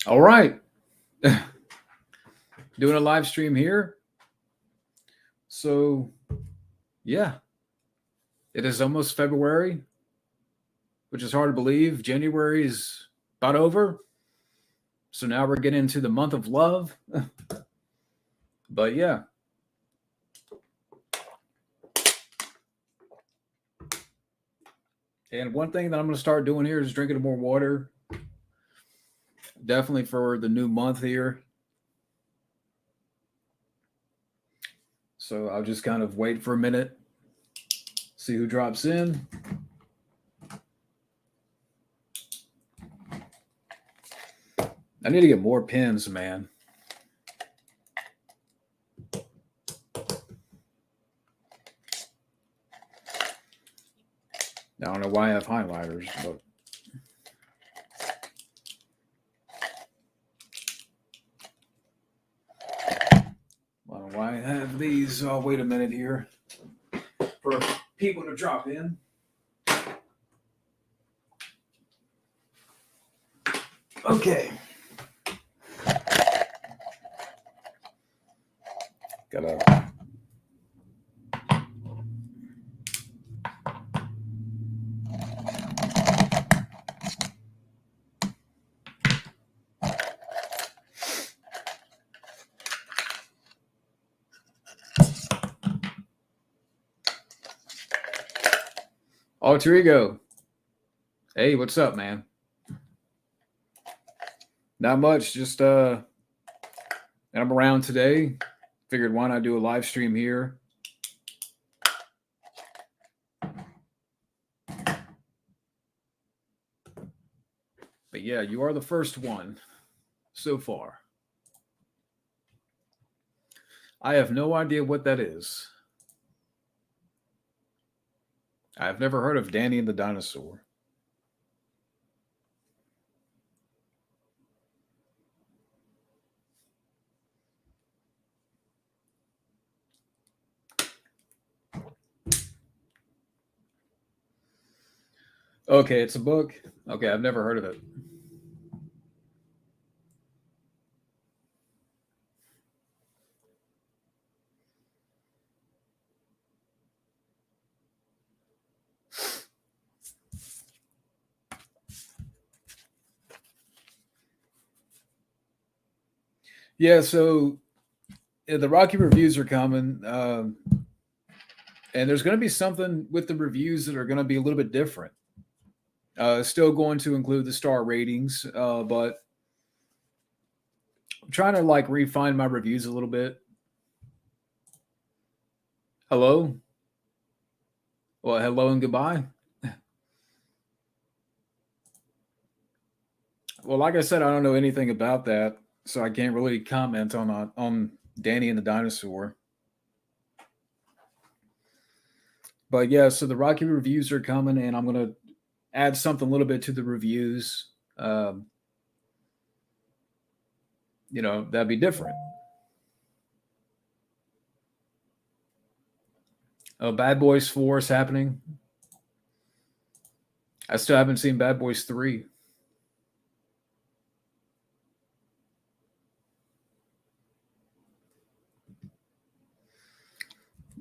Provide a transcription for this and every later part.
All right. Doing a live stream here. So, yeah, it is almost February, which is hard to believe. January is about over. So now we're getting into the month of love. But yeah, and one thing that I'm going to start doing here is drinking more water. Definitely for the new month here. So I'll just kind of wait for a minute, see who drops in. I need to get more pins, man. I don't know why I have highlighters, but I don't know why I have these. I'll wait a minute here for people to drop in. Okay. Gotta. Alter Ego. Hey, what's up, man? Not much. Just I'm around today. Figured why not do a live stream here. But yeah, you are the first one so far. I have no idea what that is. I've never heard of Danny and the Dinosaur. Okay, it's a book. Okay, I've never heard of it. Yeah, so the Rocky reviews are coming, and there's going to be something with the reviews that are going to be a little bit different. Still going to include the star ratings, but I'm trying to like refine my reviews a little bit. Hello, well, hello and goodbye. Well, like I said, I don't know anything about that, so I can't really comment on Danny and the Dinosaur. But yeah, so the Rocky reviews are coming, and I'm gonna add something a little bit to the reviews. Um, that'd be different. Oh, Bad Boys 4 is happening. I still haven't seen Bad Boys 3.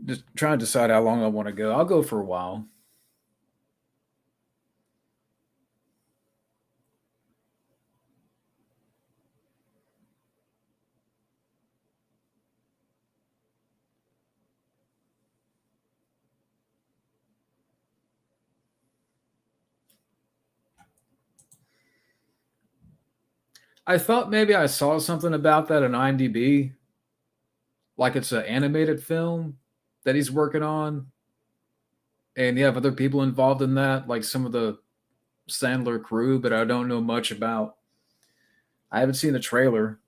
Just trying to decide how long I want to go. I'll go for a while. I thought maybe I saw something about that on IMDb, like it's an animated film that he's working on, and you have other people involved in that, like some of the Sandler crew, but I don't know much about. I haven't seen the trailer.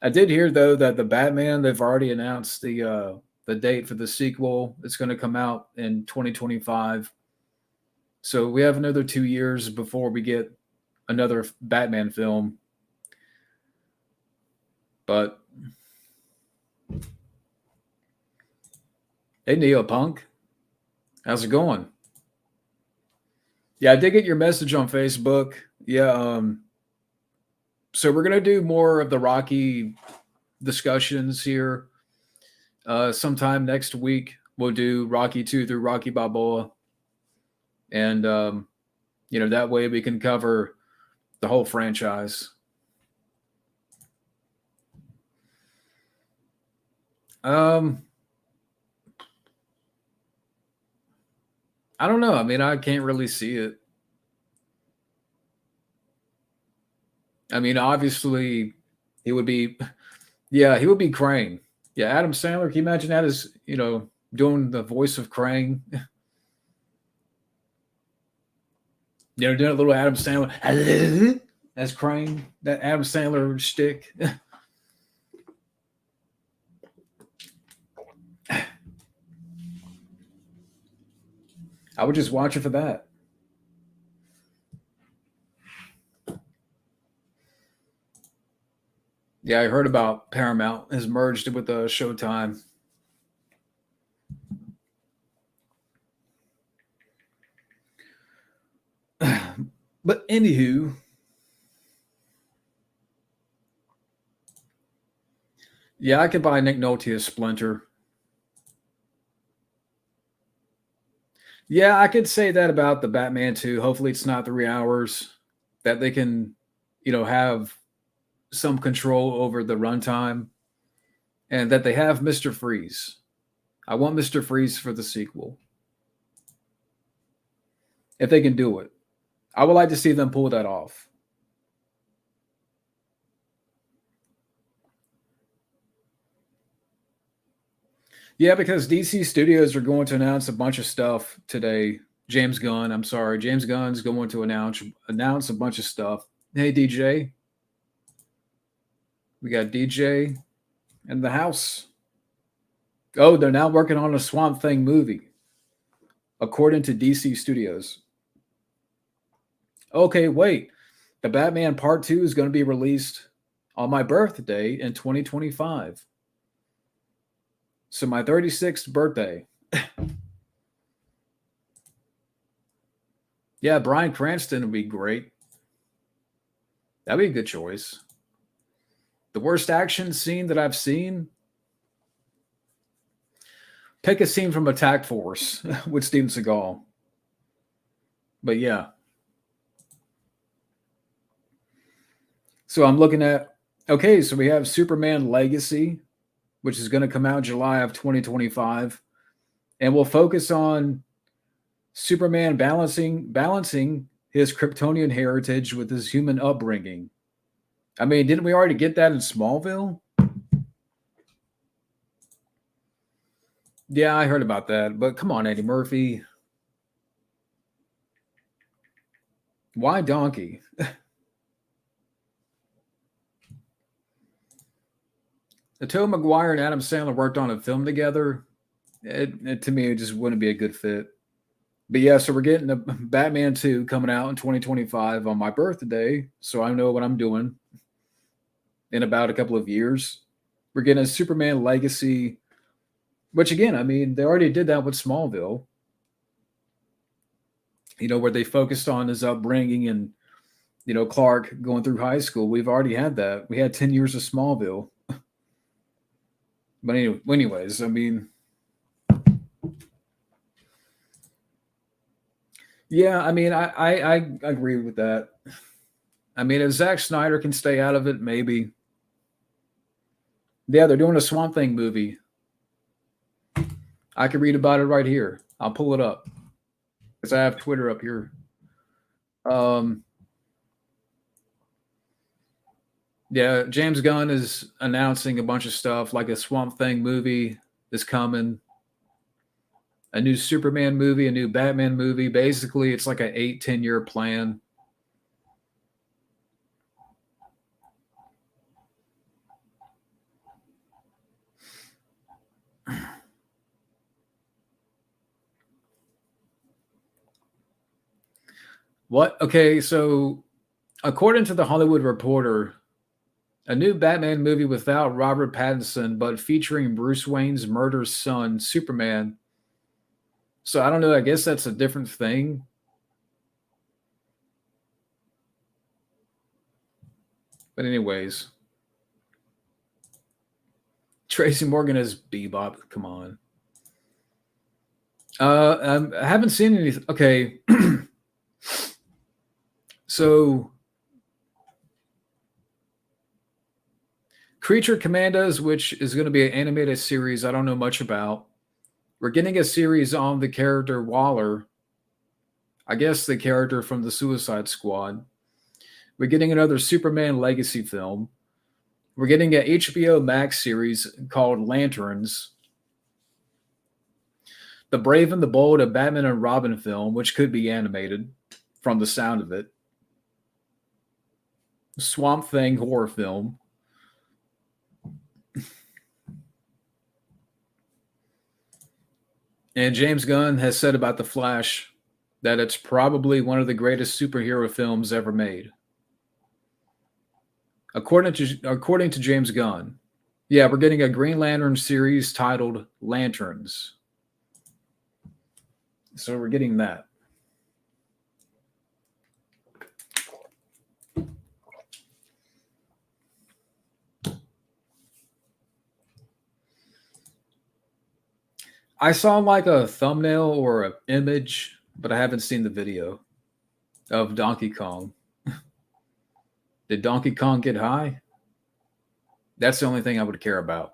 I did hear though that the Batman they've already announced the date for the sequel. It's going to come out in 2025. So we have another 2 years before we get another Batman film. But hey, Neopunk, how's it going? Yeah, I did get your message on Facebook. Yeah, So we're gonna do more of the Rocky discussions here. Sometime next week, we'll do Rocky 2 through Rocky Balboa, and that way we can cover the whole franchise. Um, I don't know. I mean, I can't really see it. I mean, obviously, he would be, yeah, he would be Krang. Yeah, Adam Sandler. Can you imagine that as doing the voice of Krang? Doing a little Adam Sandler. That's Krang. That Adam Sandler shtick. I would just watch it for that. Yeah, I heard about Paramount has merged with Showtime. But anywho, yeah, I could buy Nick Nolte as Splinter. Yeah, I could say that about the Batman too. Hopefully, it's not 3 hours. That they can, have some control over the runtime, and that they have Mister Freeze. I want Mister Freeze for the sequel if they can do it. I would like to see them pull that off. Yeah, because DC Studios are going to announce a bunch of stuff today. James Gunn, I'm sorry, James Gunn's going to announce a bunch of stuff. Hey DJ, we got DJ in the house. Oh, they're now working on a Swamp Thing movie, according to DC Studios. Okay, wait. The Batman Part 2 is going to be released on my birthday in 2025. So my 36th birthday. Yeah, Bryan Cranston would be great. That'd be a good choice. The worst action scene that I've seen? Pick a scene from Attack Force with Steven Seagal. But yeah. So I'm looking at, okay, so we have Superman Legacy, which is going to come out July of 2025. And we'll focus on Superman balancing his Kryptonian heritage with his human upbringing. I mean, didn't we already get that in Smallville? Yeah, I heard about that. But come on, Eddie Murphy. Why Donkey? Tobey Maguire and Adam Sandler worked on a film together. To me, it just wouldn't be a good fit. But yeah, so we're getting a Batman 2 coming out in 2025 on my birthday. So I know what I'm doing in about a couple of years. We're getting a Superman Legacy, which again, I mean, they already did that with Smallville. Where they focused on his upbringing and, Clark going through high school. We've already had that. We had 10 years of Smallville. But anyways, I mean, yeah, I mean, I agree with that. I mean, if Zack Snyder can stay out of it, maybe. Yeah, they're doing a Swamp Thing movie. I can read about it right here. I'll pull it up because I have Twitter up here. Um, yeah, James Gunn is announcing a bunch of stuff like a Swamp Thing movie is coming, a new Superman movie, a new Batman movie. Basically, it's like an 8-10 year plan. What? Okay, so according to the Hollywood Reporter, a new Batman movie without Robert Pattinson, but featuring Bruce Wayne's murdered son, Superman. So I don't know. I guess that's a different thing. But anyways, Tracy Morgan as Bebop. Come on. I haven't seen anything. Okay, so Creature Commandos, which is going to be an animated series, I don't know much about. We're getting a series on the character Waller. I guess the character from the Suicide Squad. We're getting another Superman legacy film. We're getting a HBO Max series called Lanterns. The Brave and the Bold, a Batman and Robin film, which could be animated from the sound of it. Swamp Thing horror film. And James Gunn has said about The Flash that it's probably one of the greatest superhero films ever made. According to James Gunn. Yeah, we're getting a Green Lantern series titled Lanterns. So we're getting that. I saw like a thumbnail or an image, but I haven't seen the video of Donkey Kong. Did Donkey Kong get high? That's the only thing I would care about.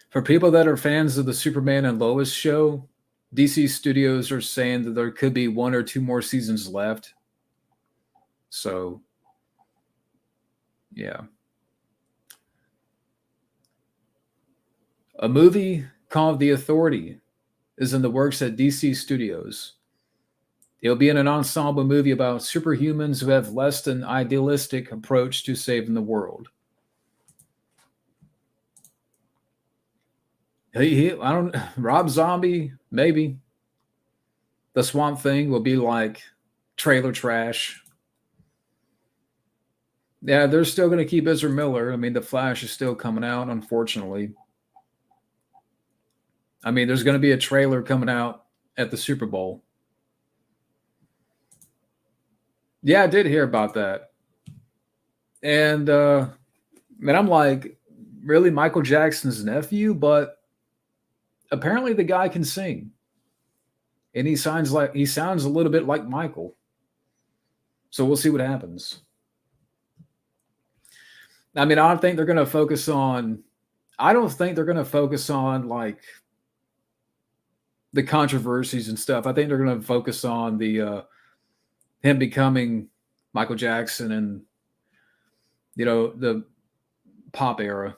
For people that are fans of the Superman and Lois show, DC Studios are saying that there could be one or two more seasons left. So, yeah. A movie called The Authority is in the works at DC Studios. It'll be in an ensemble movie about superhumans who have less than idealistic approach to saving the world. I don't. Rob Zombie, maybe. The Swamp Thing will be like trailer trash. Yeah, they're still going to keep Ezra Miller. I mean, The Flash is still coming out, unfortunately. I mean, there's going to be a trailer coming out at the Super Bowl. Yeah, I did hear about that. And man, I'm like, really, Michael Jackson's nephew? But apparently the guy can sing. And he sounds a little bit like Michael. So we'll see what happens. I mean, I don't think they're going to focus on like the controversies and stuff. I think they're going to focus on the him becoming Michael Jackson and the pop era.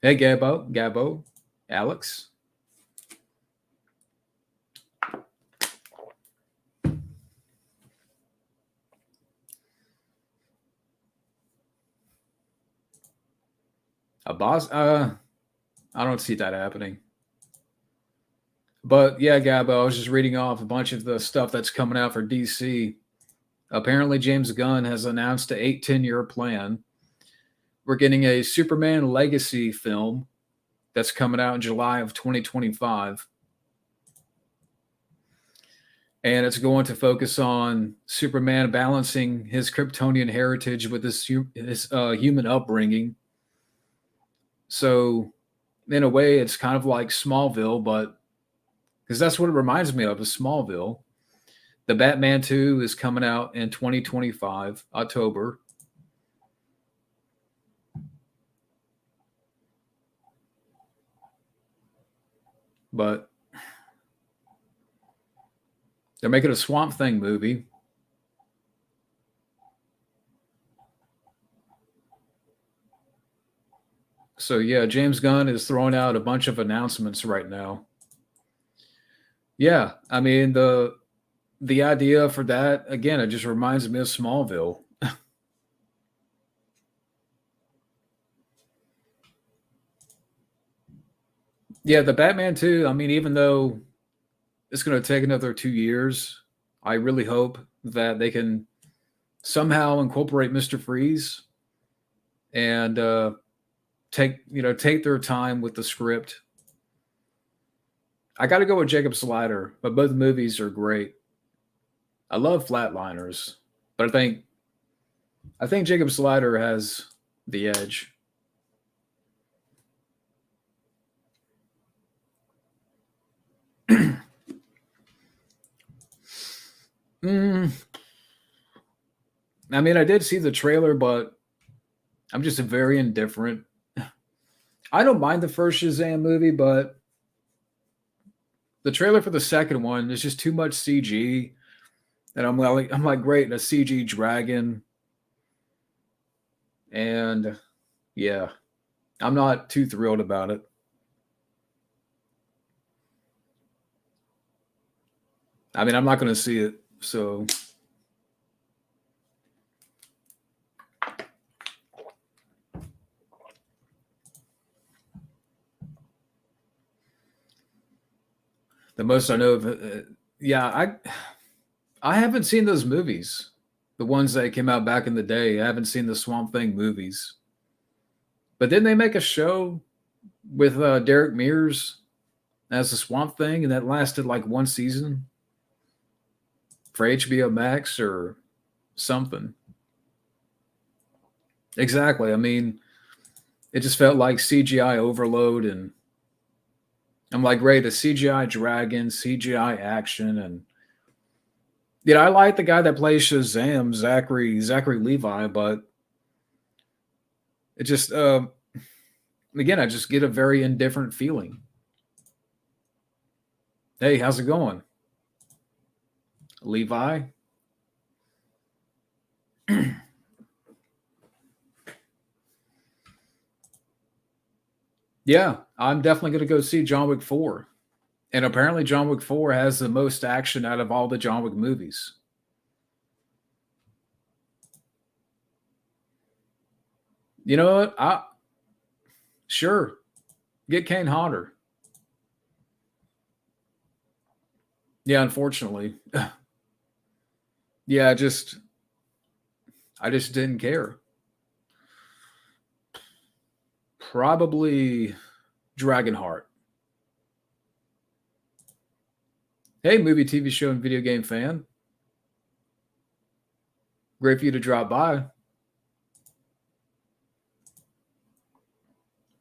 Hey, Gabbo, Alex. A boss? I don't see that happening. But yeah, Gabbo, I was just reading off a bunch of the stuff that's coming out for DC. Apparently, James Gunn has announced an 8-10-year plan. We're getting a Superman legacy film that's coming out in July of 2025. And it's going to focus on Superman balancing his Kryptonian heritage with his human upbringing. So, in a way, it's kind of like Smallville, but because that's what it reminds me of, is Smallville. The Batman 2 is coming out in 2025, October. But they're making a Swamp Thing movie. So yeah, James Gunn is throwing out a bunch of announcements right now. Yeah, I mean the idea for that, again, it just reminds me of Smallville. Yeah, the Batman 2, I mean, even though it's going to take another 2 years, I really hope that they can somehow incorporate Mr. Freeze and take their time with the script. I got to go with Jacob Slider, but both movies are great. I love Flatliners. But I think Jacob Slider has the edge. Mm, I mean, I did see the trailer, but I'm just very indifferent. I don't mind the first Shazam movie, but the trailer for the second one is just too much CG. And I'm like, great, a CG dragon, and yeah, I'm not too thrilled about it. I mean, I'm not going to see it, so the most I know of, yeah, I haven't seen those movies, the ones that came out back in the day. I haven't seen the Swamp Thing movies, but didn't they make a show with Derek Mears as the Swamp Thing, and that lasted like one season for HBO Max or something? Exactly. I mean, it just felt like CGI overload, and I'm like, great, a CGI dragon, CGI action, and I like the guy that plays Shazam, Zachary Levi, but it just again, I just get a very indifferent feeling. Hey, how's it going, Levi? Yeah, I'm definitely going to go see John Wick 4. And apparently, John Wick 4 has the most action out of all the John Wick movies. You know what? Sure, get Kane Hodder. Yeah, unfortunately. Yeah, I just didn't care. Probably Dragonheart. Hey, movie, TV show, and video game fan. Great for you to drop by.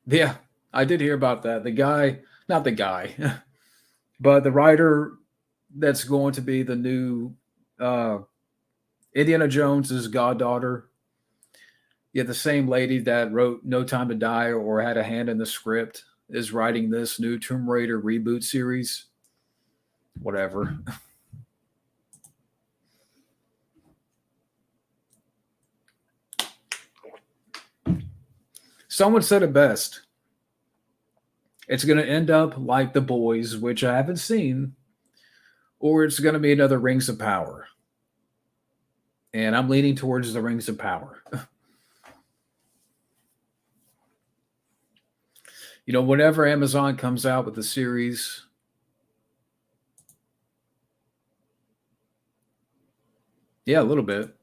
Yeah, I did hear about that. The guy, not the guy, but the writer that's going to be the new uh, Indiana Jones's goddaughter. Yeah, the same lady that wrote No Time to Die or had a hand in the script is writing this new Tomb Raider reboot series. Whatever. Someone said it best. It's going to end up like The Boys, which I haven't seen, or it's going to be another Rings of Power. And I'm leaning towards the Rings of Power. Whenever Amazon comes out with a series, yeah, a little bit.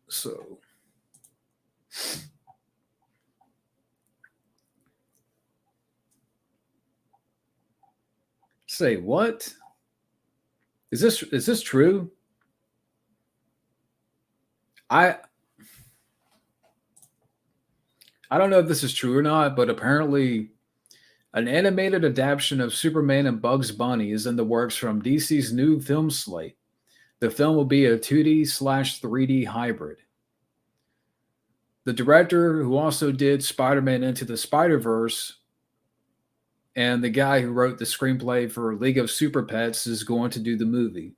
So, say what? Is this true? I I don't know if this is true or not, but apparently an animated adaptation of Superman and Bugs Bunny is in the works from DC's new film slate. The film will be a 2D/3D hybrid. The director, who also did Spider Man Into the Spider Verse, and the guy who wrote the screenplay for League of Super Pets, is going to do the movie.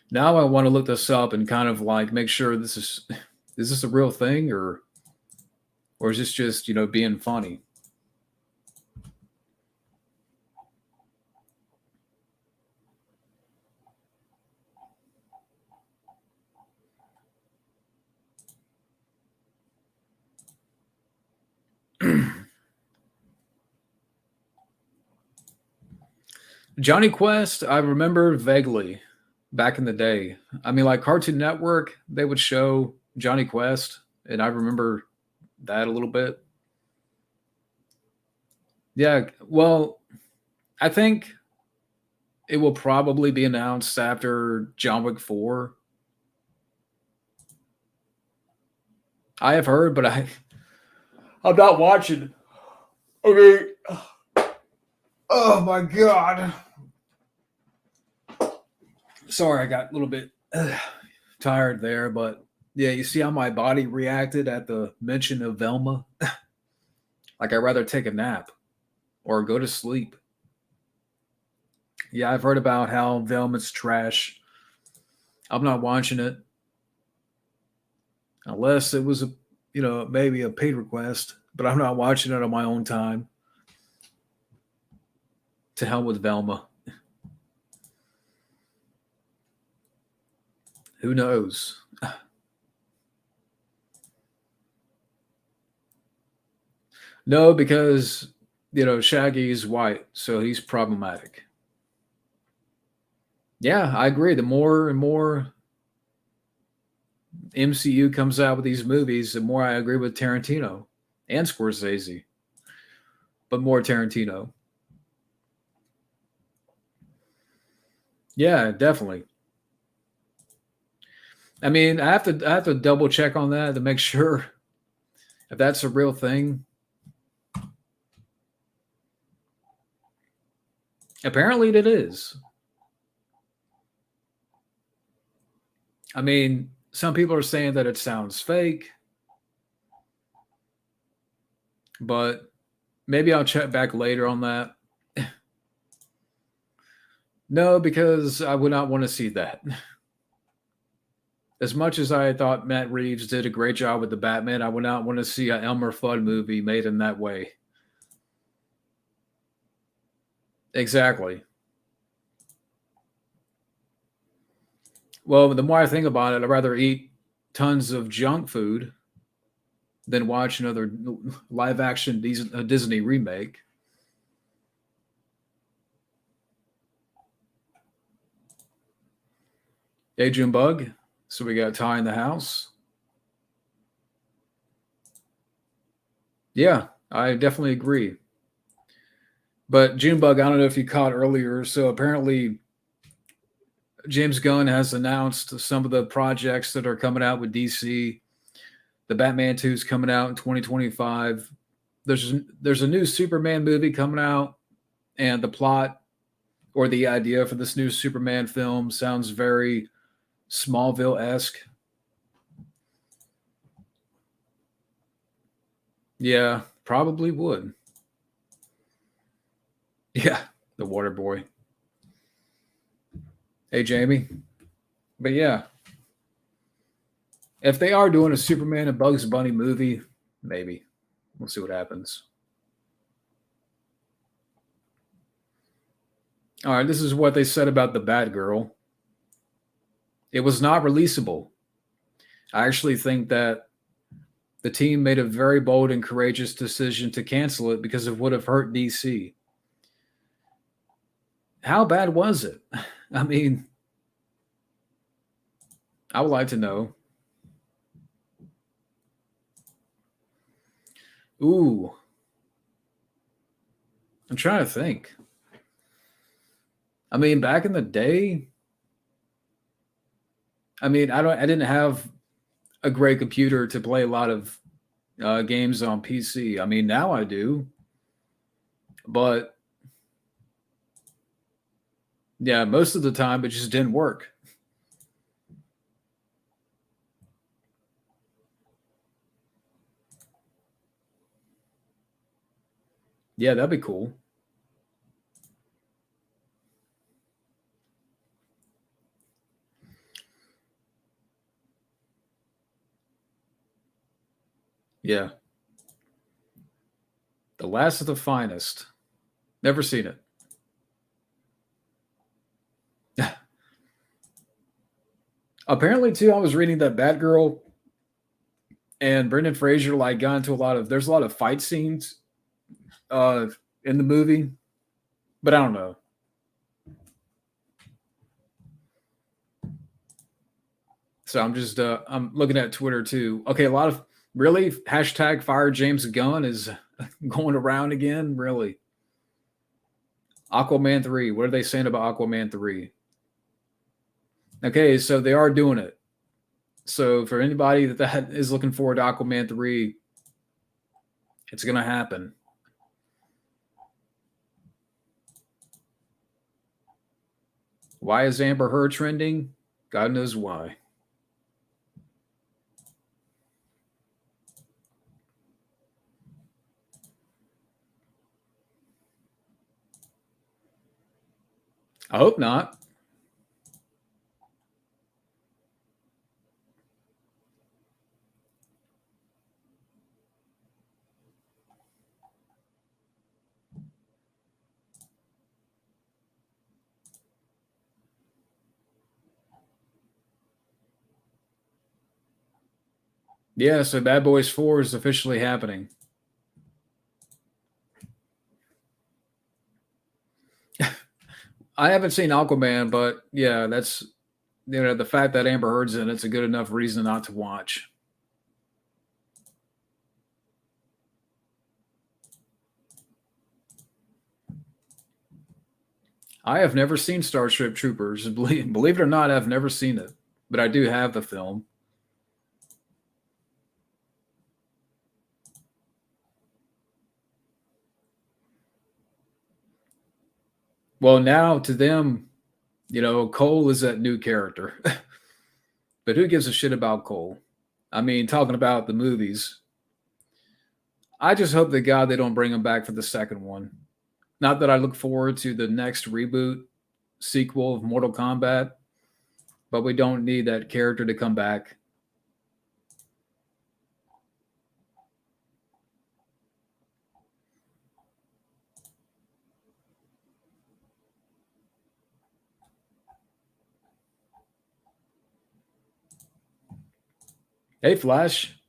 Now I want to look this up and kind of like make sure is this a real thing, or is this just being funny? Johnny Quest, I remember vaguely. back in the day. I mean, like Cartoon Network, they would show Johnny Quest, and I remember that a little bit. Yeah, well, I think it will probably be announced after John Wick 4. I have heard, but I'm not watching. Okay. Oh my god. Sorry, I got a little bit tired there, but yeah, you see how my body reacted at the mention of Velma? Like I'd rather take a nap or go to sleep. Yeah, I've heard about how Velma's trash. I'm not watching it unless it was a, maybe a paid request, but I'm not watching it on my own time. To hell with Velma. Who knows? No, because Shaggy is white, so he's problematic. Yeah, I agree. The more and more MCU comes out with these movies, the more I agree with Tarantino and Scorsese, but more Tarantino. Yeah, definitely. I mean, I have to double check on that to make sure if that's a real thing. Apparently, it is. I mean, some people are saying that it sounds fake, but maybe I'll check back later on that. No, because I would not want to see that. As much as I thought Matt Reeves did a great job with the Batman, I would not want to see an Elmer Fudd movie made in that way. Exactly. Well, the more I think about it, I'd rather eat tons of junk food than watch another live action Disney remake. Hey, Bug. So we got Ty in the house. Yeah, I definitely agree. But Junebug, I don't know if you caught earlier. So apparently, James Gunn has announced some of the projects that are coming out with DC. The Batman 2 is coming out in 2025. There's a new Superman movie coming out, and the plot or the idea for this new Superman film sounds very Smallville esque. Yeah, probably would. Yeah, the Water Boy. Hey, Jamie. But yeah, if they are doing a Superman and Bugs Bunny movie, maybe we'll see what happens. All right, this is what they said about the Batgirl. It was not releasable. I actually think that the team made a very bold and courageous decision to cancel it because it would have hurt DC. How bad was it? I mean, I would like to know. Ooh, I'm trying to think. I mean, back in the day, I mean, I didn't have a great computer to play a lot of games on PC. I mean, now I do, but yeah, most of the time it just didn't work. Yeah, that'd be cool. Yeah, The Last of the Finest. Never seen it. Apparently, too, I was reading that Batgirl and Brendan Fraser like got into a lot of. There's a lot of fight scenes uh, in the movie, but I don't know. So I'm looking at Twitter too. Okay, a lot of really hashtag fire James Gunn is going around again. Really, Aquaman 3. What are they saying about Aquaman 3? Okay, so they are doing it. So for anybody that is looking forward to Aquaman 3, it's gonna happen. Why is Amber Heard trending? God knows why. I hope not. Yeah, so Bad Boys 4 is officially happening. I haven't seen Aquaman, but yeah, that's the fact that Amber Heard's in it's a good enough reason not to watch. I have never seen Starship Troopers. Believe it or not, I've never seen it, but I do have the film. Well, now to them, Cole is that new character. But who gives a shit about Cole? I mean, talking about the movies, I just hope to God they don't bring him back for the second one. Not that I look forward to the next reboot sequel of Mortal Kombat, but we don't need that character to come back. Hey, Flash.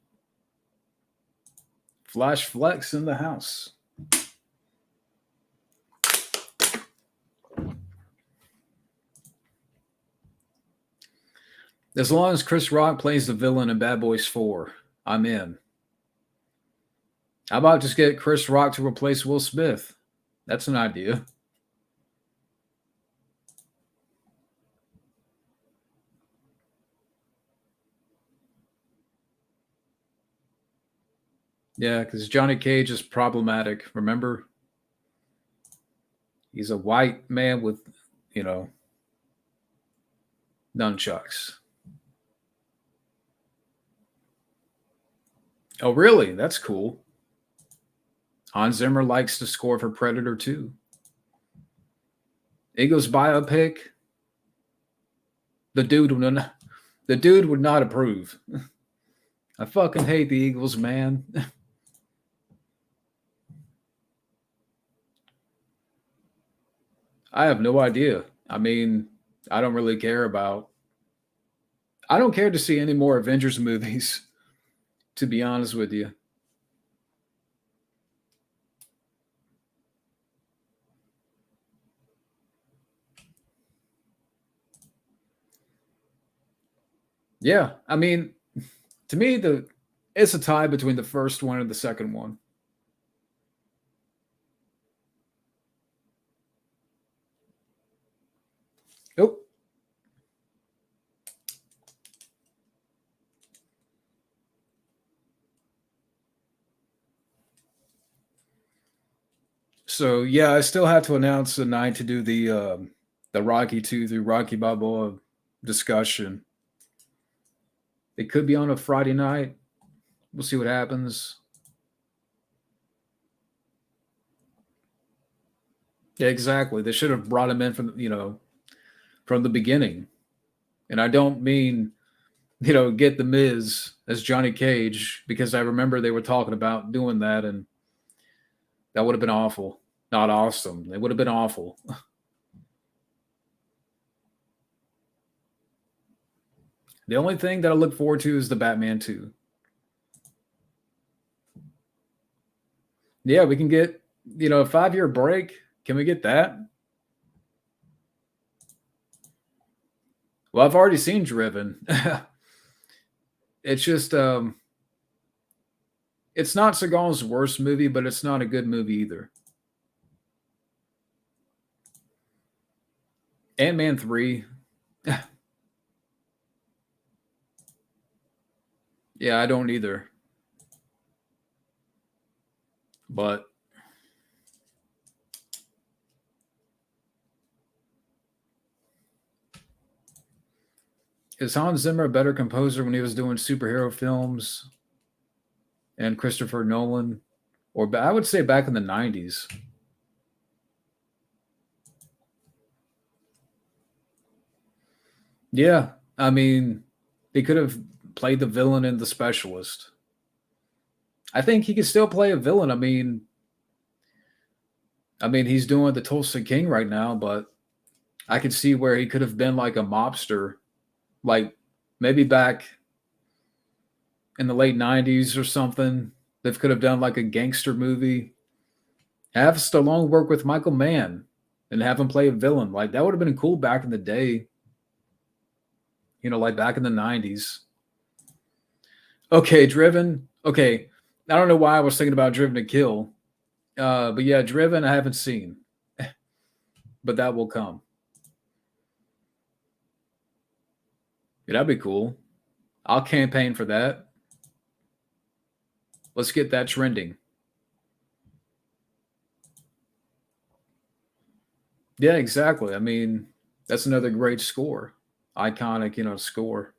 Flash Flex in the house. As long as Chris Rock plays the villain in Bad Boys 4, I'm in. How about just get Chris Rock to replace Will Smith? That's an idea. Yeah, because Johnny Cage is problematic. Remember? He's a white man with, you know, nunchucks. Oh, really? That's cool. Hans Zimmer likes to score for Predator 2. Eagles biopic. The dude would not approve. I fucking hate the Eagles, man. I have no idea. I mean, I don't really care about. I don't care to see any more Avengers movies, to be honest with you. Yeah, I mean, to me, it's a tie between the first one and the second one. Oh, so yeah, I still have to announce the night to do the Rocky 2 through Rocky Balboa discussion. It could be on a Friday night. We'll see what happens. Yeah, exactly. They should have brought him in from the beginning. And I don't mean get the Miz as Johnny Cage because I remember they were talking about doing that, and that would have been awful. Not awesome. It would have been awful. The only thing that I look forward to is the Batman 2. Yeah, we can get, a 5-year break. Can we get that? Well, I've already seen Driven. It's just it's not Seagal's worst movie, but it's not a good movie either. Ant-Man 3. Yeah, I don't either. But is Hans Zimmer a better composer when he was doing superhero films and Christopher Nolan? Or I would say back in the 90s. Yeah, I mean, he could have played the villain in The Specialist. I think he could still play a villain. I mean, he's doing the Tulsa King right now, but I could see where he could have been like a mobster, like maybe back in the late '90s or something. They could have done like a gangster movie. Have Stallone work with Michael Mann and have him play a villain. Like that would have been cool back in the day. Like back in the '90s. Okay, Driven. Okay, I don't know why I was thinking about Driven to Kill. But yeah, Driven I haven't seen, but that will come. Yeah, that'd be cool. I'll campaign for that. Let's get that trending. Yeah, exactly. I mean, that's another great score. Iconic, score.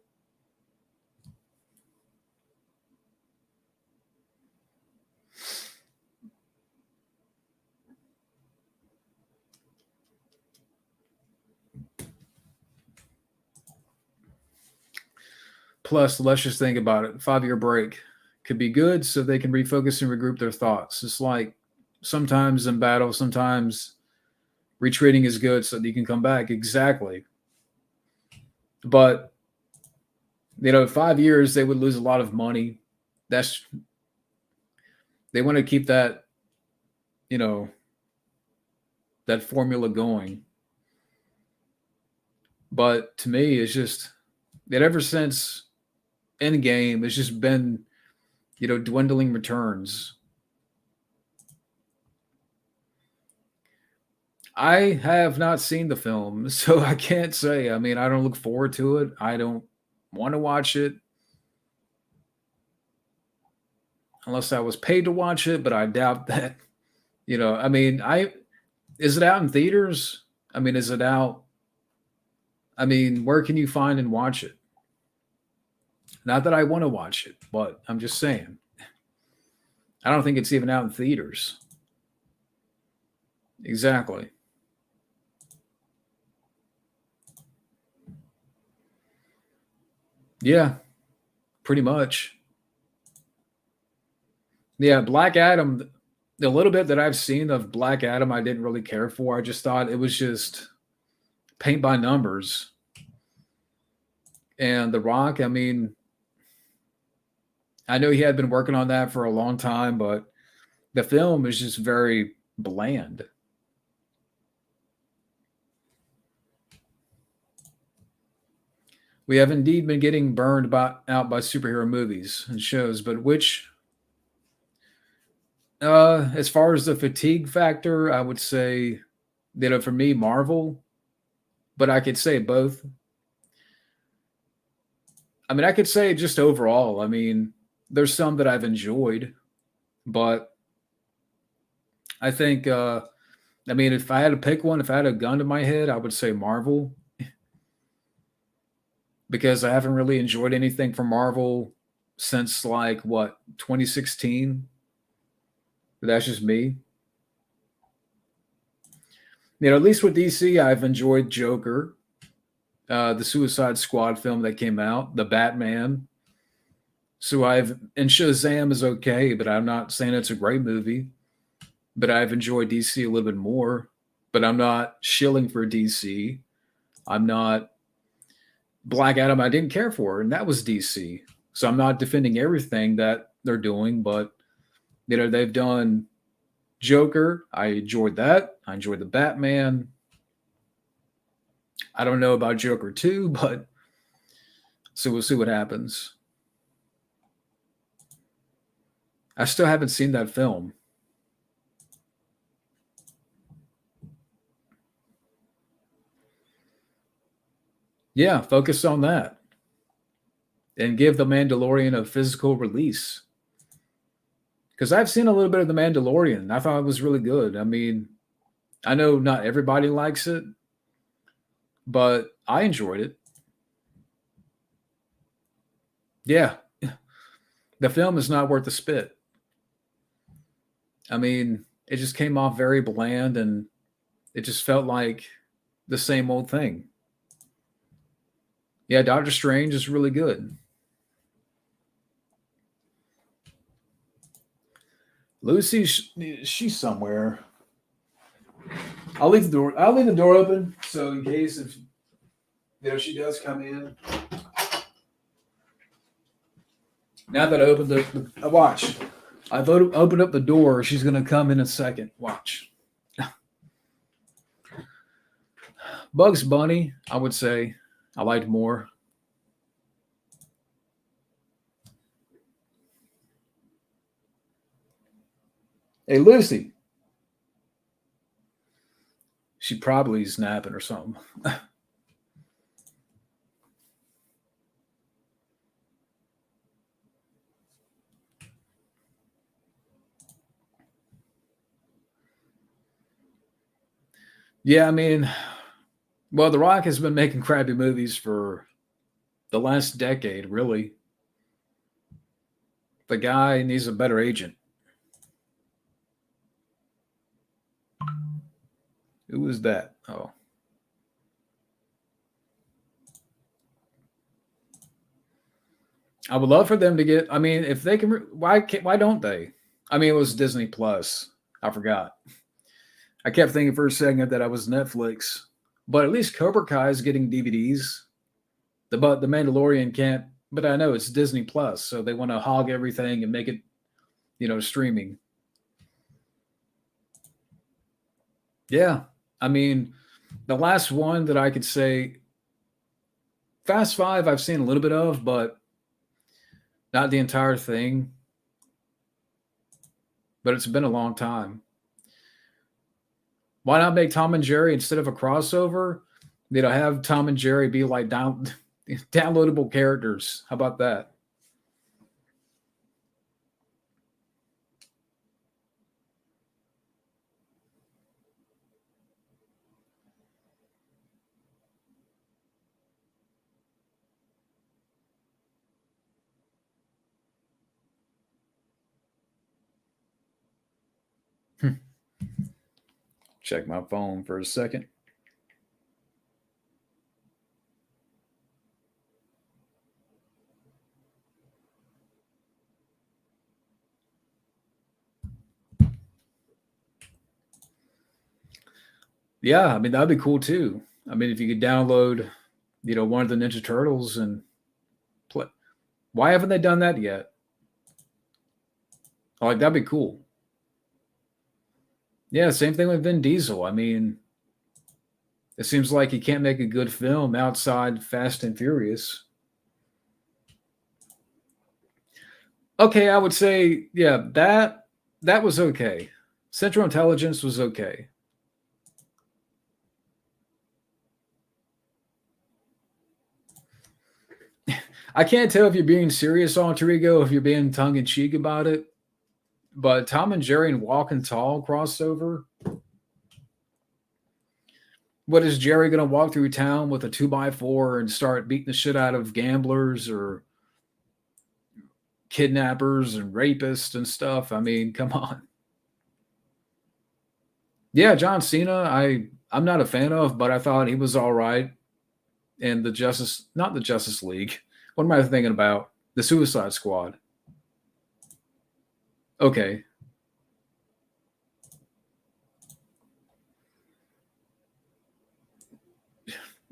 Plus, let's just think about it. 5-year break could be good so they can refocus and regroup their thoughts. It's like sometimes in battle, sometimes retreating is good so that you can come back. Exactly. But 5 years they would lose a lot of money. That's they want to keep you know, that formula going. But to me, it's just that ever since Endgame, it's just been, dwindling returns. I have not seen the film, so I can't say. I mean, I don't look forward to it. I don't want to watch it unless I was paid to watch it, but I doubt that. I mean, I is it out in theaters? I mean, is it out? I mean, where can you find and watch it? Not that I want to watch it, but I'm just saying. I don't think it's even out in theaters. Exactly. Yeah, pretty much. Yeah, Black Adam, the little bit that I've seen of Black Adam, I didn't really care for. I just thought it was just paint by numbers. And The Rock, I mean, I know he had been working on that for a long time, but the film is just very bland. We have indeed been getting burned out by superhero movies and shows, but which, as far as the fatigue factor, I would say, for me, Marvel, but I could say both. I mean, I could say just overall. I mean, there's some that I've enjoyed, but I think, I mean, if I had to pick one, if I had a gun to my head, I would say Marvel because I haven't really enjoyed anything from Marvel since like what 2016. But that's just me. At least with DC, I've enjoyed Joker, the Suicide Squad film that came out, the Batman. So and Shazam is okay, but I'm not saying it's a great movie. But I've enjoyed DC a little bit more. But I'm not shilling for DC. I'm not Black Adam. I didn't care for, and that was DC. So I'm not defending everything that they're doing, but they've done Joker. I enjoyed that. I enjoyed the Batman. I don't know about Joker 2, but so we'll see what happens. I still haven't seen that film. Yeah, focus on that and give the Mandalorian a physical release. Because I've seen a little bit of the Mandalorian. And I thought it was really good. I mean, I know not everybody likes it, but I enjoyed it. Yeah, the film is not worth the spit. I mean, it just came off very bland and it just felt like the same old thing. Yeah, Doctor Strange is really good. Lucy, she's somewhere. I'll leave the door. I'll leave the door open so in case if she does come in. Now that I opened the watch, I've opened up the door. She's gonna come in a second. Watch. Bugs Bunny, I would say I liked more. Hey Lucy, she probably is napping or something. Yeah, I mean, well, The Rock has been making crappy movies for the last decade, really. The guy needs a better agent. Who was that? Oh, I would love for them to get. I mean, if they can, why don't they? I mean, it was Disney Plus. I forgot. I kept thinking for a second that I was Netflix, but at least Cobra Kai is getting DVDs. But the Mandalorian can't. But I know it's Disney Plus, so they want to hog everything and make it, streaming. Yeah, I mean, the last one that I could say, Fast Five, I've seen a little bit of, but not the entire thing. But it's been a long time. Why not make Tom and Jerry instead of a crossover? Have Tom and Jerry be like downloadable characters. How about that? Check my phone for a second. Yeah, I mean that'd be cool too. I mean, if you could download, one of the Ninja Turtles and play. Why haven't they done that yet? Like that'd be cool. Yeah, same thing with Vin Diesel. I mean, it seems like he can't make a good film outside Fast and Furious. Okay, I would say, yeah, that was okay. Central Intelligence was okay. I can't tell if you're being serious, Alter Ego, if you're being tongue in cheek about it. But Tom and Jerry and Walking Tall crossover. What is Jerry going to walk through town with a 2x4 and start beating the shit out of gamblers or kidnappers and rapists and stuff? I mean, come on. Yeah, John Cena, I'm not a fan of, but I thought he was all right. And not the Justice League. What am I thinking about? The Suicide Squad. Okay.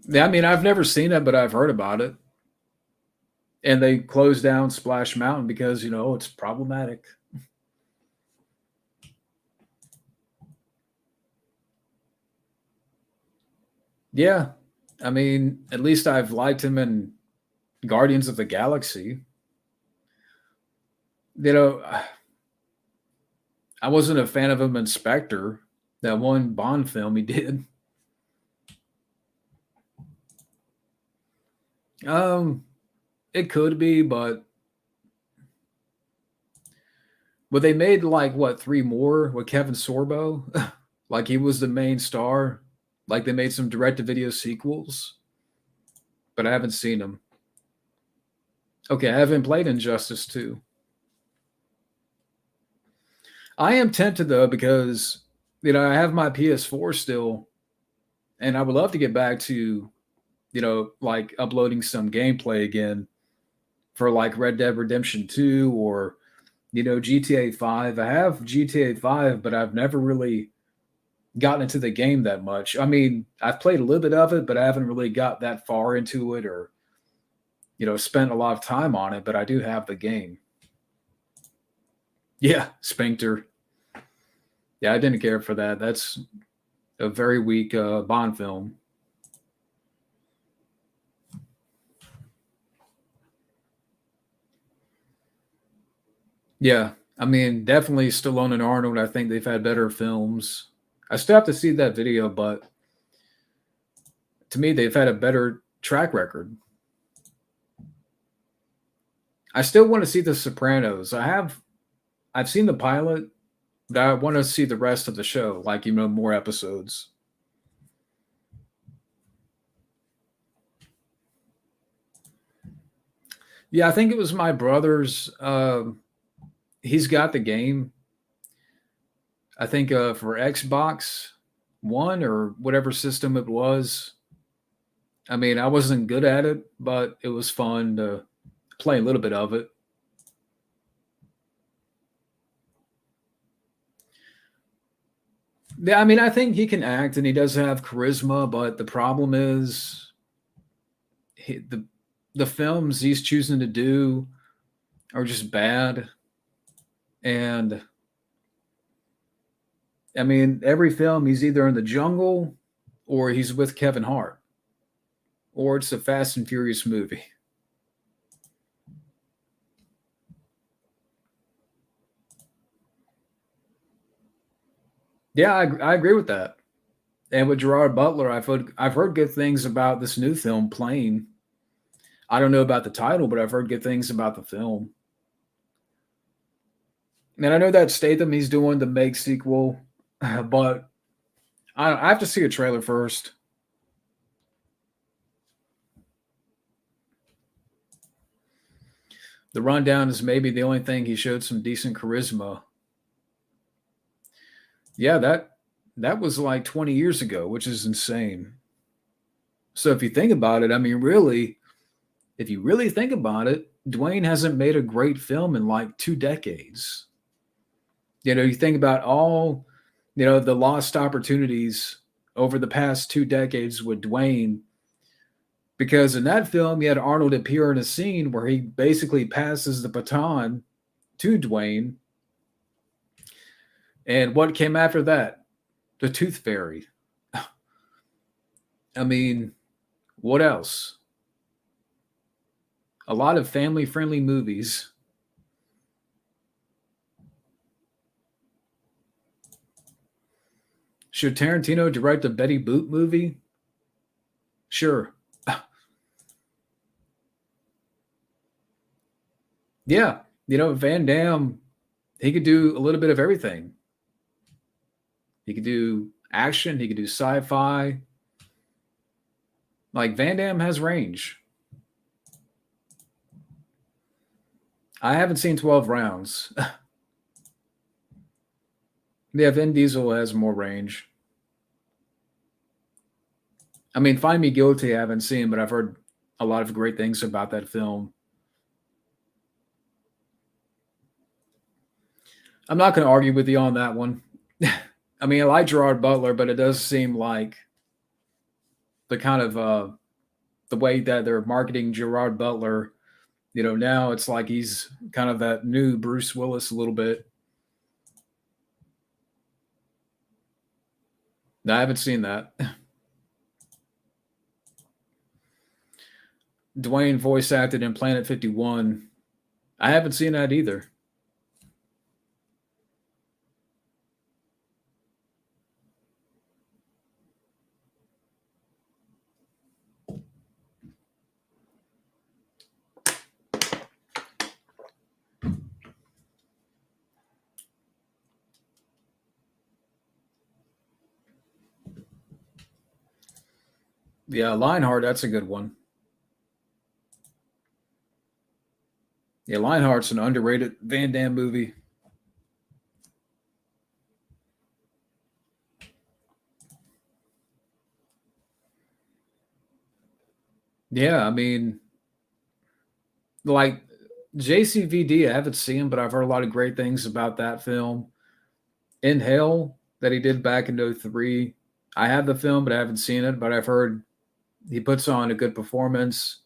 Yeah, I mean, I've never seen it, but I've heard about it. And they closed down Splash Mountain because, it's problematic. Yeah. I mean, at least I've liked him in Guardians of the Galaxy. You know, I wasn't a fan of him in Spectre, that one Bond film he did. Um, it could be, but they made like what three more with Kevin Sorbo, like he was the main star. Like they made some direct-to-video sequels, but I haven't seen them. Okay, I haven't played Injustice 2. I am tempted though because I have my PS4 still, and I would love to get back to like uploading some gameplay again for like Red Dead Redemption 2 or GTA 5. I have GTA 5, but I've never really gotten into the game that much. I mean, I've played a little bit of it, but I haven't really got that far into it or spent a lot of time on it, but I do have the game. Yeah, Sphincter. Yeah, I didn't care for that. That's a very weak Bond film. Yeah, I mean, definitely Stallone and Arnold. I think they've had better films. I still have to see that video, but to me, they've had a better track record. I still want to see The Sopranos. I've seen the pilot, but I want to see the rest of the show, like more episodes. Yeah, I think it was my brother's. He's got the game. I think for Xbox One or whatever system it was. I mean, I wasn't good at it, but it was fun to play a little bit of it. Yeah, I mean, I think he can act and he does have charisma, but the problem is the films he's choosing to do are just bad. And I mean, every film he's either in the jungle or he's with Kevin Hart or it's a Fast and Furious movie. Yeah, I agree with that. And with Gerard Butler, I've heard good things about this new film, Plane. I don't know about the title, but I've heard good things about the film. And I know that Statham he's doing the Meg sequel, but I have to see a trailer first. The rundown is maybe the only thing he showed some decent charisma. Yeah, that was like 20 years ago, which is insane. So if you think about it, I mean, really, if you really think about it, Dwayne hasn't made a great film in like 2 decades. You think about all, the lost opportunities over the past 2 decades with Dwayne, because in that film, you had Arnold appear in a scene where he basically passes the baton to Dwayne. And what came after that? The Tooth Fairy. I mean, what else? A lot of family friendly movies. Should Tarantino direct a Betty Boop movie? Sure. Yeah. Van Damme, he could do a little bit of everything. He could do action, he could do sci fi. Like Van Damme has range. I haven't seen 12 rounds. Yeah, Vin Diesel has more range. I mean, Find Me Guilty, I haven't seen, but I've heard a lot of great things about that film. I'm not going to argue with you on that one. I mean, I like Gerard Butler, but it does seem like the kind of the way that they're marketing Gerard Butler. Now it's like he's kind of that new Bruce Willis a little bit. No, I haven't seen that. Dwayne voice acted in Planet 51. I haven't seen that either. Yeah, Lionheart, that's a good one. Yeah, Lionheart's an underrated Van Damme movie. Yeah, I mean, like JCVD, I haven't seen, but I've heard a lot of great things about that film. In Hell, that he did back in '03. I have the film, but I haven't seen it, but I've heard he puts on a good performance.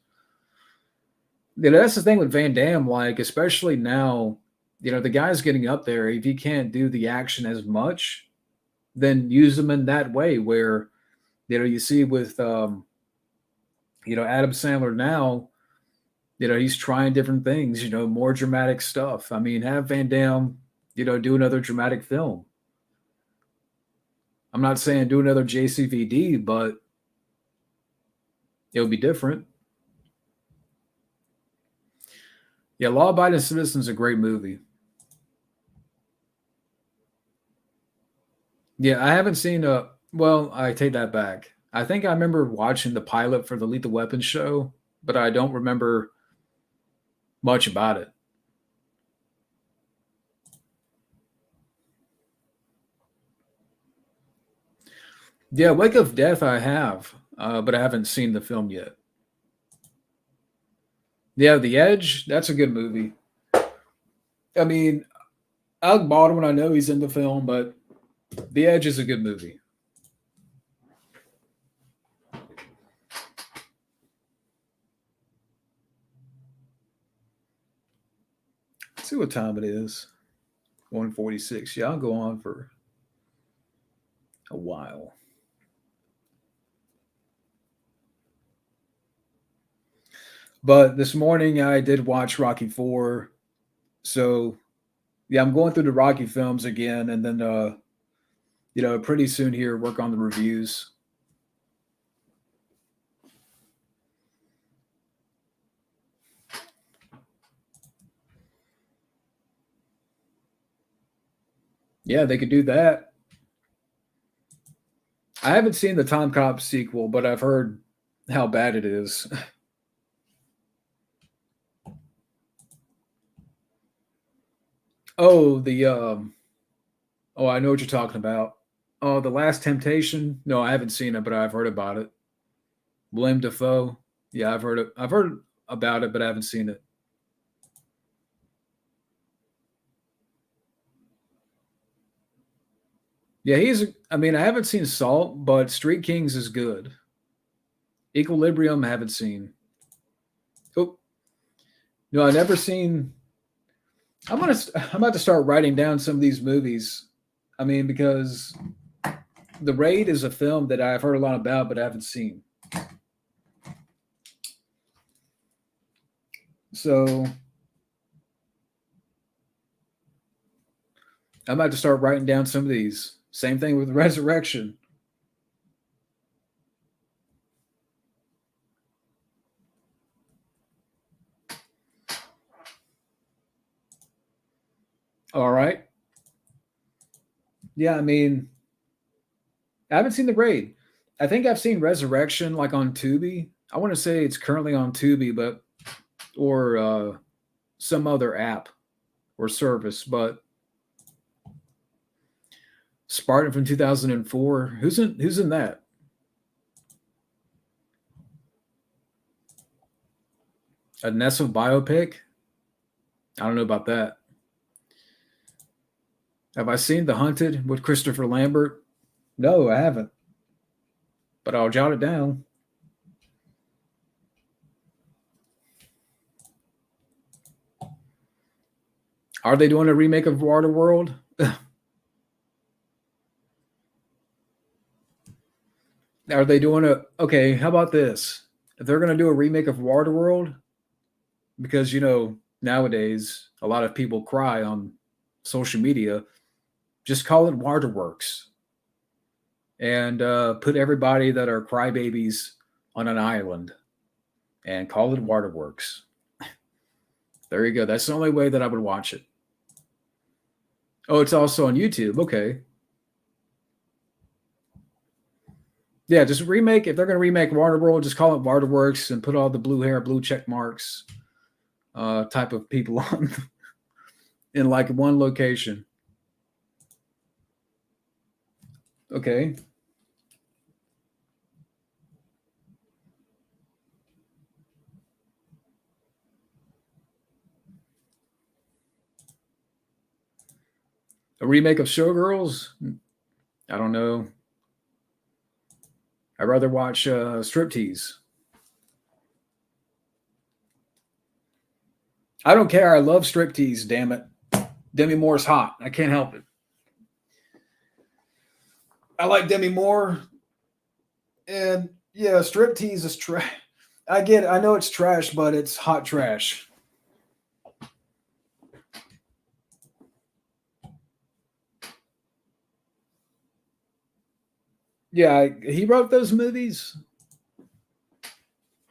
That's the thing with Van Damme, like, especially now, the guy's getting up there. If he can't do the action as much, then use him in that way where, you see with, Adam Sandler now, he's trying different things, more dramatic stuff. I mean, have Van Damme, do another dramatic film. I'm not saying do another JCVD, but it would be different. Yeah, Law Abiding Citizen's a great movie. Yeah, I haven't seen well, I take that back. I think I remember watching the pilot for the Lethal Weapon show, but I don't remember much about it. Yeah, Wake of Death I have, but I haven't seen the film yet. Yeah, The Edge, that's a good movie. I mean, Alec Baldwin, I know he's in the film, but The Edge is a good movie. Let's see what time it is. 1:46. Yeah, I'll go on for a while. But this morning I did watch Rocky 4. So, yeah, I'm going through the Rocky films again and then pretty soon here work on the reviews. Yeah, they could do that. I haven't seen the Tom Cop sequel, but I've heard how bad it is. Oh, oh, I know what you're talking about. Oh, The Last Temptation. No, I haven't seen it, but I've heard about it. Willem Dafoe. Yeah, I've heard it. I've heard about it, but I haven't seen it. Yeah, I mean, I haven't seen Salt, but Street Kings is good. Equilibrium, I haven't seen. Oh, no, I never seen. I'm about to start writing down some of these movies. I mean, because The Raid is a film that I've heard a lot about, but I haven't seen. So I'm about to start writing down some of these. Same thing with Resurrection. All right. Yeah, I mean, I haven't seen The Raid. I think I've seen Resurrection like on Tubi. I want to say it's currently on Tubi, but or some other app or service. But Spartan from 2004. Who's in that? A Nessa biopic? I don't know about that. Have I seen The Hunted with Christopher Lambert? No, I haven't. But I'll jot it down. Are they doing a remake of Waterworld? Are they doing a okay? How about this? If they're going to do a remake of Waterworld, because nowadays a lot of people cry on social media, just call it Waterworks and put everybody that are crybabies on an island and call it Waterworks. There you go. That's the only way that I would watch it. Oh, it's also on YouTube. Okay. Yeah, just remake. If they're going to remake Waterworld, just call it Waterworks and put all the blue hair, blue check marks type of people on in like one location. Okay. A remake of Showgirls? I don't know. I'd rather watch Striptease. I don't care. I love Striptease, damn it. Demi Moore's hot. I can't help it. I like Demi Moore. And yeah, Striptease is trash. I get it. I know it's trash, but it's hot trash. Yeah, he wrote those movies.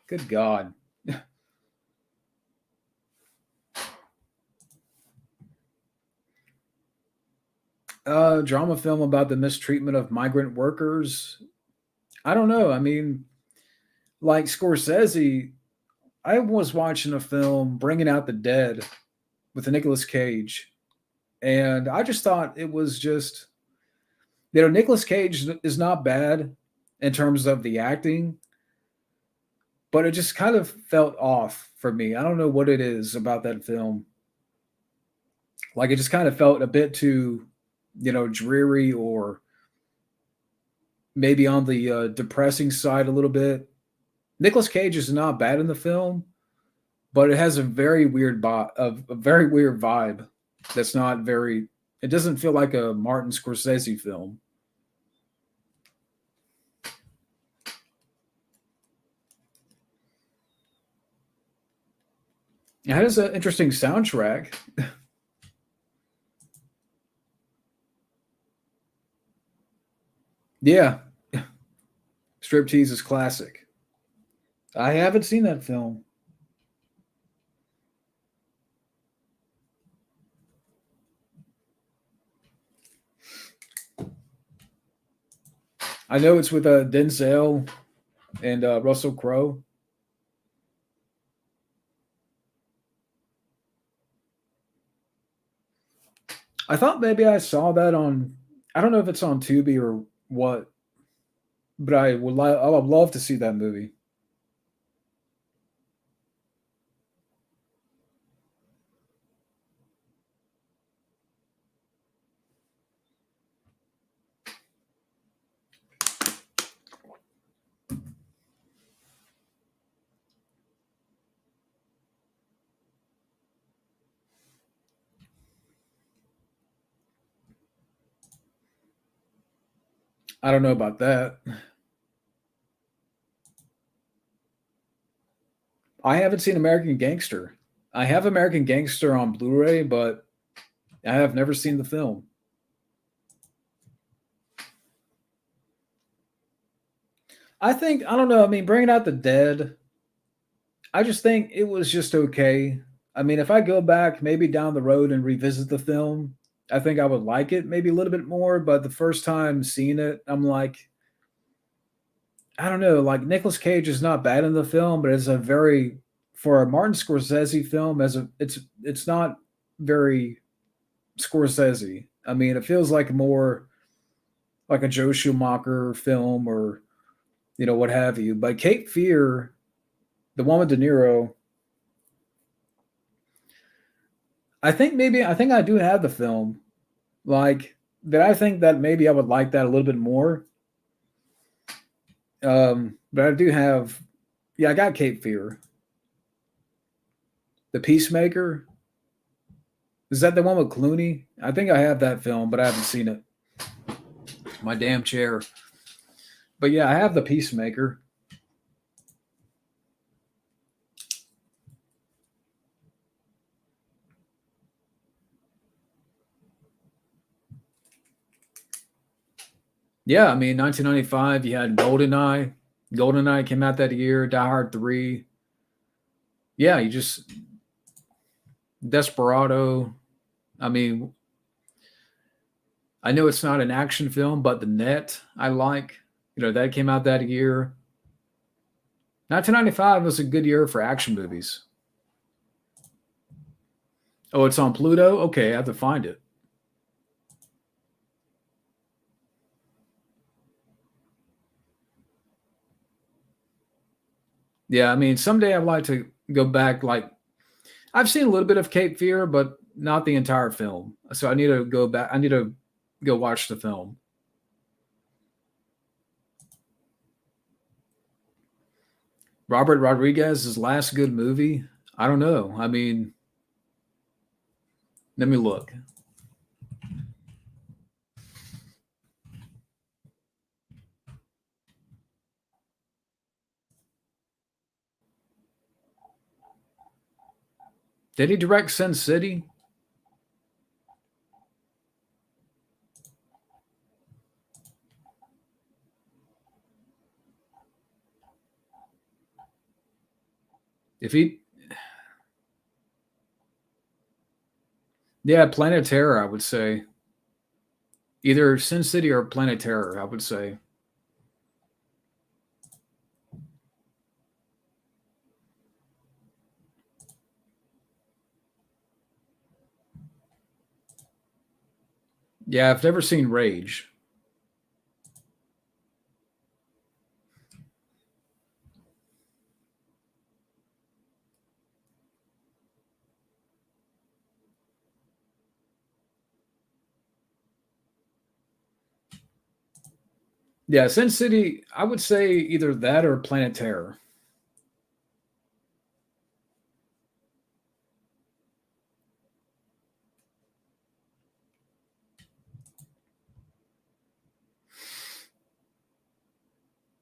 Good God. Drama film about the mistreatment of migrant workers. I don't know. I mean, like Scorsese, I was watching a film, Bringing Out the Dead, with Nicolas Cage, and I just thought it was just, Nicolas Cage is not bad in terms of the acting, but it just kind of felt off for me. I don't know what it is about that film. Like it just kind of felt a bit too, dreary or maybe on the depressing side a little bit. Nicolas Cage is not bad in the film, but it has a very weird a very weird vibe. That's not very. It doesn't feel like a Martin Scorsese film. It has an interesting soundtrack. Yeah, Striptease is classic. I haven't seen that film. I know it's with Denzel and Russell Crowe. I thought maybe I saw that on. I don't know if it's on Tubi or what, but I would love to see that movie. I don't know about that. I haven't seen American Gangster. I have American Gangster on Blu-ray, but I have never seen the film. I think I don't know. I mean, Bringing Out the Dead. I just think it was just okay. I mean, if I go back maybe down the road and revisit the film, I think I would like it maybe a little bit more. But the first time seeing it, I'm like, I don't know. Like Nicolas Cage is not bad in the film, but it's a very for a Martin Scorsese film as a it's not very Scorsese. I mean, it feels like more like a Joe Schumacher film or what have you. But Cape Fear, the one with De Niro, I think I do have the film. Like that I think that maybe I would like that a little bit more. But I do have I got Cape Fear. The Peacemaker. Is that the one with Clooney? I think I have that film, but I haven't seen it. My damn chair. But yeah, I have the Peacemaker. Yeah, I mean, 1995, you had GoldenEye. GoldenEye came out that year. Die Hard 3. Yeah, you just Desperado. I mean, I know it's not an action film, but The Net I like. That came out that year. 1995 was a good year for action movies. Oh, it's on Pluto? Okay, I have to find it. Yeah, I mean, someday I'd like to go back. Like, I've seen a little bit of Cape Fear, but not the entire film. So I need to go back. I need to go watch the film. Robert Rodriguez's last good movie? I don't know. I mean, let me look. Did he direct Sin City? If he, yeah, Planet Terror, I would say. Either Sin City or Planet Terror, I would say. Yeah, I've never seen Rage. Yeah, Sin City, I would say either that or Planet Terror.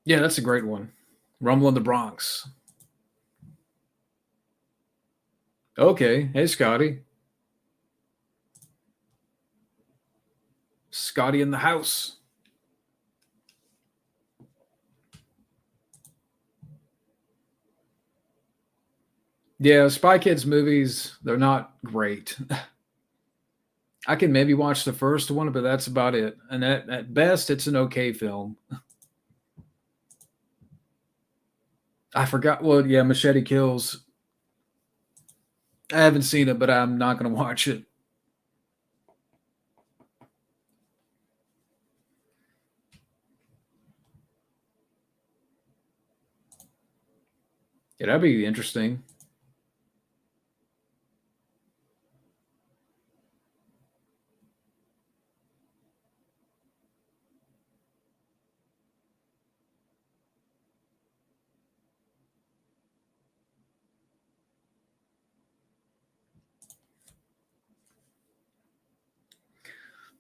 Yeah, that's a great one. Rumble in the Bronx. Okay. Hey, Scotty. Scotty in the house. Yeah, Spy Kids movies, they're not great. I can maybe watch the first one, but that's about it. And at best, it's an okay film. I forgot. Well, yeah, Machete Kills. I haven't seen it, but I'm not going to watch it. Yeah, that'd be interesting.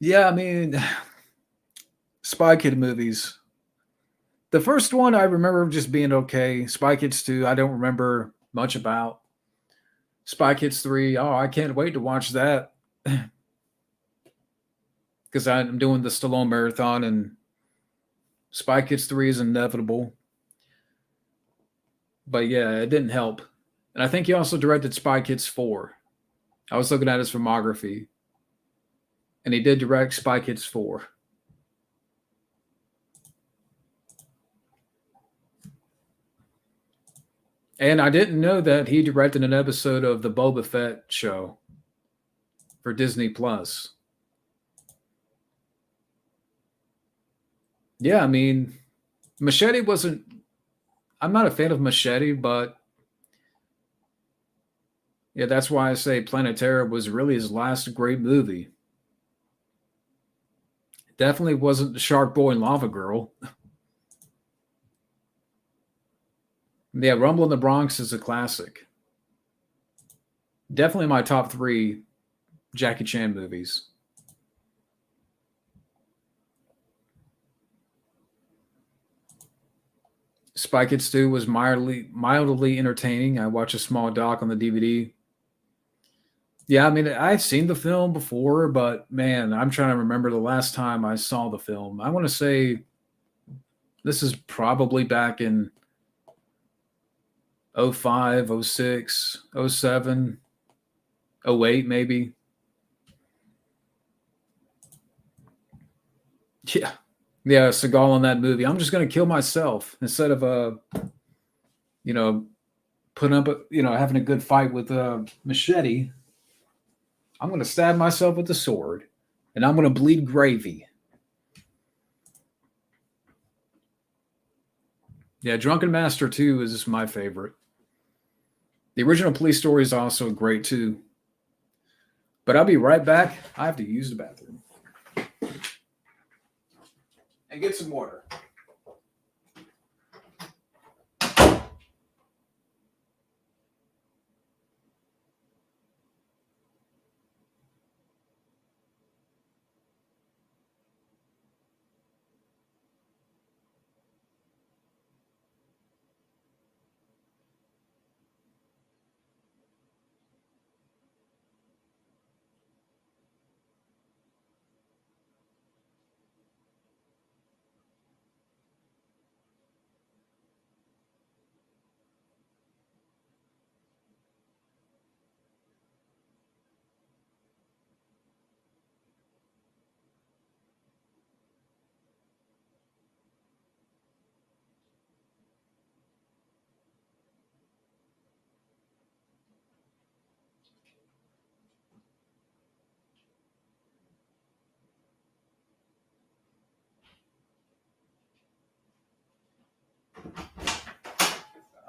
Yeah, I mean, Spy Kid movies. The first one I remember just being okay. Spy Kids 2, I don't remember much about. Spy Kids 3, oh, I can't wait to watch that because I'm doing the Stallone marathon and Spy Kids 3 is inevitable. But yeah, it didn't help. And I think he also directed Spy Kids 4. I was looking at his filmography, and he did direct Spy Kids 4. And I didn't know that he directed an episode of the Boba Fett show for Disney Plus. Yeah, I mean, Machete wasn't. I'm not a fan of Machete, but yeah, that's why I say Planet Terror was really his last great movie. Definitely wasn't the Shark Boy and Lava Girl. Yeah, Rumble in the Bronx is a classic. Definitely my top three Jackie Chan movies. Spy Kids 2 was mildly entertaining. I watched a small doc on the DVD. Yeah, I mean, I've seen the film before, but man, I'm trying to remember the last time I saw the film. I want to say this is probably back in '05, '06, '07, '08, maybe. Yeah. Yeah, Seagal in that movie. I'm just gonna kill myself instead of you know, putting up having a good fight with a machete. I'm gonna stab myself with the sword, and I'm gonna bleed gravy. Yeah, Drunken Master 2 is my favorite. The original Police Story is also great too. But I'll be right back. I have to use the bathroom. And get some water.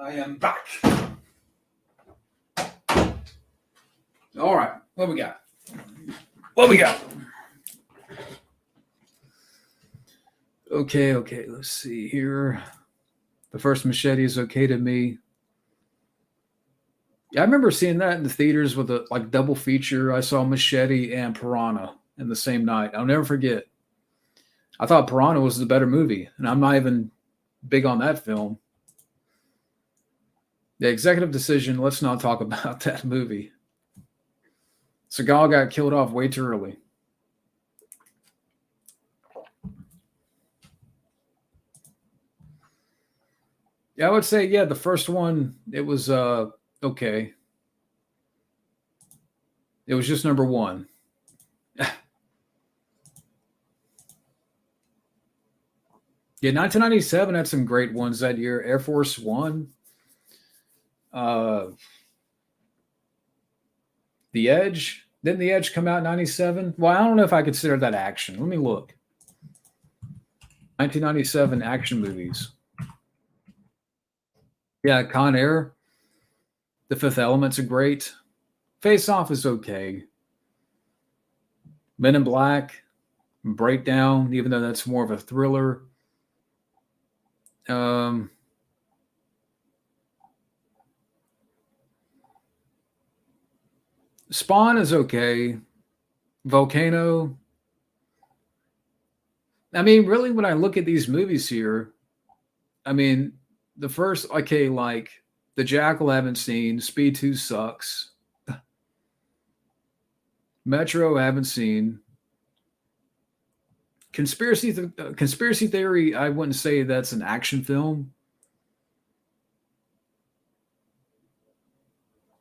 I am back. All right. What we got? What we got? Okay. Let's see here. The first Machete is okay to me. Yeah, I remember seeing that in the theaters with a like double feature. I saw Machete and Piranha in the same night. I'll never forget. I thought Piranha was the better movie, and I'm not even big on that film. The executive decision. Let's not talk about that movie. Seagal got killed off way too early. Yeah, I would say the first one it was okay. It was just number 1. Yeah, 1997 had some great ones that year. Air Force One, uh, The Edge. Didn't The Edge come out in 97? Well, I don't know if I consider that action. Let me look. 1997 action movies. Yeah, Con Air. The Fifth Element's a great. Face Off is okay. Men in Black. Breakdown, even though that's more of a thriller. Um, Spawn is okay. Volcano. I mean, really, when I look at these movies here, I mean, the first, okay, like The Jackal I haven't seen. Speed 2 sucks. Metro I haven't seen. Conspiracy Theory, I wouldn't say that's an action film,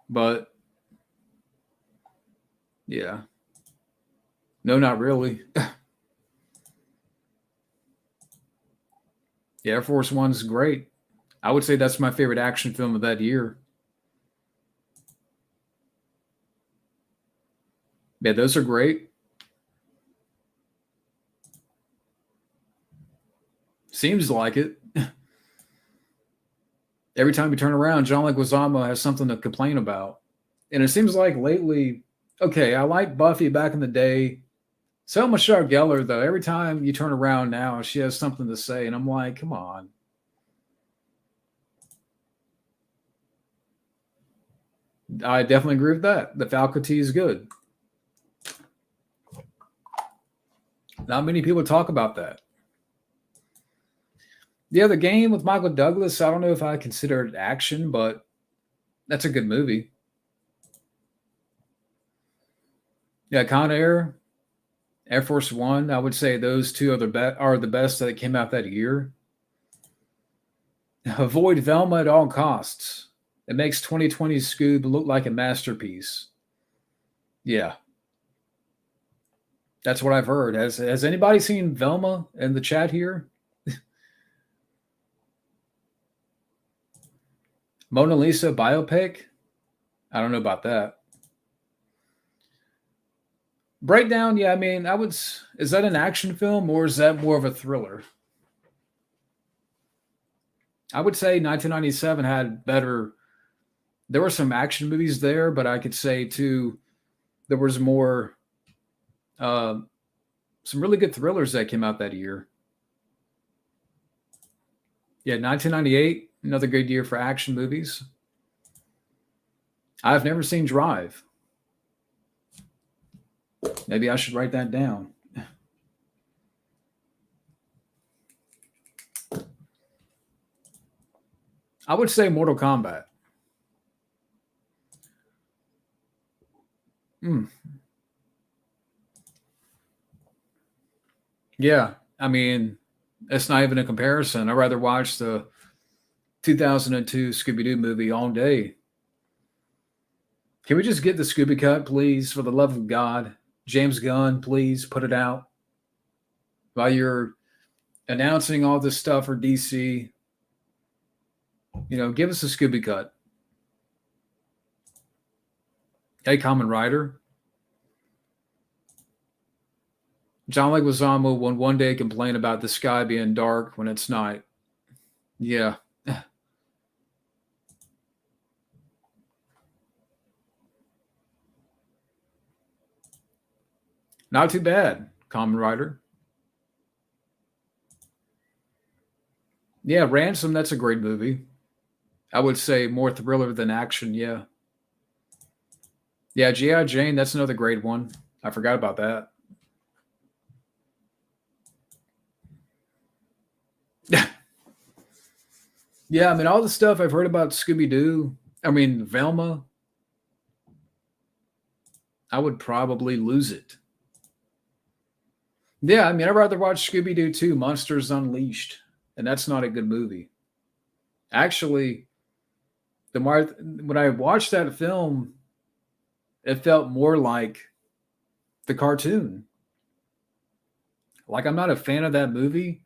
but yeah. No, not really. Yeah, Air Force One's great. I would say that's my favorite action film of that year. Yeah, those are great. Seems like it. Every time you turn around, John Leguizamo has something to complain about. And it seems like lately, okay, I like Buffy back in the day. Selma Michelle Gellar, though, every time you turn around now, she has something to say. And I'm like, come on. I definitely agree with that. The faculty is good. Not many people talk about that. The other game with Michael Douglas, I don't know if I consider it action, but that's a good movie. Yeah, Con Air, Air Force One. I would say those two are the best that came out that year. Avoid Velma at all costs. It makes 2020 Scoob look like a masterpiece. Yeah, That's what I've heard. Has anybody seen Velma in the chat here? Mona Lisa biopic? I don't know about that. Breakdown, yeah, I mean, is that an action film or is that more of a thriller? I would say 1997 had better. There were some action movies there, but I could say too there was more uh, some really good thrillers that came out that year. Yeah, 1998, another good year for action movies. I've never seen Drive. Maybe I should write that down. I would say Mortal Kombat. Hmm. Yeah, I mean, it's not even a comparison. I'd rather watch the 2002 Scooby Doo movie all day. Can we just get the Scooby Cut, please, for the love of God? James Gunn, please put it out while you're announcing all this stuff for DC. Give us a Scooby Cut. Hey, Common Rider. John Leguizamo will one day complain about the sky being dark when it's night. Yeah. Not too bad, Common Rider. Yeah, Ransom, that's a great movie. I would say more thriller than action, yeah. Yeah, G.I. Jane, that's another great one. I forgot about that. Yeah, I mean, all the stuff I've heard about Scooby Doo, I mean, Velma, I would probably lose it. Yeah, I mean, I'd rather watch Scooby Doo 2, Monsters Unleashed, and that's not a good movie. Actually, when I watched that film, it felt more like the cartoon. Like, I'm not a fan of that movie,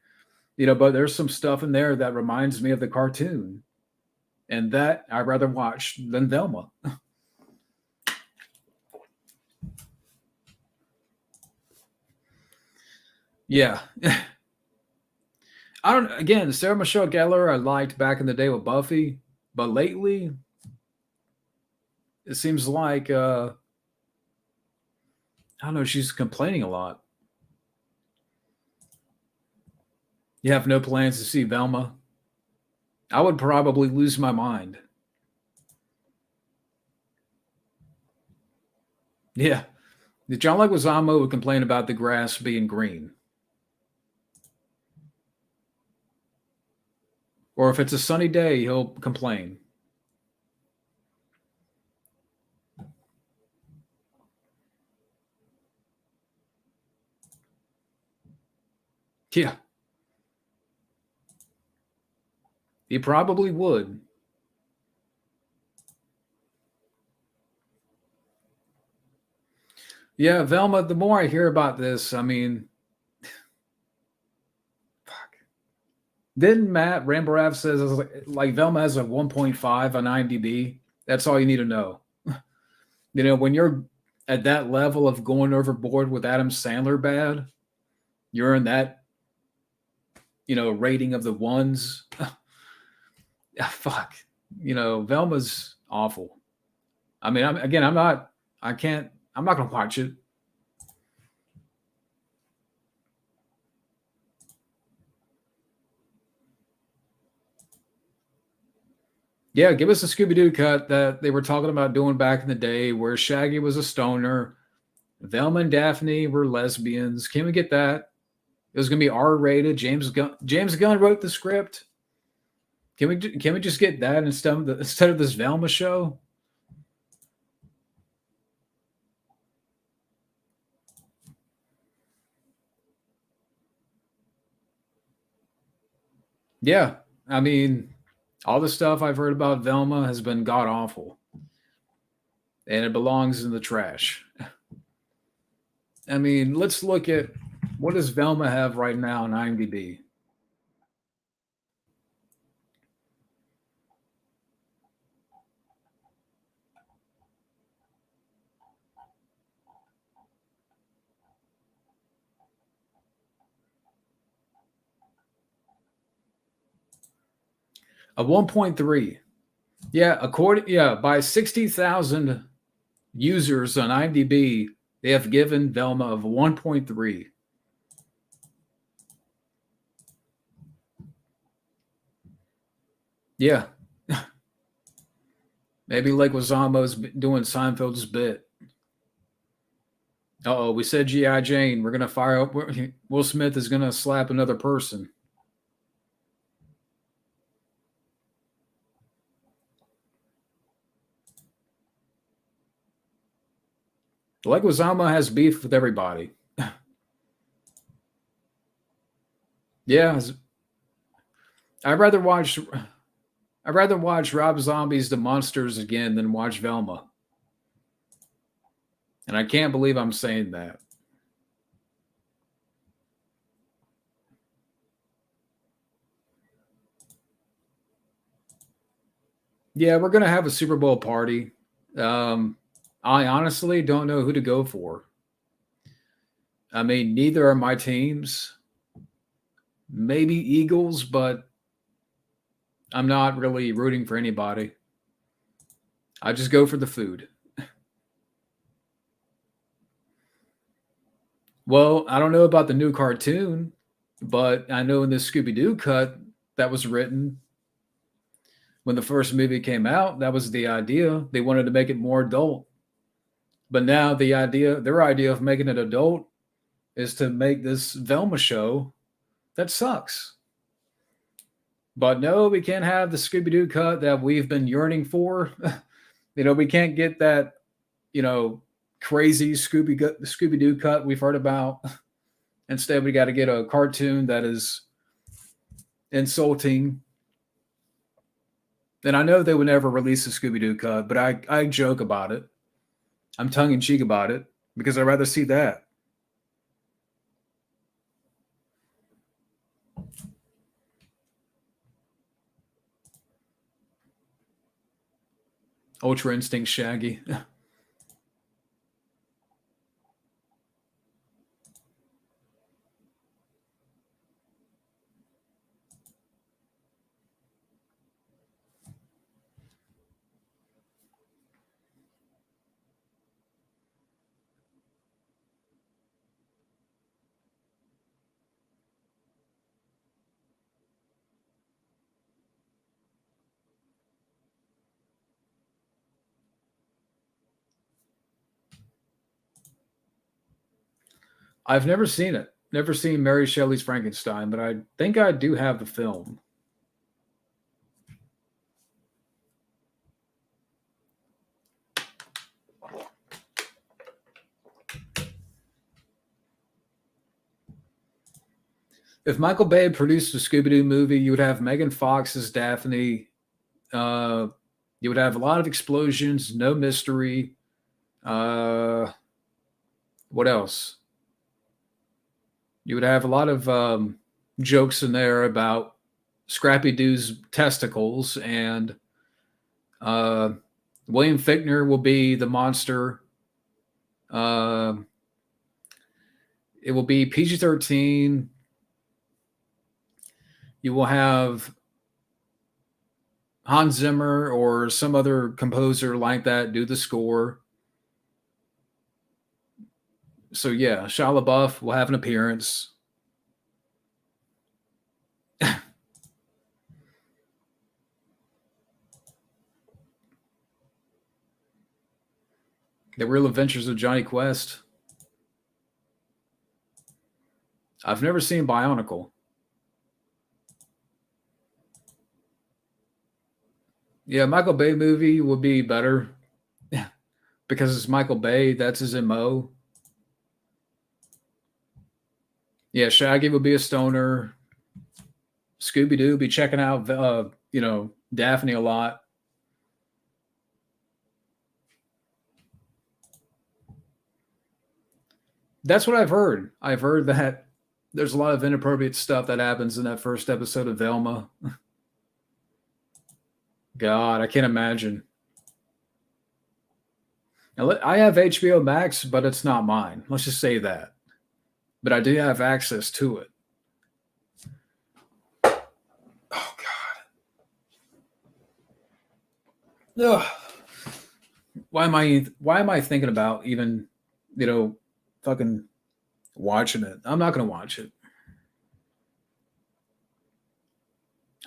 but there's some stuff in there that reminds me of the cartoon, and that I'd rather watch than Velma. Yeah. I don't. Again, Sarah Michelle Gellar I liked back in the day with Buffy, but lately it seems like I don't know. She's complaining a lot. You have no plans to see Velma. I would probably lose my mind. Yeah, John Leguizamo would complain about the grass being green, or if it's a sunny day, he'll complain. Yeah, he probably would. Yeah, Velma, the more I hear about this, I mean, fuck. Didn't Matt Ramborav says like Velma has a 1.5 on IMDb? That's all you need to know. When you're at that level of going overboard with Adam Sandler bad, you're in that, rating of the ones. Fuck. Velma's awful. I mean, I'm not going to watch it. Yeah, give us a Scooby Doo cut that they were talking about doing back in the day where Shaggy was a stoner, Velma and Daphne were lesbians. Can we get that? It was going to be R-rated. James Gunn wrote the script. Can we just get that instead of this Velma show? Yeah, I mean, all the stuff I've heard about Velma has been god awful, and it belongs in the trash. I mean, let's look at what does Velma have right now on IMDb? A 1.3. By 60,000 users on IMDb, they have given Velma of 1.3. Yeah, maybe like Wazamo's doing Seinfeld's bit. Oh, we said G.I. Jane. We're gonna fire up. Will Smith is gonna slap another person. Like Wazama has beef with everybody. Yeah, I'd rather watch. I'd rather watch Rob Zombie's The Monsters again than watch Velma. And I can't believe I'm saying that. Yeah, we're gonna have a Super Bowl party. Um, I honestly don't know who to go for. I mean, neither are my teams. Maybe Eagles, but I'm not really rooting for anybody. I just go for the food. Well, I don't know about the new cartoon, but I know in the Scooby Doo cut that was written when the first movie came out, that was the idea. They wanted to make it more adult. But now their idea of making it adult is to make this Velma show that sucks. But no, we can't have the Scooby Doo cut that we've been yearning for. We can't get that, you know, crazy Scooby Doo cut we've heard about. Instead, we got to get a cartoon that is insulting. And I know they would never release a Scooby Doo cut, but I joke about it. I'm tongue in cheek about it because I'd rather see that. Ultra Instinct Shaggy. I've never seen it. Never seen Mary Shelley's Frankenstein, but I think I do have the film. If Michael Bay produced a Scooby Doo movie, you would have Megan Fox as Daphne. Uh, you would have a lot of explosions, no mystery. Uh, what else? You would have a lot of jokes in there about Scrappy Doo's testicles, and uh, William Fichtner will be the monster. Uh, it will be PG-13. You will have Hans Zimmer or some other composer like that do the score. So yeah, Shia LaBeouf will have an appearance. The Real Adventures of Johnny Quest. I've never seen Bionicle. Yeah, Michael Bay movie would be better because it's Michael Bay. That's his MO. Yeah, Shaggy would be a stoner. Scooby Doo be checking out, Daphne a lot. That's what I've heard. I've heard that there's a lot of inappropriate stuff that happens in that first episode of Velma. God, I can't imagine. I have HBO Max, but it's not mine. Let's just say that. But I do have access to it. Oh God. Ugh. Why am I thinking about even, you know, fucking watching it? I'm not gonna watch it.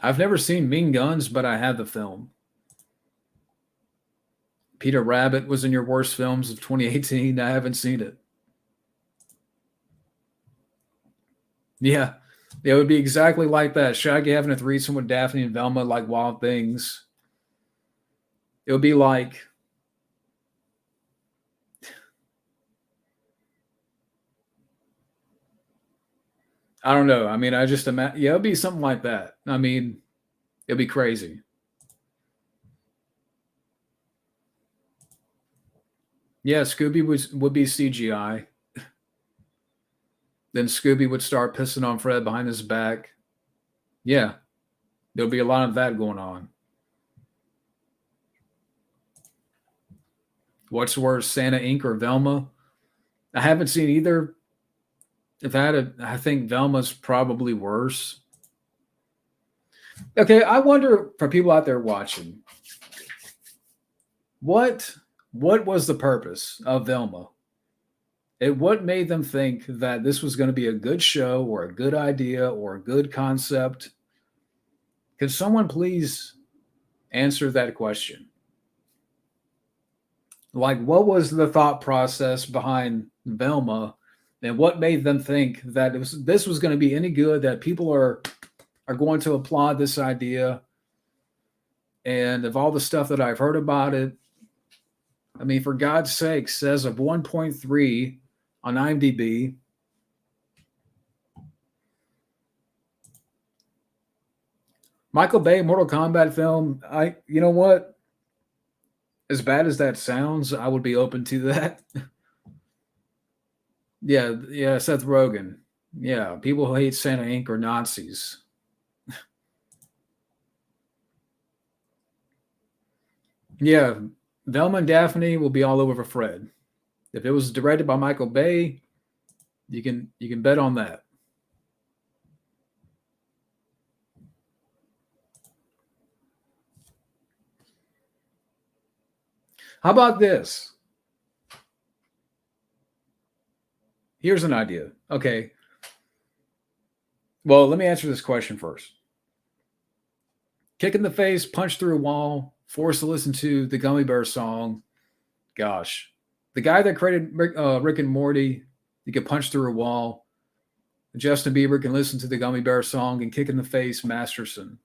I've never seen Mean Guns, but I have the film. Peter Rabbit was in your worst films of 2018. I haven't seen it. Yeah. It would be exactly like that. Shaggy having a threesome with Daphne and Velma like Wild Things. It would be like, I don't know. I mean, I just imagine, yeah, it'd be something like that. I mean, it'd be crazy. Yeah, Scooby would be CGI. Then Scooby would start pissing on Fred behind his back. Yeah, there'll be a lot of that going on. What's worse, Santa Inc. or Velma? I haven't seen either. If I had I think Velma's probably worse. Okay, I wonder for people out there watching, what what was the purpose of Velma? And what made them think that this was going to be a good show or a good idea or a good concept? Could someone please answer that question? Like, what was the thought process behind Velma, and what made them think that this was going to be any good? That people are going to applaud this idea, and of all the stuff that I've heard about it, I mean, for God's sake, says of 1.3 on IMDb. Michael Bay Mortal Kombat film. You know what? As bad as that sounds, I would be open to that. Yeah, yeah, Seth Rogen. Yeah, people who hate Santa Inc. are Nazis. Yeah, Velma and Daphne will be all over for Fred. If it was directed by Michael Bay, you can bet on that. How about this? Here's an idea. Okay. Well, let me answer this question first. Kick in the face, punch through a wall, forced to listen to the Gummy Bear song. Gosh, the guy that created Rick and Morty, you could punch through a wall. Justin Bieber can listen to the Gummy Bear song and kick in the face Masterson.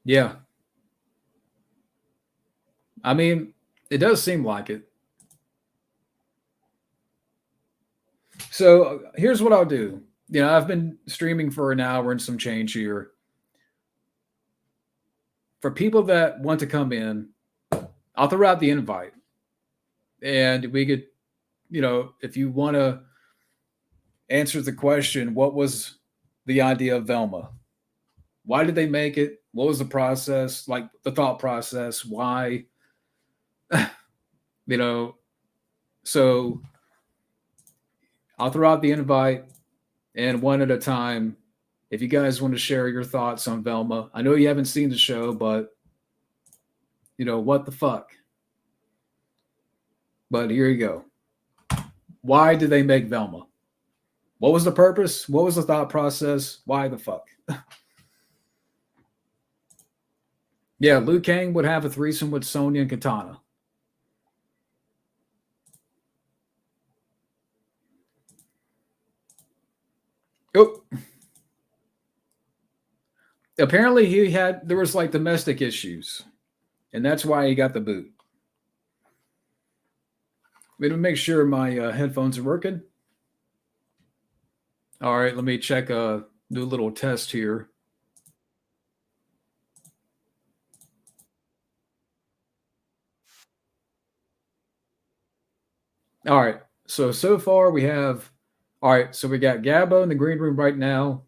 Yeah, I mean, it does seem like it. So here's what I'll do. I've been streaming for an hour and some change here. For people that want to come in, I'll throw out the invite, and we could, if you want to answer the question, what was the idea of Velma? Why did they make it? What was the process? Like the thought process? Why? you know, so I'll throw out the invite and one at a time. If you guys want to share your thoughts on Velma, I know you haven't seen the show, but what the fuck? But here you go. Why did they make Velma? What was the purpose? What was the thought process? Why the fuck? Yeah, Liu Kang would have a threesome with Sonya and Katana. Oh, apparently there was like domestic issues, and that's why he got the boot. Let me make sure my headphones are working. All right, let me check. Do a little test here. All right. So far we have. All right. So we got Gabbo in the green room right now.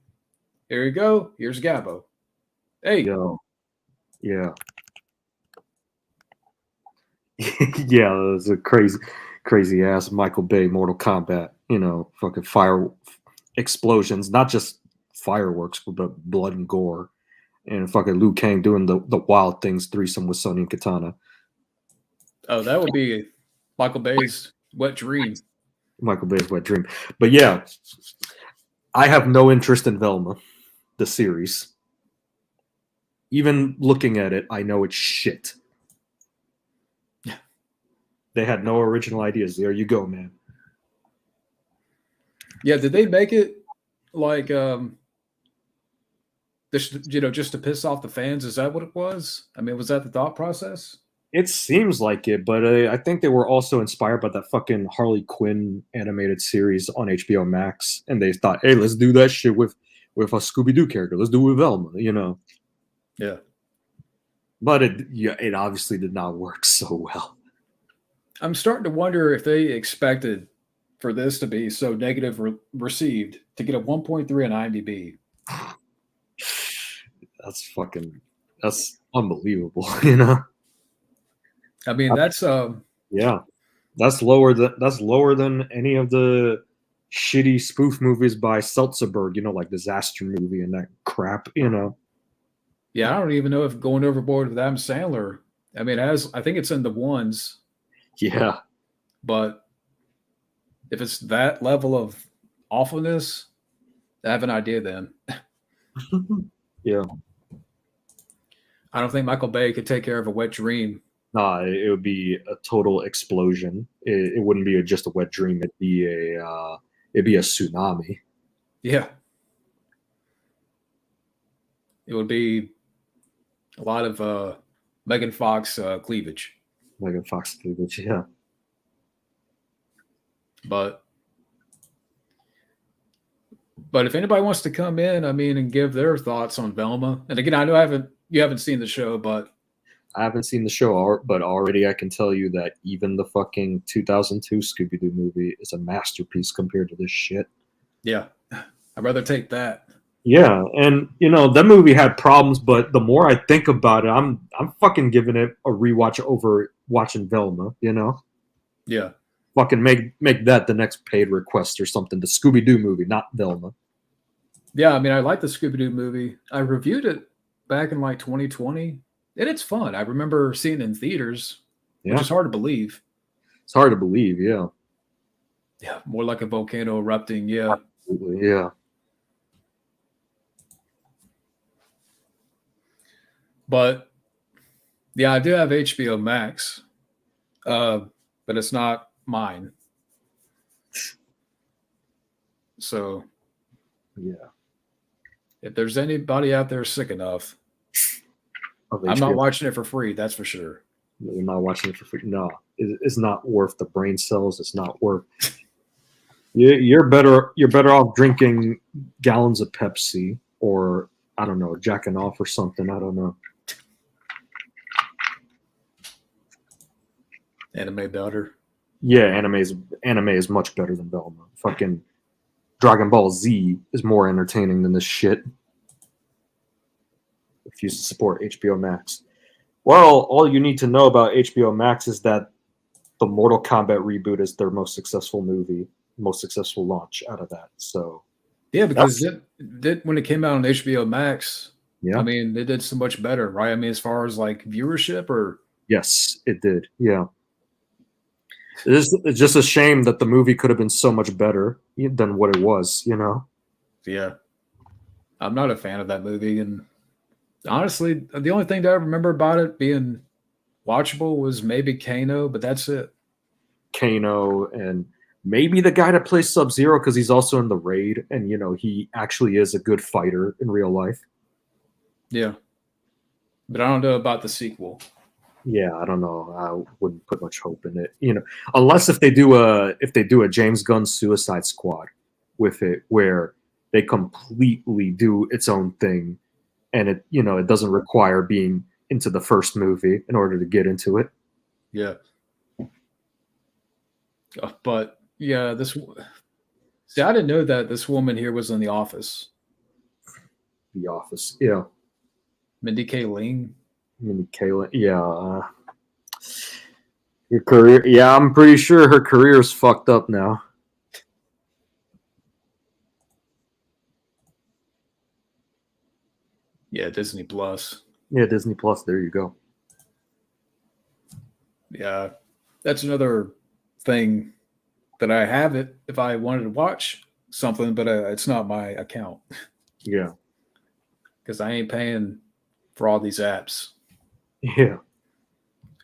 Here you go. Here's Gabbo. Hey. Yo, yeah, yeah. It was a crazy ass Michael Bay Mortal Kombat. Fucking fire explosions, not just fireworks, but blood and gore, and fucking Liu Kang doing the wild things threesome with Sonya and Katana. Oh, that would be Michael Bay's wet dream. Michael Bay's wet dream. But yeah, I have no interest in Velma, the series. Even looking at it, I know it's shit. They had no original ideas. There you go, man. Yeah. Did they make it like this? Just to piss off the fans? Is that what it was? I mean, was that the thought process? It seems like it, but I think they were also inspired by that fucking Harley Quinn animated series on HBO Max, and they thought, "Hey, let's do that shit with a Scooby Doo character. Let's do it with Velma." Yeah. But it obviously did not work so well. I'm starting to wonder if they expected for this to be so negative received to get a 1.3 on IMDb. That's unbelievable. I mean, that's Yeah, that's lower than any of the shitty spoof movies by Seltzerberg. Like Disaster Movie and that crap. yeah. I don't even know if going overboard with Adam Sandler. I mean, as I think it's in the ones, Yeah, but if it's that level of awfulness, I have an idea. Then yeah. I don't think Michael Bay could take care of a wet dream. Nah, it would be a total explosion. It wouldn't be just a wet dream. It'd be a tsunami. Yeah, it would be a lot of Megan Fox cleavage. Megan Fox, which yeah, But if anybody wants to come in, I mean, and give their thoughts on Velma, and again, I know you haven't seen the show, but I haven't seen the show, but already I can tell you that even the fucking 2002 Scooby Doo movie is a masterpiece compared to this shit. yeah, I'd rather take that. Yeah, and that movie had problems, but the more I think about it, I'm fucking giving it a rewatch over watching Velma. Yeah, Fucking make that the next paid request or something. The Scooby Doo movie, not Velma. yeah. I mean, I like the Scooby Doo movie. I reviewed it back in like 2020, and it's fun. I remember seeing it in theaters, which Yeah, is hard to believe. it's hard to believe. Yeah, Yeah, more like a volcano erupting. Yeah, absolutely. Yeah, but yeah, I do have HBO Max, uh, but it's not mine. So yeah. if there's anybody out there sick enough, Of I'm not HBO, watching it for free. That's for sure. you're not watching it for free. No, it's not worth the brain cells. It's not worth. You're better. You're better off drinking gallons of Pepsi or I don't know, jacking off or something. I don't know. Anime daughter. Yeah, anime is much better than Velma. Fucking Dragon Ball Z is more entertaining than this shit. Refuse to support HBO Max. Well, all you need to know about HBO Max is that the Mortal Kombat reboot is their most successful movie, most successful launch out of that. So Yeah, because that's when it came out on HBO Max, I yeah. mean, it did so much better, right? I mean, as far as like viewership or Yes, it did. Yeah. It's just a shame that the movie could have been so much better than what it was. yeah, I'm not a fan of that movie. And honestly, the only thing that I remember about it being watchable was maybe Kano, but that's it. Kano and maybe the guy that plays Sub Zero because he's also in the raid and he actually is a good fighter in real life. Yeah, but I don't know about the sequel. Yeah, I don't know. I wouldn't put much hope in it. Unless if they do a James Gunn Suicide Squad with it where they completely do its own thing and it doesn't require being into the first movie in order to get into it. Yeah, But yeah, see, I didn't know that this woman here was in The Office. The Office. Yeah. Mindy Kaling. Mindy Kaling. Yeah. Your career. Yeah, I'm pretty sure her career's fucked up now. Yeah, Disney Plus. Yeah, Disney Plus. There you go. Yeah, that's another thing that I have it if I wanted to watch something, but it's not my account Yeah. because I ain't paying for all these apps. Yeah.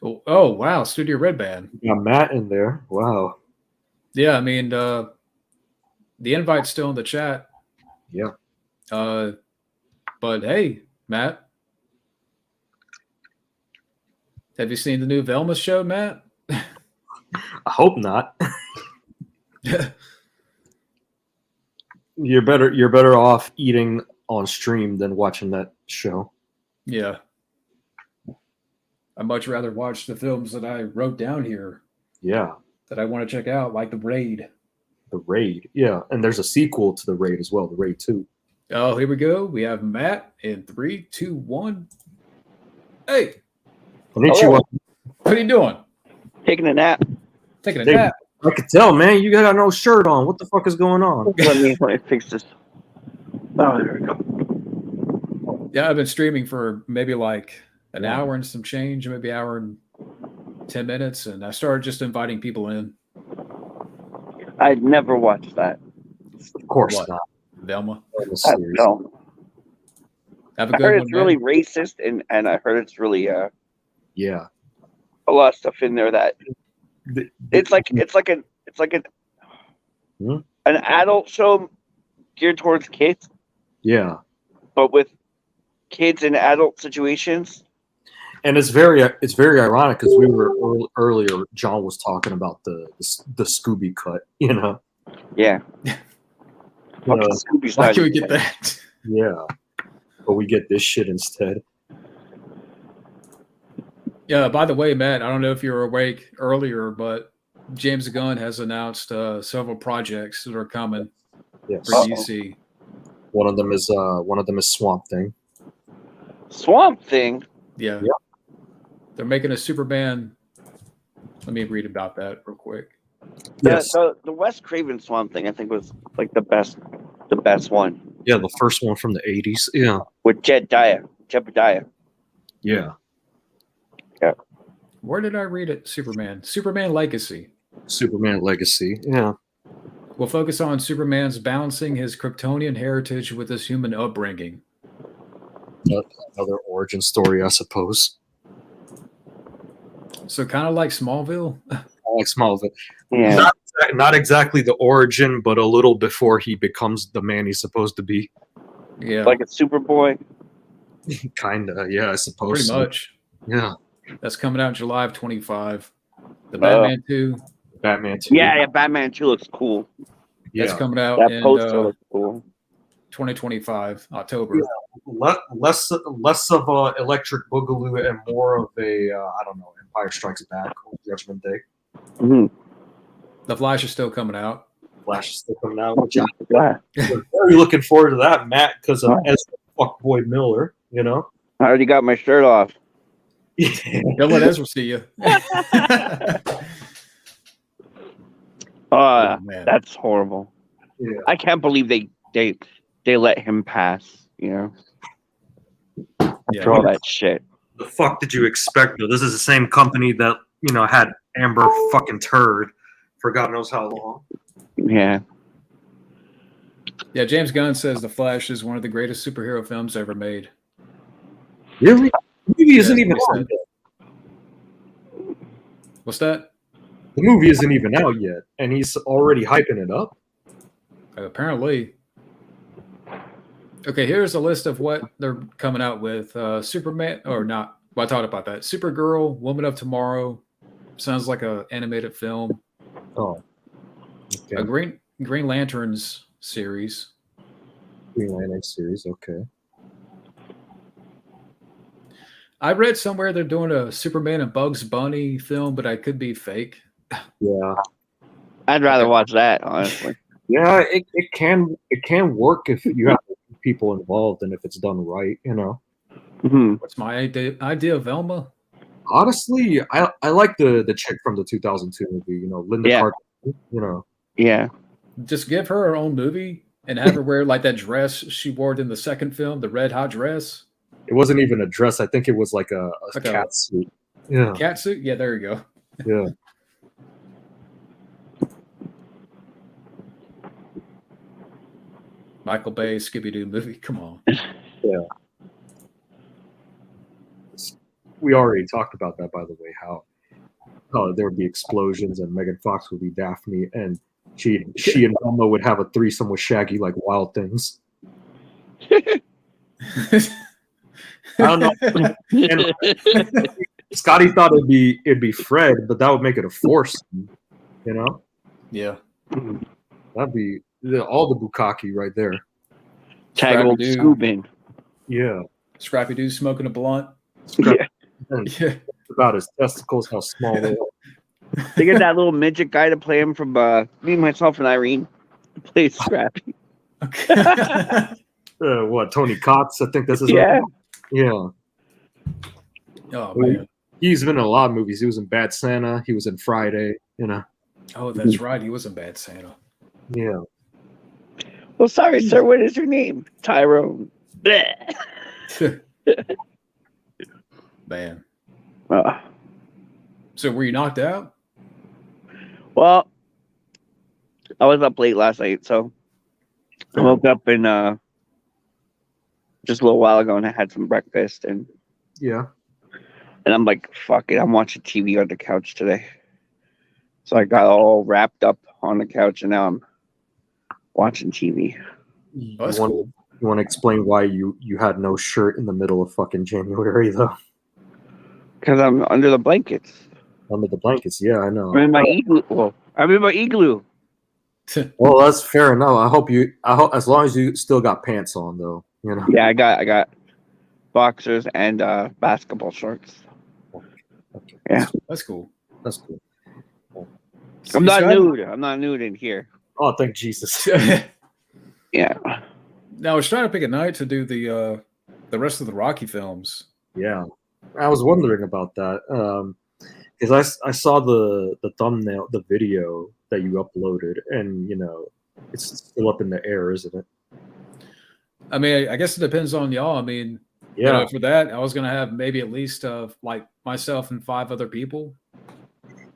Oh wow, Studio Red Band. You got Matt in there. Wow. Yeah, I mean the invite's still in the chat. Yeah. But hey, Matt, have you seen the new Velma show, Matt? I hope not. You're better off eating on stream than watching that show. Yeah. I'd much rather watch the films that I wrote down here Yeah. that I want to check out, like The Raid. The Raid. Yeah. And there's a sequel to The Raid as well, The Raid 2. Oh, here we go. We have Matt in 3, 2, 1. Hey, Konnichiwa. what are you doing? Taking a nap. Taking a Hey. nap. I could tell, man. You got no shirt on. What the fuck is going on? Let me fix this. Oh, there we go. Yeah, I've been streaming for maybe like an Yeah. hour and some change, maybe an hour and 10 minutes, and I started just inviting people in. I'd never watched that. Of course What? not. Velma. No. Have a I good heard one, it's really man. racist, and I heard it's really Yeah. a lot of stuff in there that it's like an Hmm? an adult show geared towards kids, Yeah. but with kids in adult situations. And it's very ironic because we were earlier. John was talking about the Scooby cut. You know. Yeah. Uh, Scooby's Why not can we even get there. that? yeah. But we get this shit instead. Yeah, by the way, Matt, I don't know if you were awake earlier, but James Gunn has announced several projects that are coming Yes. for DC. One of them is Swamp Thing. Swamp Thing. Yeah. Yeah. They're making a Superman. Let me read about that real quick. Yes. The Wes Craven Swamp Thing, I think, was like the best one Yeah, the first one from the 80s. Yeah. with Jebediah. Yeah. Where did I read it? Superman Legacy. Superman Legacy. Yeah. We'll focus on Superman's balancing his Kryptonian heritage with his human upbringing. Another origin story, I suppose. So kind of like Smallville. I like Smallville. Yeah. Not exactly the origin, but a little before he becomes the man he's supposed to be. Yeah, Like a Superboy. Kinda, yeah, I suppose. pretty so. much. Yeah. That's coming out in July of 25. The Batman 2. Batman 2. Yeah, Batman 2 looks cool. That's Yeah. coming out That in poster looks cool. 2025, October. Less of a Electric Boogaloo and more of a I don't know, Empire Strikes Back or Judgment Day. Mm-hmm. The Flash is still coming out. Flash is still coming out. Which I'm Yeah. very looking forward to that, Matt, because of Ezra Fuckboy Miller. You know. I already got my shirt off. Don't let Ezra see you. Oh, man. That's horrible. Yeah. I can't believe they let him pass. You know, after all that shit. The fuck did you expect? Though? This is the same company that had Amber fucking Turd for God knows how long. Yeah. Yeah, James Gunn says The Flash is one of the greatest superhero films ever made. Really? The movie isn't Yeah, even he out said. yet. What's that? The movie isn't even out yet, and he's already hyping it up. Apparently. Okay, here's a list of what they're coming out with. Superman, or not. Well, I talked about that. Supergirl, Woman of Tomorrow. Sounds like an animated film. Oh. Okay. A Green Lanterns series. Green Lantern series, okay. I read somewhere they're doing a Superman and Bugs Bunny film, but I could be fake. Yeah. I'd rather watch that, honestly. Yeah, it can work if you have people involved and if it's done right, you know. Hmm. What's my idea of Velma? Honestly, I like the chick from the 2002 movie, you know, Linda Yeah. Carter, you know. Yeah. Just give her her own movie and have her wear like that dress she wore in the second film, the red hot dress. It wasn't even a dress. I think it was like a Like cat suit. Yeah. cat suit? Yeah, there you go. Yeah. Michael Bay Scooby Doo movie. Come on. Yeah. We already talked about that, by the way, how there would be explosions and Megan Fox would be Daphne and she and Velma would have a threesome with Shaggy like Wild Things. I don't know. And Scotty thought it'd be Fred, but that would make it a foursome, you know? Yeah. That'd be all the bukkake right there. Tag old Scrappy-Doo. Scoobin. Yeah. Scrappy Doo smoking a blunt. Yeah. Yeah. About his testicles, how small they are. They get that little midget guy to play him from Me, Myself, and Irene. Plays Scrappy. What, Tony Cox? I think this is Yeah. Yeah. Oh man. He's been in a lot of movies. He was in Bad Santa. He was in Friday. You know. Oh, that's right. He was in Bad Santa. Yeah. Well, sorry, sir. What is your name? Tyrone. Bleh. Man. Uh, So were you knocked out? well, I was up late last night, so I woke up and just a little while ago, and I had some breakfast, and Yeah. I'm like, fuck it, I'm watching TV on the couch today. So I got all wrapped up on the couch, and now I'm watching TV. You That's want cool. you want to explain why you had no shirt in the middle of fucking January though? Because I'm under the blankets. Under the blankets. Yeah, I know. I'm in my igloo. Well, I'm in my igloo. Well, that's fair enough. I hope as long as you still got pants on though, you know. Yeah, I got boxers and basketball shorts. Okay. Yeah. That's cool. That's cool. I'm not Scott? nude. I'm not nude in here. Oh, thank Jesus. Yeah. Now I was trying to pick a night to do the rest of the Rocky films. Yeah. I was wondering about that. Because I saw the thumbnail, the video that you uploaded, and you know, it's still up in the air, isn't it? I mean, I guess it depends on y'all. I mean, Yeah. you know, for that, I was gonna have maybe at least like myself and 5 other people.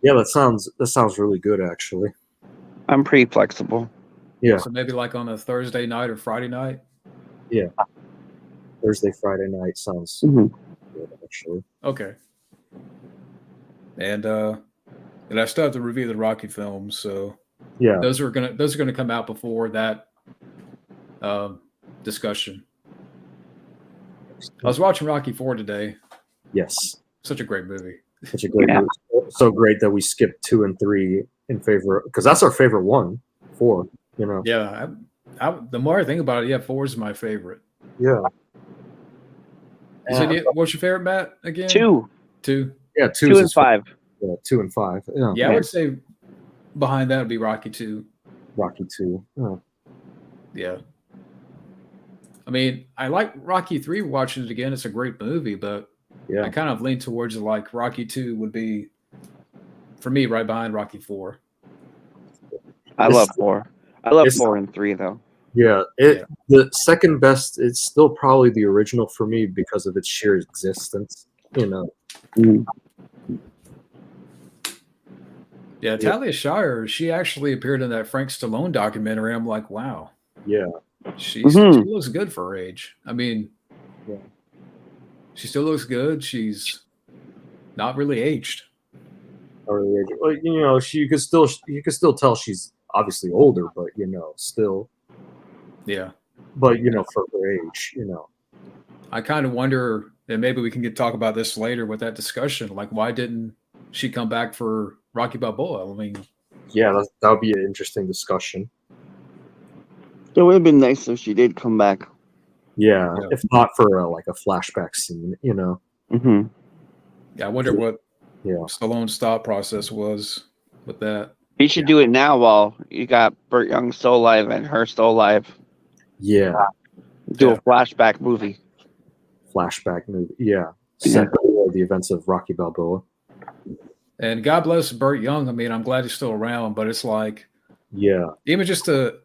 Yeah, that sounds really good actually. I'm pretty flexible. Yeah. So maybe like on a Thursday night or Friday night. Thursday, Friday night sounds Mhm. good actually. Okay. And I still have to review the Rocky films, so Yeah. those are gonna come out before that discussion. I was watching Rocky 4 today. Yes. Such a great movie. Such a great Yeah. movie. So great that we skipped 2 and 3 in favor, because that's our favorite one. 4, you know. Yeah, the more I think about it, yeah, 4 is my favorite. Yeah. You said, what's your favorite, Matt? Again, 2 Yeah, 2 and 5. Yeah, 2 and 5. Yeah. Yeah, I would say behind that would be Rocky 2. Rocky 2. Yeah. Yeah. I mean, I like Rocky 3 watching it again. It's a great movie, but Yeah. I kind of lean towards like Rocky 2 would be, for me, right behind Rocky 4. I love 4. I love it's- 4 and 3 though. Yeah, the second best. It's still probably the original for me because of its sheer existence. You know. Mm. Yeah, Talia Shire, she actually appeared in that Frank Stallone documentary. I'm like, wow, Yeah, she Mhm. looks good for her age. I mean, Yeah. she still looks good. She's not really aged. or like, you know, you could still tell she's obviously older, but you know, still, Yeah. but you know, for her age, you know. I kind of wonder, and maybe we can talk about this later with that discussion. Like, why didn't she come back for Rocky Balboa? I mean, Yeah, that would be an interesting discussion. It would have been nice if she did come back. Yeah, Yeah. if not for like a flashback scene, you know. Mm-hmm. yeah, I wonder what Yeah, Stallone's thought process was with that. He should do it now while you got Burt Young still alive and her still alive. Yeah, Do a flashback movie. flashback movie. Yeah, set the events of Rocky Balboa. And God bless Burt Young. I mean, I'm glad he's still around, but it's like, Yeah, even just to,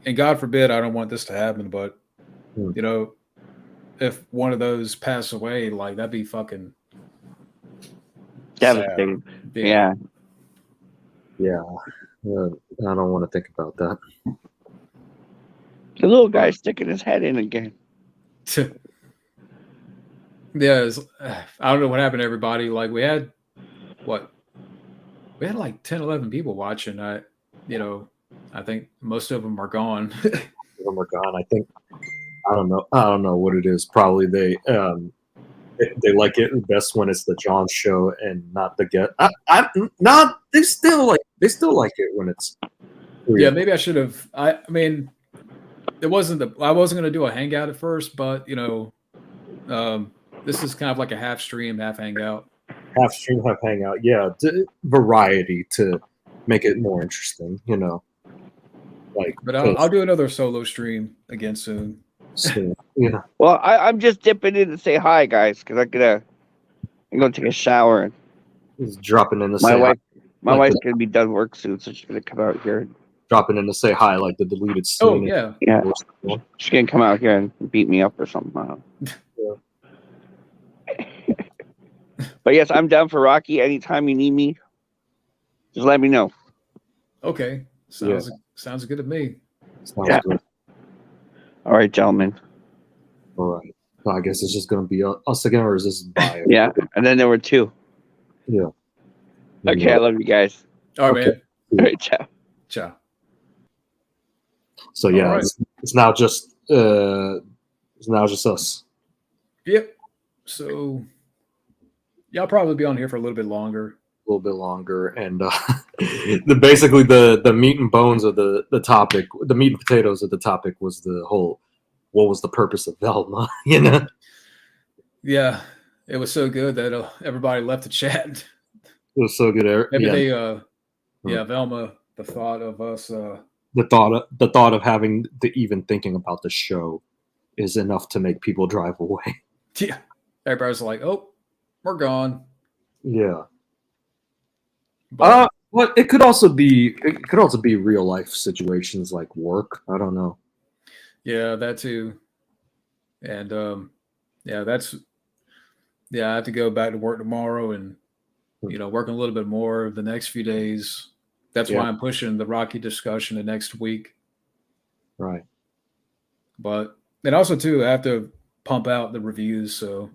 and God forbid, I don't want this to happen, but you know, if one of those pass away, like that'd be fucking Devastating. sad. Yeah. yeah. I don't want to think about that. The little guy's sticking his head in again. Yeah, I don't know what happened to everybody. Like we had like 10, 11 people watching. I think most of them are gone. Oh my god! I think I don't know what it is. Probably they like it best when it's the John show and not the get. They still like it when it's. Yeah, maybe I should have. I mean, I wasn't gonna do a hangout at first, but this is kind of like a half stream, half hangout. Half stream, half hangout. Yeah, variety to make it more interesting. But I'll do another solo stream again soon. Yeah. Well, I'm just dipping in to say hi, guys, because I'm gonna take a shower. And Just dropping in to my say wife, hi. my wife's gonna be done work soon, so she's gonna come out here. Dropping in to say hi, like the deleted scene. Oh yeah, Yeah. She's gonna come out here and beat me up or something. But yes, I'm down for Rocky. Anytime you need me, just let me know. Okay, sounds good to me. Sounds Yeah. good. All right, gentlemen. All right. So I guess it's just gonna be us again, or is this bio? Yeah, and then there were two. Yeah. Okay, I love you guys. All right, man. All right, ciao. Ciao. So yeah, right. it's now just us. Yep. So y'all probably be on here for a little bit longer. A little bit longer, and basically the meat and bones of the topic, the meat and potatoes of the topic was the whole, what was the purpose of Velma? Yeah, it was so good that everybody left the chat. It was so good. Maybe they, Velma, the thought of us, the thought of having the even thinking about the show is enough to make people drive away. Yeah, everybody's like, "Oh, we're gone." Yeah. But Well, it could also be real life situations like work. I don't know. yeah, that too. And I have to go back to work tomorrow and working a little bit more the next few days. That's why I'm pushing the Rocky discussion the next week. Right. But and also too, I have to pump out the reviews. So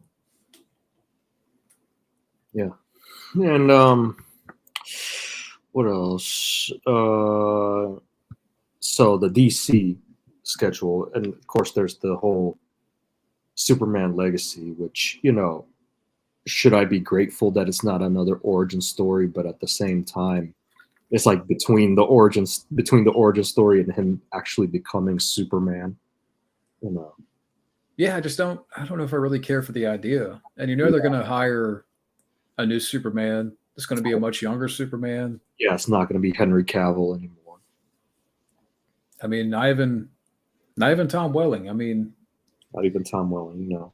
yeah, and what else? So the DC schedule, and of course, there's the whole Superman legacy, which should I be grateful that it's not another origin story, but at the same time, it's like between the origin story and him actually becoming Superman. Yeah, I don't know if I really care for the idea. And they're going to hire a new Superman. It's going to be a much younger Superman. Yeah, it's not going to be Henry Cavill anymore. I mean, not even Tom Welling. I mean, not even Tom Welling.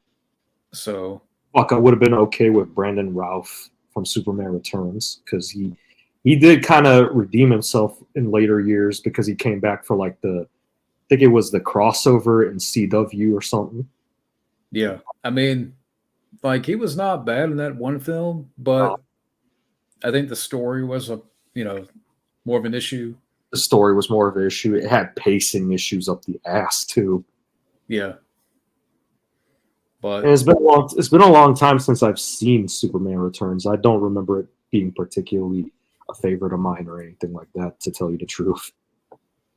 So, fuck, I would have been okay with Brandon Routh from Superman Returns, because he did kind of redeem himself in later years, because he came back for like I think it was the crossover in CW or something. Yeah, I mean, like he was not bad in that one film, but I think the story was more of an issue. The story was more of an issue. It had pacing issues up the ass too. Yeah. But and it's been a long time since I've seen Superman Returns. I don't remember it being particularly a favorite of mine or anything like that, to tell you the truth.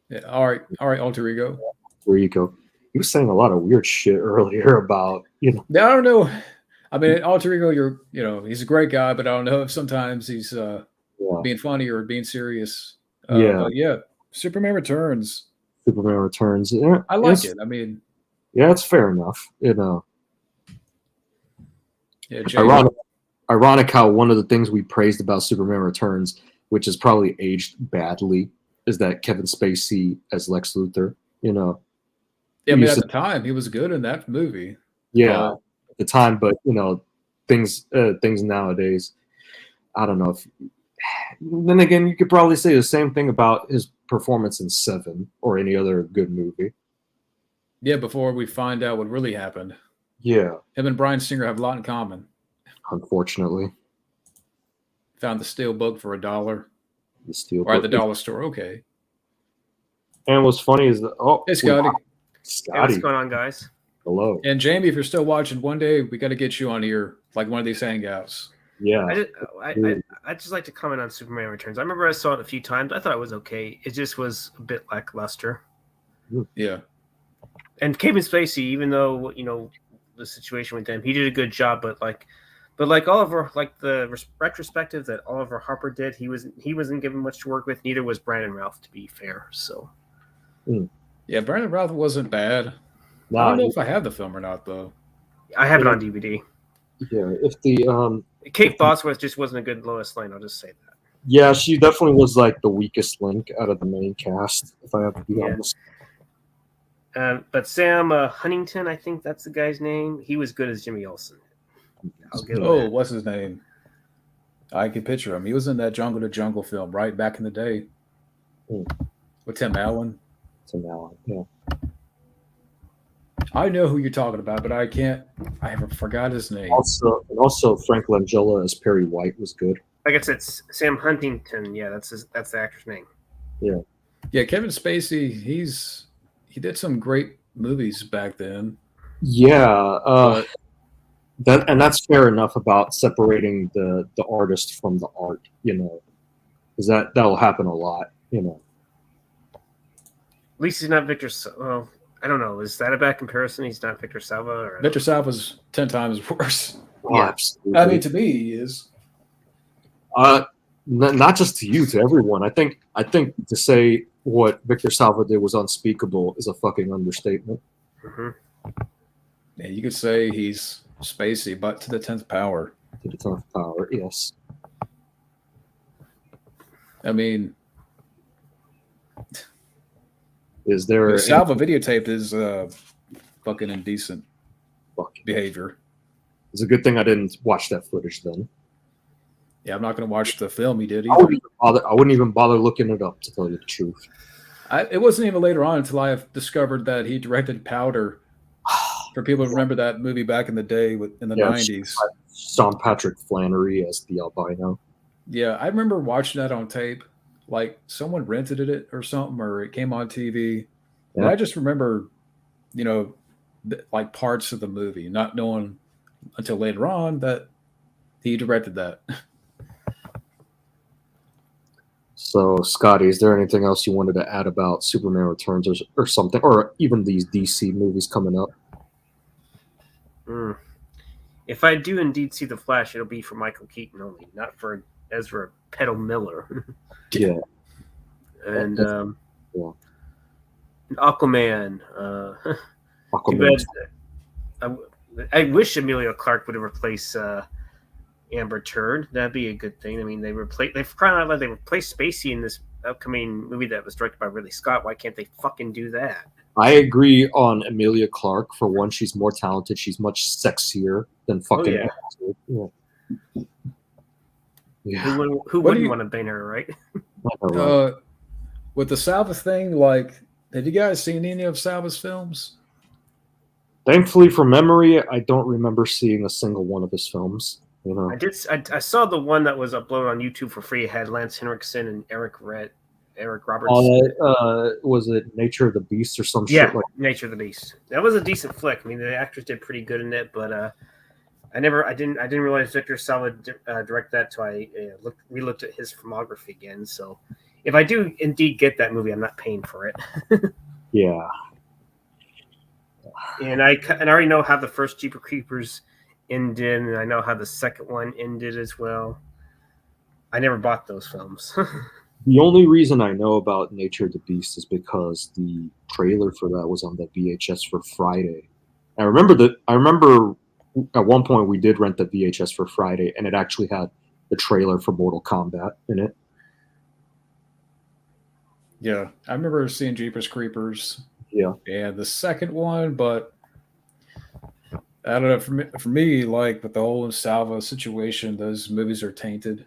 Yeah. All right, Alter Ego. There you go. He was saying a lot of weird shit earlier about Yeah, I don't know. I mean, Alter Ego, he's a great guy, but I don't know if sometimes he's being funny or being serious. But yeah, Superman Returns. Superman Returns. Yeah, I like it. I mean, yeah, it's fair enough. Yeah, ironic how one of the things we praised about Superman Returns which is probably aged badly, is that Kevin Spacey as Lex Luthor. You know, Yeah, I he mean, used at to, the time, he was good in that movie. yeah, But at the time, but you know, things nowadays. I don't know if. Then again, you could probably say the same thing about his performance in Seven or any other good movie. yeah, before we find out what really happened, Yeah, him and Bryan Singer have a lot in common. unfortunately, Found the steel book for $1 the or at Steelbook. the dollar store. Okay. And what's funny is that Hey, Scotty. Hey, what's Scotty, going on, guys? hello. And Jamie, if you're still watching, one day we got to get you on here, like one of these hangouts. Yeah, I just like to comment on Superman Returns. I remember I saw it a few times. I thought it was okay. It just was a bit lackluster. Yeah. And Kevin Spacey, even though the situation with him, he did a good job. But like Oliver, like the retrospective that Oliver Harper did, he wasn't given much to work with. Neither was Brandon Routh, to be fair. So Yeah, Brandon Routh wasn't bad. I nah, don't know if I have the film or not, though. I have it on DVD. yeah. If the Kate Bosworth just wasn't a good Lois Lane. I'll just say that. yeah, she definitely was like the weakest link out of the main cast. If I have to be Yeah. honest. But Sam Huntington, I think that's the guy's name. He was good as Jimmy Olsen. I'll give him Oh, that. what's his name? I can picture him. He was in that Jungle to Jungle film, right, back in the day. Hmm. With Tim Allen. So now, yeah. I know who you're talking about, but I forgot his name. Also Frank Langella as Perry White was good. Like I said, Sam Huntington. Yeah, that's the actor's name. Yeah, Kevin Spacey, he did some great movies back then. Yeah, But that's fair enough about separating the artist from the art, you know, because that'll happen a lot, you know. At least he's not Victor. Well, I don't know. Is that a bad comparison? He's not Victor Salva. Or Victor Salva's 10 times worse. Oh, Yeah. absolutely. I mean, to me, he is. Not just to you, to everyone. I think to say what Victor Salva did was unspeakable is a fucking understatement. Mm-hmm. Yeah, you could say he's Spacey, but to the 10th power. To the 10th power, yes. I mean, Is there Salva videotaped his fucking indecent fucking, behavior. it's a good thing I didn't watch that footage then. Yeah, I'm not going to watch the film he did I either. wouldn't even bother looking it up, to tell you the truth. It wasn't even later on until I discovered that he directed Powder. For people who remember that movie back in the day in the 90s. Sean Patrick Flannery as the albino. Yeah, I remember watching that on tape. Like someone rented it or something, or it came on TV. And Yeah. I just remember, like parts of the movie, not knowing until later on that he directed that. So, Scotty, is there anything else you wanted to add about Superman Returns or something, or even these DC movies coming up? If I do indeed see the Flash, it'll be for Michael Keaton only, not for Ezra Petal Miller. Yeah. And Yeah. Aquaman. Aquaman. I wish Emilia Clarke would have replaced Amber Turd. That'd be a good thing. I mean, they replaced Spacey in this upcoming movie that was directed by Ridley Scott. Why can't they fucking do that? I agree on Emilia Clarke. For one, she's more talented. She's much sexier than fucking. Oh, yeah. Yeah. Who wouldn't want to bang her, right? Right. With the Salva thing, like, have you guys seen any of Salva's films? Thankfully, from memory, I don't remember seeing a single one of his films. You know, I saw the one that was uploaded on YouTube for free. It had Lance Henriksen and Eric Roberts. Was it Nature of the Beast or some Yeah, shit like? Nature of the Beast. That was a decent flick. I mean, the actors did pretty good in it, but I didn't realize Victor Salva directed that till I re-looked at his filmography again. So, if I do indeed get that movie, I'm not paying for it. Yeah. And I already know how the first Jeepers Creepers ended, and I know how the second one ended as well. I never bought those films. The only reason I know about Nature of the Beast is because the trailer for that was on the VHS for Friday. I remember at one point we did rent the VHS for Friday, and it actually had the trailer for Mortal Kombat in it. Yeah, I remember seeing Jeepers Creepers. Yeah, And the second one, but I don't know. For me, like with the whole Salva situation, those movies are tainted.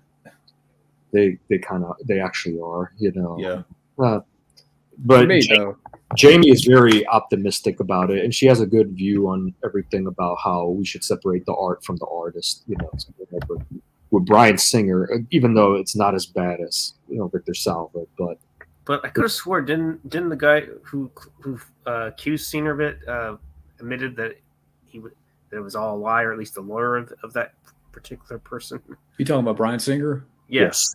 they actually are, Yeah, Uh, for but me though. Jamie is very optimistic about it, and she has a good view on everything about how we should separate the art from the artist. Something like with Bryan Singer, even though it's not as bad as Victor Salva, but But I could have swore didn't the guy who accused Cena of it admitted that that it was all a lie, or at least the lawyer of that particular person. You talking about Bryan Singer? Yes.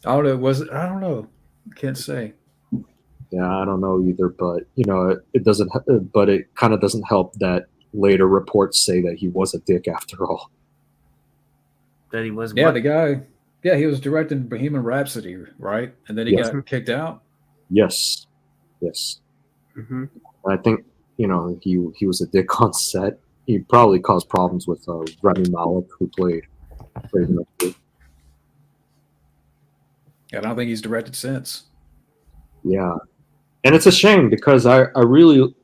I don't know. Was it? I don't know. Can't say. yeah, I don't know either. But it doesn't. But it kind of doesn't help that later reports say that he was a dick after all. That he was. Yeah, what? the guy. Yeah, he was directing Bohemian Rhapsody, right? And then he Yes. got kicked out. Yes. Mm-hmm. I think he was a dick on set. He probably caused problems with Rami Malek, who played him. I don't think he's directed since. Yeah, and it's a shame because I really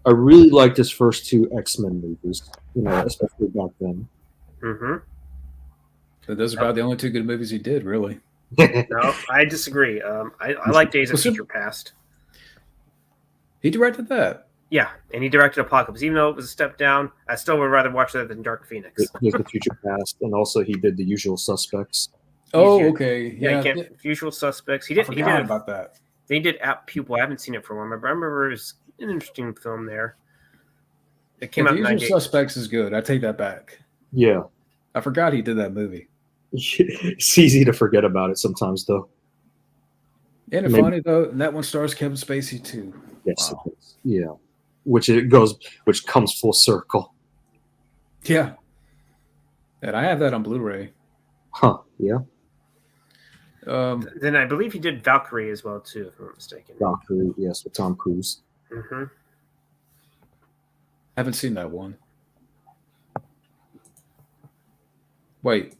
liked his first two X-Men movies. Especially back then. Mm-hmm. But those are about the only two good movies he did, really. No, I disagree. I like Days of Was it- Future Past. He directed that. Yeah, and he directed Apocalypse. Even though it was a step down, I still would rather watch that than Dark Phoenix. There's the Future Past, and also he did The Usual Suspects. Oh, Easier. okay. Yeah, Yeah, Usual Suspects. He I did. He forgot did. about that. They did App Pupil. I haven't seen it for a while, but I remember it was an interesting film there. It came Yeah, out The in Usual 98. Suspects is good. I take that back. Yeah, I forgot he did that movie. it's easy to forget about it sometimes, though. Isn't it Maybe- funny though? And that one stars Kevin Spacey too. Yes, Wow. it is. Yeah, which comes full circle. Yeah. And I have that on Blu-ray. Huh? Yeah, Then I believe he did Valkyrie as well too, if I'm not mistaken. Valkyrie. Yes, with Tom Cruise. Mm-hmm. Haven't seen that one. Wait.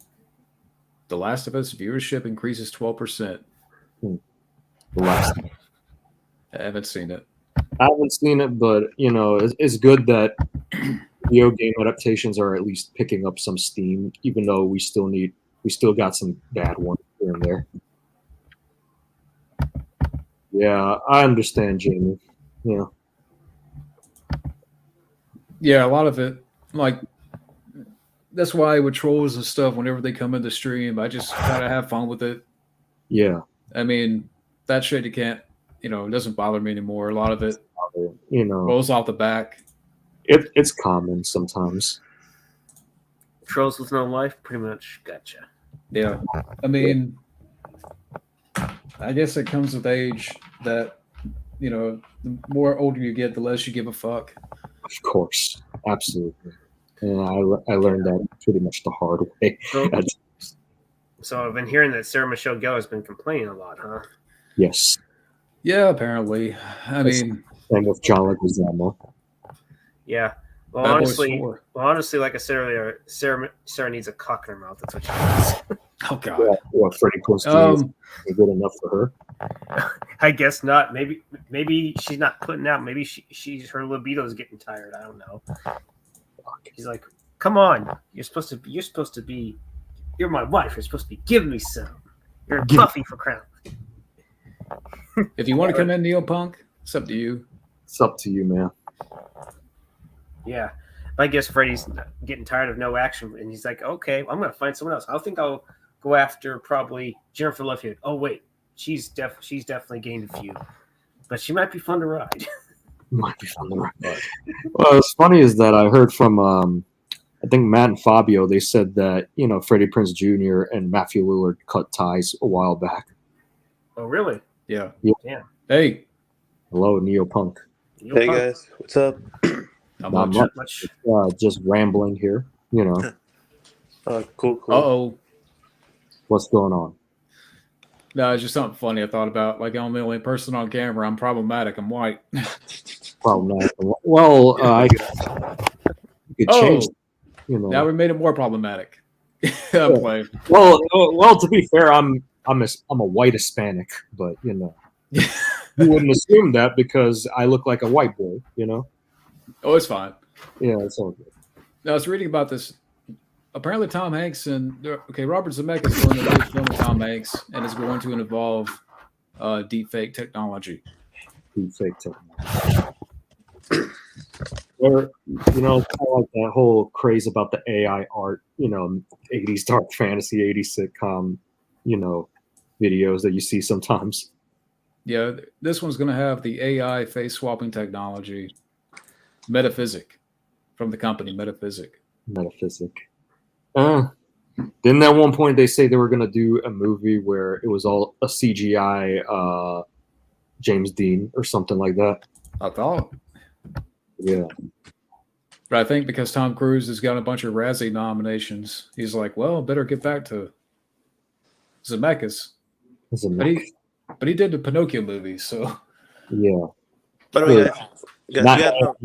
The Last of Us viewership increases 12%. The last. I haven't seen it. I haven't seen it, but it's good that video game adaptations are at least picking up some steam, even though we still got some bad ones here and there. Yeah, I understand, Jamie. Yeah, Yeah, a lot of it, like, that's why with trolls and stuff, whenever they come in the stream, I just try to have fun with it. yeah. I mean, that shit you can't, it doesn't bother me anymore. A lot of it rolls off the back. It's common sometimes. Trolls with No Life, pretty much. Gotcha. Yeah. I mean, I guess it comes with age that, the more older you get, the less you give a fuck. Of course, absolutely. And I learned that pretty much the hard way. So I've been hearing that Sarah Michelle Gellar's been complaining a lot, huh? Yes. Yeah, apparently. I mean, Same with John Leguizamo. Yeah. Well, Bad Boys honestly, 4. like I said earlier, Sarah needs a cock in her mouth. That's what she needs. Oh god. Yeah, what Freddie Prinze Jr. is good enough for her. I guess not. Maybe she's not putting out. Maybe she's her libido's getting tired. I don't know. He's like, come on, you're supposed to be. You're my wife. You're supposed to be giving me some. You're Buffy for crown. If you want to come in Neopunk, it's up to you. It's up to you, man. Yeah. I guess Freddie's getting tired of no action, and he's like, okay, I'm going to find someone else. I think I'll go after probably Jennifer Love Hewitt. Oh, wait. She's definitely gained a few. But she might be fun to ride. Might be fun to ride. Well, what's funny is that I heard from, I think Matt and Fabio, they said that, Freddie Prinze Jr. and Matthew Lillard cut ties a while back. Oh, really? Yeah. Damn. Hey. Hello, Neopunk. Hey guys, what's up? Not Not much. much. Just rambling here. Cool. Uh-oh. What's going on? No, it's just something funny I thought about. Like, I'm the only person on camera. I'm problematic. I'm white. Problematic. Well, I could change. Now we made it more problematic. I'm playing. Well, to be fair, I'm a white Hispanic, but Yeah. You wouldn't assume that because I look like a white boy, you know? Oh, it's fine. Yeah, it's all good. I was reading about this. Apparently, Tom Hanks and Robert Zemeckis is doing a new film with Tom Hanks, and it's going to involve deep fake technology. Deep fake technology. Or, you know, kind of like that whole craze about the AI art, you know, 80s dark fantasy, 80s sitcom, you know, videos that you see sometimes. Yeah, this one's going to have the AI face swapping technology, Metaphysic, from the company Metaphysic. Metaphysic. Didn't at one point they say they were going to do a movie where it was all a CGI James Dean or something like that? I thought. Yeah. But I think because Tom Cruise has got a bunch of Razzie nominations, he's like, well, better get back to Zemeckis. But he did the Pinocchio movie, so yeah. By the way, guys, Not,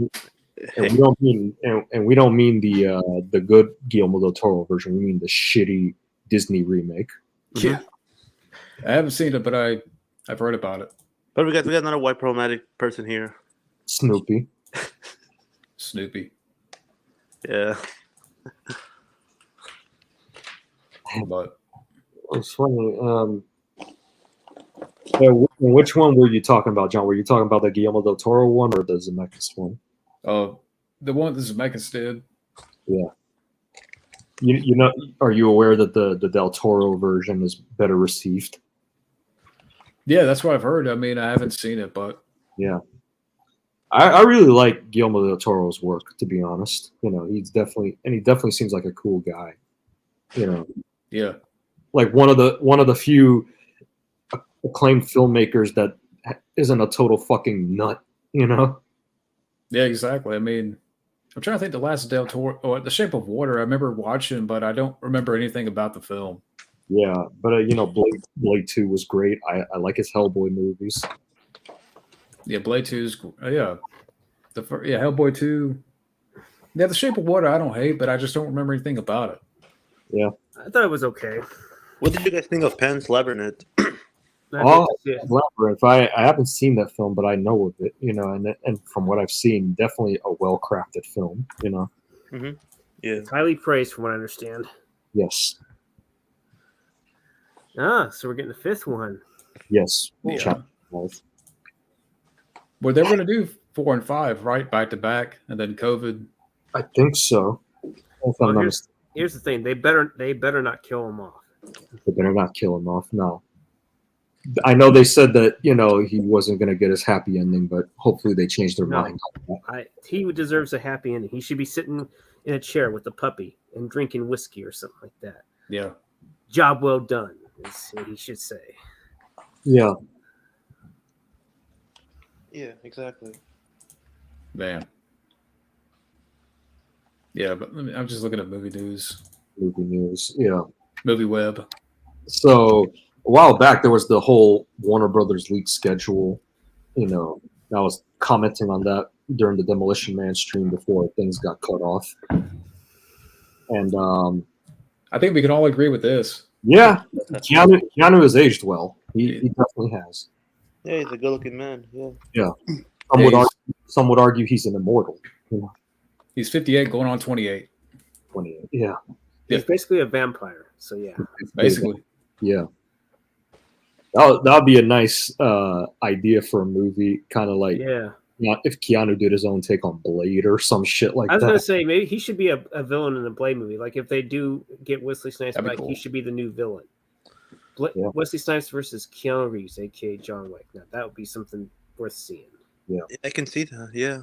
and we don't mean the good Guillermo del Toro version. We mean the shitty Disney remake. yeah. I haven't seen it, but I've heard about it. But we got another white problematic person here. Snoopy. Snoopy. Yeah. But It's funny. Which one were you talking about, John? Were you talking about the Guillermo del Toro one or the Zemeckis one? the one that Zemeckis did. Yeah. You know, are you aware that the del Toro version is better received? Yeah, that's what I've heard. I mean, I haven't seen it, but yeah, I really like Guillermo del Toro's work. To be honest, you know, he definitely seems like a cool guy. You know, yeah, like one of the few acclaimed filmmakers that isn't a total fucking nut. You know. Yeah, exactly. I mean, I'm trying to think the last Del Toro, or The Shape of Water. I remember watching, but I don't remember anything about the film. Yeah, but you know, Blade 2 was great. I like his Hellboy movies. Yeah, Blade 2's yeah. Hellboy 2. Yeah, The Shape of Water I don't hate, but I just don't remember anything about it. Yeah. I thought it was okay. What did you guys think of Pan's Labyrinth? Labyrinth. I haven't seen that film, but I know of it, you know, and from what I've seen, definitely a well-crafted film, you know. Mm-hmm. Yeah. It's highly praised from what I understand. Yes. So we're getting the fifth one. Yes. Yeah. Well, they were going to do 4 and 5, right? Back to back, and then COVID. I think so. Well, here's the thing. They better not kill him off. They better not kill him off. No. I know they said that, you know, he wasn't going to get his happy ending, but hopefully they changed their mind. He deserves a happy ending. He should be sitting in a chair with a puppy and drinking whiskey or something like that. Yeah. Job well done, is what he should say. Yeah. Yeah, exactly. Man. Yeah, but I'm just looking at movie news. Movie news. Yeah. Movie web. So a while back, there was the whole Warner Brothers leak schedule. You know, I was commenting on that during the Demolition Man stream before things got cut off. And I think we can all agree with this. Yeah, Keanu has aged well. He definitely has. Yeah, he's a good-looking man. Yeah. Yeah. Some would argue he's an immortal. You know? He's 58, going on 28. 28. Yeah. He's basically a vampire. So yeah. Basically. Yeah. That would be a nice idea for a movie, kind of like if Keanu did his own take on Blade or some shit like that. I was gonna say maybe he should be a villain in the Blade movie. Like if they do get Wesley Snipes back, cool. He should be the new villain. Wesley Snipes versus Keanu Reeves, aka John Wick. Now that would be something worth seeing. Yeah, I can see that. Yeah.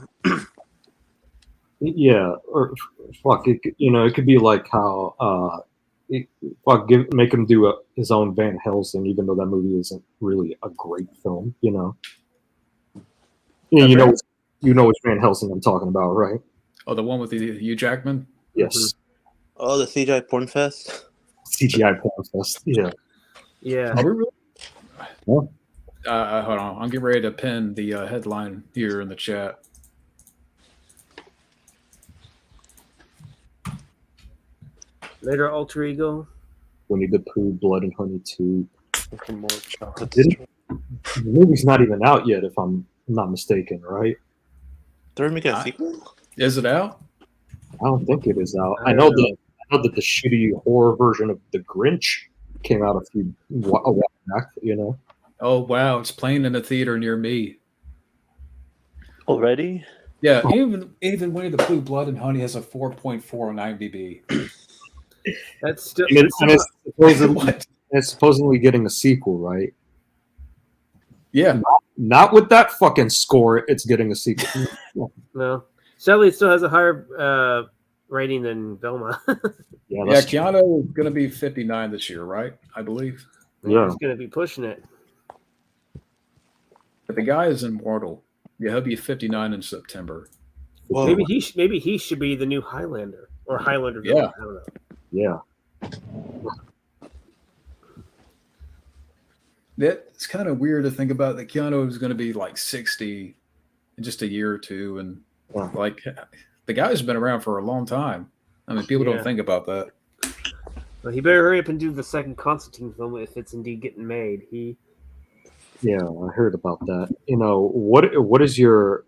Yeah, or fuck it. You know, it could be like how make him do his own Van Helsing, even though that movie isn't really a great film. You know. Yeah, you know which Van Helsing I'm talking about, right? Oh, the one with the Hugh Jackman? Yes. Mm-hmm. Oh, the CGI porn fest? CGI porn fest, yeah. Yeah. Are we really? Hold on. I'm getting ready to pin the headline here in the chat. Later, Alter Ego. Winnie the Pooh, Blood and Honey 2. For more chocolate. Didn't- The movie's not even out yet, if I'm not mistaken, right? They're making a I- sequel? Is it out? I don't think it is out. I I know don't know. that the shitty horror version of The Grinch came out a while back. You know, Oh wow, it's playing in a theater near me. Already? Yeah, even Winnie the Pooh, Blood and Honey has a 4.4 on IMDb. That's still. and What? it's supposedly getting a sequel, right? Yeah, Not with that fucking score. It's getting a sequel. No. Sadly, it still has a higher rating than Velma. Yeah, yeah. that's Keanu is going to be 59 this year, right? I believe. Yeah. He's going to be pushing it. But the guy is immortal. Yeah, he'll be 59 in September. Whoa. Maybe he should be the new Highlander or Highlander. Yeah. villain. I don't know. yeah. It's kind of weird to think about that Keanu is going to be like 60 in just a year or two, and Yeah. like the guy's been around for a long time. I mean, people Yeah. don't think about that. Well, he better hurry up and do the second Constantine film if it's indeed getting made. Yeah, I heard about that. You know, what are your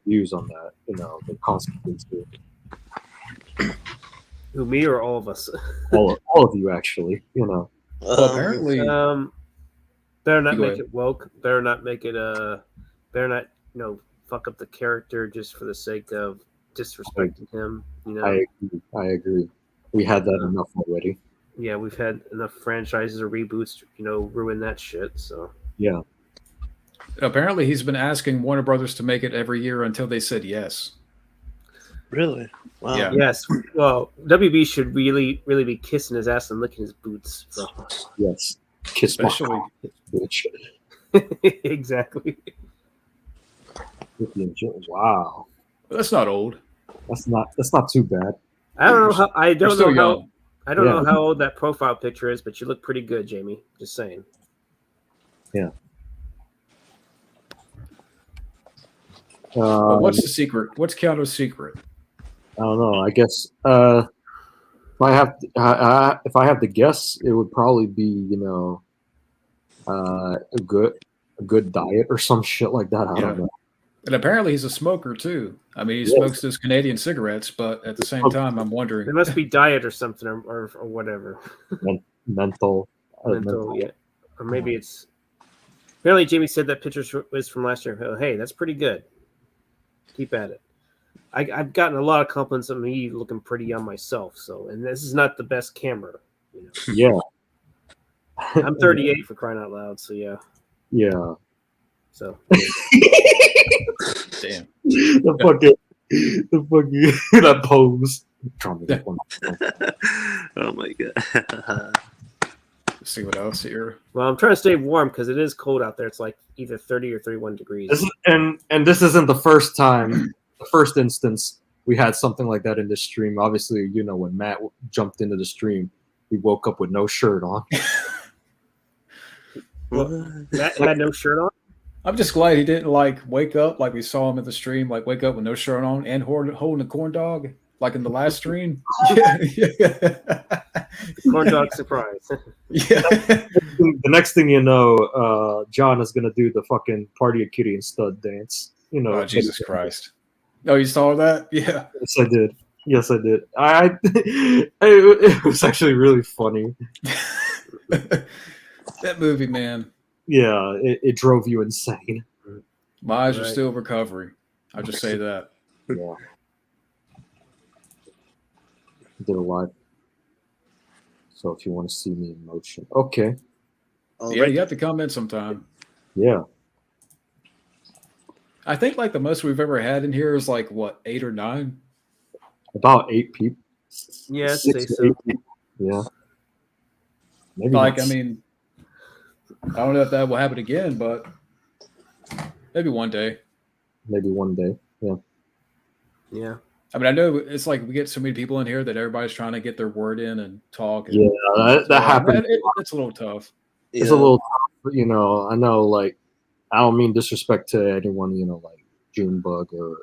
views on that? You know, the Constantine series? Who, me or all of us? all of you actually. You know, Well, apparently, Better not You go make ahead. it woke. Better not make it better not fuck up the character just for the sake of disrespecting him. You know. I agree. We had that enough already. Yeah, we've had enough franchises or reboots, ruin that shit. So Yeah. apparently he's been asking Warner Brothers to make it every year until they said yes. Really? Wow. Yeah. yes, well, WB should really, really be kissing his ass and licking his boots. So. Yes. Kiss my Especially, bitch. Exactly. Wow. that's not old. That's not too bad. I don't know how. I You're don't still know how. young. I don't know Yeah. how old that profile picture is, but you look pretty good, Jamie. Just saying. But what's the secret? What's Keanu's secret? I don't know. I guess if I have to guess, it would probably be a good diet or some shit like that. I don't know. And apparently he's a smoker too. I mean, he Yes. smokes those Canadian cigarettes, but at the same time, I'm wondering. There must be diet or something, or whatever. Mental. Mental, yeah. Or maybe it's. Apparently, Jamie said that picture was from last year. Oh, hey, that's pretty good. Keep at it. I've gotten a lot of compliments on me looking pretty young myself. So, and this is not the best camera. Yeah. I'm 38 for crying out loud. So yeah. Yeah. So Damn. the fucking that pose. Trying to get one. Oh my god. Let's see what else here. well, I'm trying to stay warm because it is cold out there. It's like either 30 or 31 degrees. And this isn't the first time, the first instance we had something like that in this stream. Obviously, when Matt jumped into the stream, he woke up with no shirt on. Matt had no shirt on. I'm just glad he didn't wake up like we saw him at the stream, wake up with no shirt on and holding a corn dog like in the last stream. Yeah. Corn dog surprise. Yeah. The next thing you know, John is gonna do the fucking Party of Kitty and Stud dance. Oh, Jesus Christ. Oh, you saw that? Yeah. Yes, I did. Yes, I did. It was actually really funny. That movie, man. Yeah, it drove you insane. My eyes are Right. still recovering. I'll just say that. Yeah. Did a live. So if you want to see me in motion, okay. Yeah, you have to come in sometime. Yeah. I think the most we've ever had in here is 8 or 9. About 8 people. Yeah, I'd 6 say to so. 8 people. Yeah. Maybe not. I mean, I don't know if that will happen again, but maybe one day. Maybe one day. Yeah. Yeah. I mean, I know it's we get so many people in here that everybody's trying to get their word in and talk. And, Yeah, that happens. It's a little tough. It's a little tough, I know, I don't mean disrespect to anyone, Junebug or,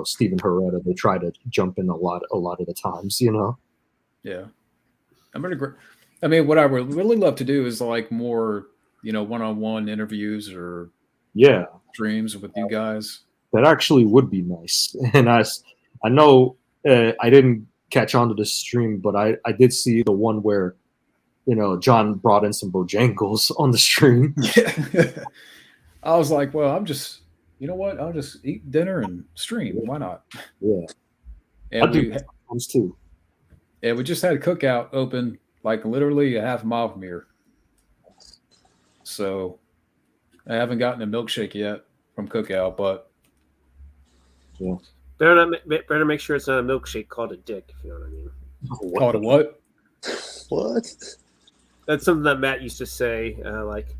Stephen Herrera. They try to jump in a lot of the times, Yeah. I'm gonna. I mean, what I would really love to do is more one-on-one interviews or Yeah, streams with you guys. that actually would be nice. And I know I didn't catch on to the stream, but I did see the one where John brought in some Bojangles on the stream. Yeah. I was like, well, you know what? I'll just eat dinner and stream. Why not? Yeah, And I do those too. we just had a cookout open like literally a half mile from here. So I haven't gotten a milkshake yet from cookout, but Yeah. Better make sure it's not a milkshake called a dick, if you know what I mean. called a what? What? That's something that Matt used to say. Like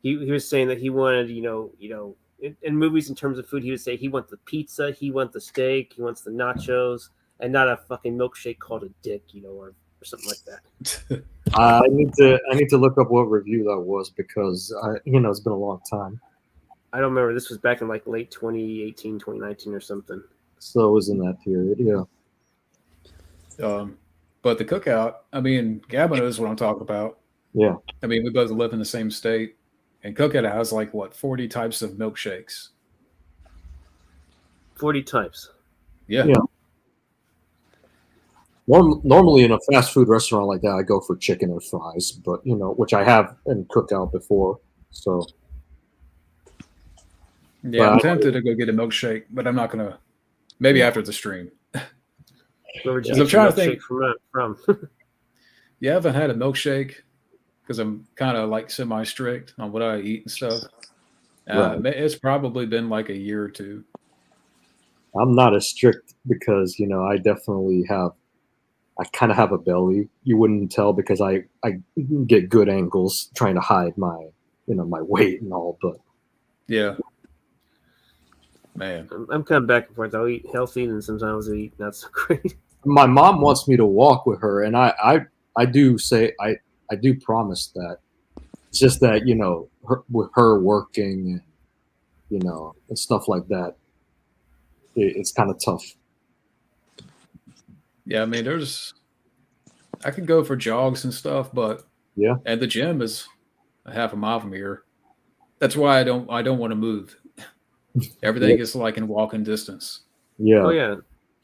he was saying that he wanted, in movies in terms of food, he would say he wants the pizza, he wants the steak, he wants the nachos, and not a fucking milkshake called a dick, or something like that. I need to look up what review that was because it's been a long time. I don't remember. This was back in like late 2018, 2019 or something. So it was in that period. Yeah. But the cookout, I mean, Gabba knows what I'm talking about. Yeah. I mean, we both live in the same state, and cookout has like 40 types of milkshakes. 40 types. Yeah. Yeah. Normally in a fast food restaurant like that, I go for chicken or fries, but which I have in cookout before. So Yeah, I'm tempted to go get a milkshake, but I'm not gonna. Maybe after the stream. Where would you I'm get trying your to think- milkshake from? Yeah, I haven't had a milkshake because I'm kind of like semi-strict on what I eat and stuff. Right. It's probably been like a year or two. I'm not as strict because I definitely I kind of have a belly. You wouldn't tell because I get good angles trying to hide my my weight and all, but Yeah. Man. I'm kind of back and forth. I'll eat healthy, and sometimes I eat not so great. my mom wants me to walk with her, and I do say I do promise that. It's just that with her working and and stuff like that, it's kind of tough. Yeah, I mean, I could go for jogs and stuff, but Yeah. and the gym is a half a mile from here. That's why I don't want to move. Everything is like in walking distance. Yeah. Oh yeah.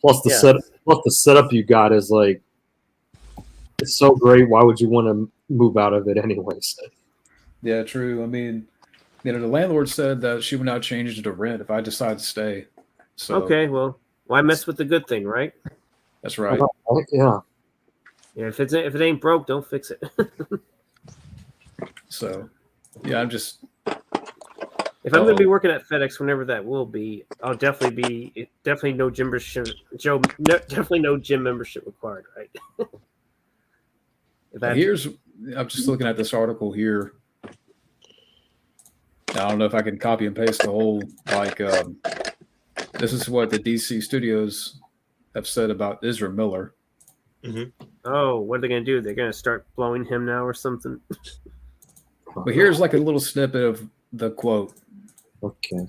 Plus the setup you got is like it's so great. Why would you want to move out of it anyways? Yeah, true. I mean, the landlord said that she would not change the rent if I decide to stay. So Okay, well, why mess with the good thing, right? that's right. Yeah. Yeah, if it ain't broke, don't fix it. So yeah, I'm just If I'm going to be working at FedEx, whenever that will be, I'll definitely no gym membership. Definitely no gym membership required, right? I'm just looking at this article here. I don't know if I can copy and paste the whole this is what the DC studios have said about Ezra Miller. Oh, what are they going to do? They're going to start blowing him now or something? But here's like a little snippet of the quote. Okay.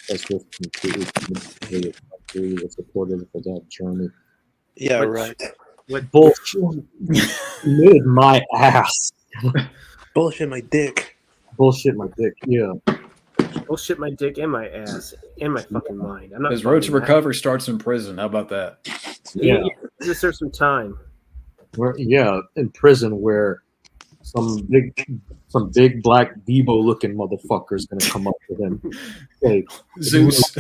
That's just completely supportive for that journey. Yeah, What- right. What Bullshit. Mid my ass. Bullshit, my dick. Bullshit my dick. Yeah. bullshit my dick and my ass and my fucking mind. I'm not His road to fucking that. recovery starts in prison. How about that? Yeah. He deserves some time. Yeah, in prison where some big black Debo looking motherfucker is gonna come up to him. Hey, Zeus.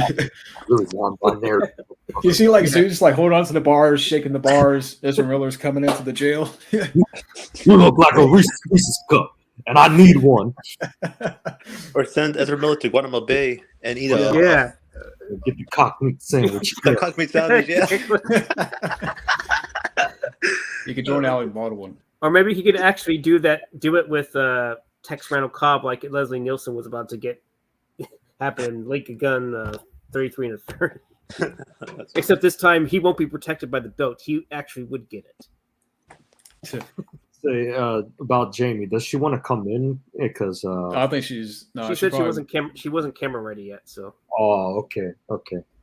really want my narrative. You see, like Zeus, like hold on to the bars, shaking the bars. Ezra Miller's coming into the jail. You look like a Reese's cup, and I need one. Or send Ezra Miller to Guantanamo Bay and eat a Yeah. Get the cock meat sandwich. cock meat sandwich. Yeah. You could join Alec Baldwin. Or maybe he could actually do it with Tex Randall Cobb, like Leslie Nielsen was about to get happen. Lake Gun 33 and a third. Except this time he won't be protected by the belt. He actually would get it. Say about Jamie. Does she want to come in? Because I think she's no. she said probably- she wasn't camera ready yet. So oh, okay.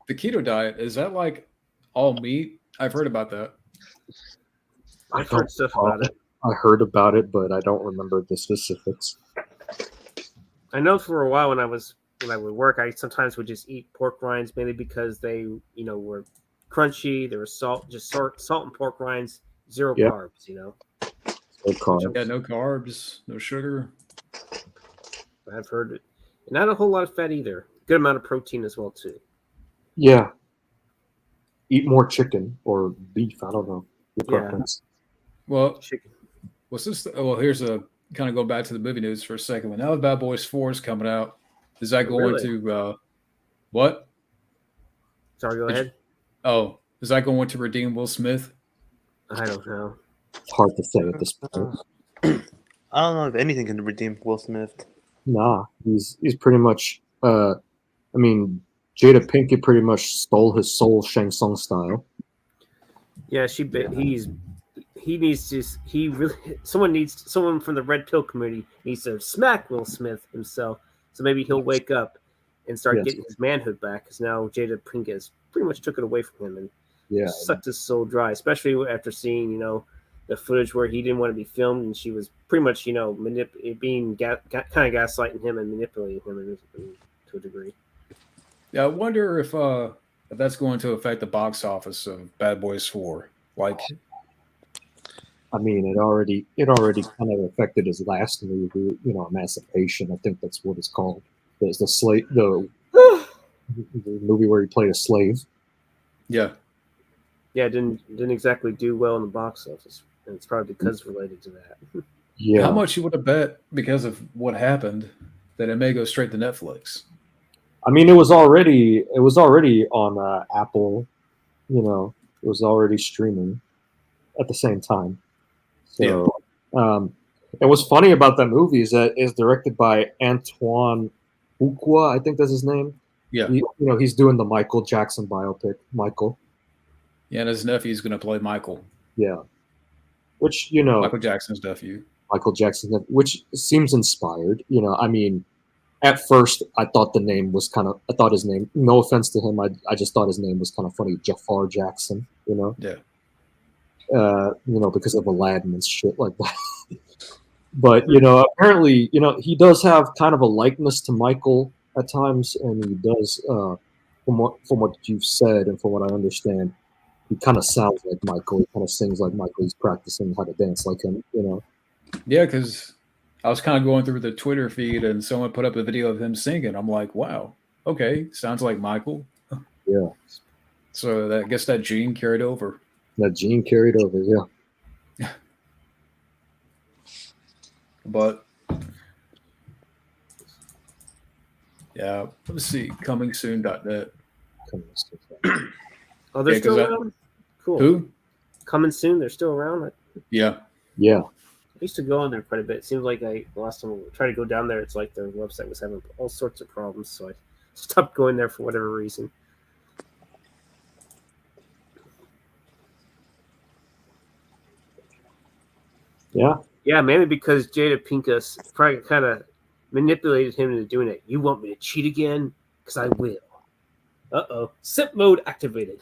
The keto diet, is that like all meat? I've heard about that. I've heard stuff about it. I heard about it, but I don't remember the specifics. I know for a while when I would work, I sometimes would just eat pork rinds mainly because they, were crunchy. There was salt and pork rinds, zero Yeah. carbs. So carbs. Yeah, no carbs, no sugar. I've heard it. Not a whole lot of fat either. Good amount of protein as well too. Yeah. Eat more chicken or beef. I don't know your Yeah. preference. Well, Chicken. what's this? Well, here's a kind of go back to the movie news for a second. When now the Bad Boys 4 is coming out, is that going Really? to what? Sorry, go ahead. Oh, is that going to redeem Will Smith? I don't know. It's hard to say at this point. I don't know if anything can redeem Will Smith. Nah, he's pretty much. I mean, Jada Pinkett pretty much stole his soul, Shang Tsung style. Yeah, someone from the Red Pill community needs to smack Will Smith himself, so maybe he'll wake up and start Yes. getting his manhood back. Because now Jada Pinkett has pretty much took it away from him and Yeah, sucked his soul dry. Especially after seeing the footage where he didn't want to be filmed and she was pretty much kind of gaslighting him and manipulating him to a degree. Yeah, I wonder if that's going to affect the box office of Bad Boys 4. Like, I mean, it already kind of affected his last movie, Emancipation. I think that's what it's called. There's the movie where he played a slave. yeah, Yeah, didn't exactly do well in the box office, and it's probably because related to that. Yeah, how much you would have bet because of what happened that it may go straight to Netflix? I mean, it was already on Apple. It was already streaming at the same time. So, and what's funny about that movie is that it's directed by Antoine Fuqua, I think that's his name. Yeah, He's doing the Michael Jackson biopic, Michael. yeah, and his nephew's going to play Michael. Yeah, which Michael Jackson's nephew. Michael Jackson, which seems inspired. I mean, at first I thought his name. No offense to him, I just thought his name was kind of funny, Jafar Jackson. Yeah. Because of Aladdin and shit like that. But apparently, he does have kind of a likeness to Michael at times, and he does, from what you've said and from what I understand, he kind of sounds like Michael. He kind of sings like Michael. He's practicing how to dance like him. Yeah, because I was kind of going through the Twitter feed and someone put up a video of him singing. I'm like, wow, okay, sounds like Michael. Yeah. So I guess that gene carried over. That gene carried over, yeah. But yeah, let's see, comingsoon.net. Oh, they're Yeah, 'cause still that- around? Cool. Who? Coming soon, they're still around? Yeah. Yeah. I used to go on there quite a bit. It seems like the last time I tried to go down there, it's like their website was having all sorts of problems, so I stopped going there for whatever reason. Yeah. Yeah, mainly because Jada Pinkett probably kind of manipulated him into doing it. You want me to cheat again? Because I will. Uh-oh. Simp mode activated.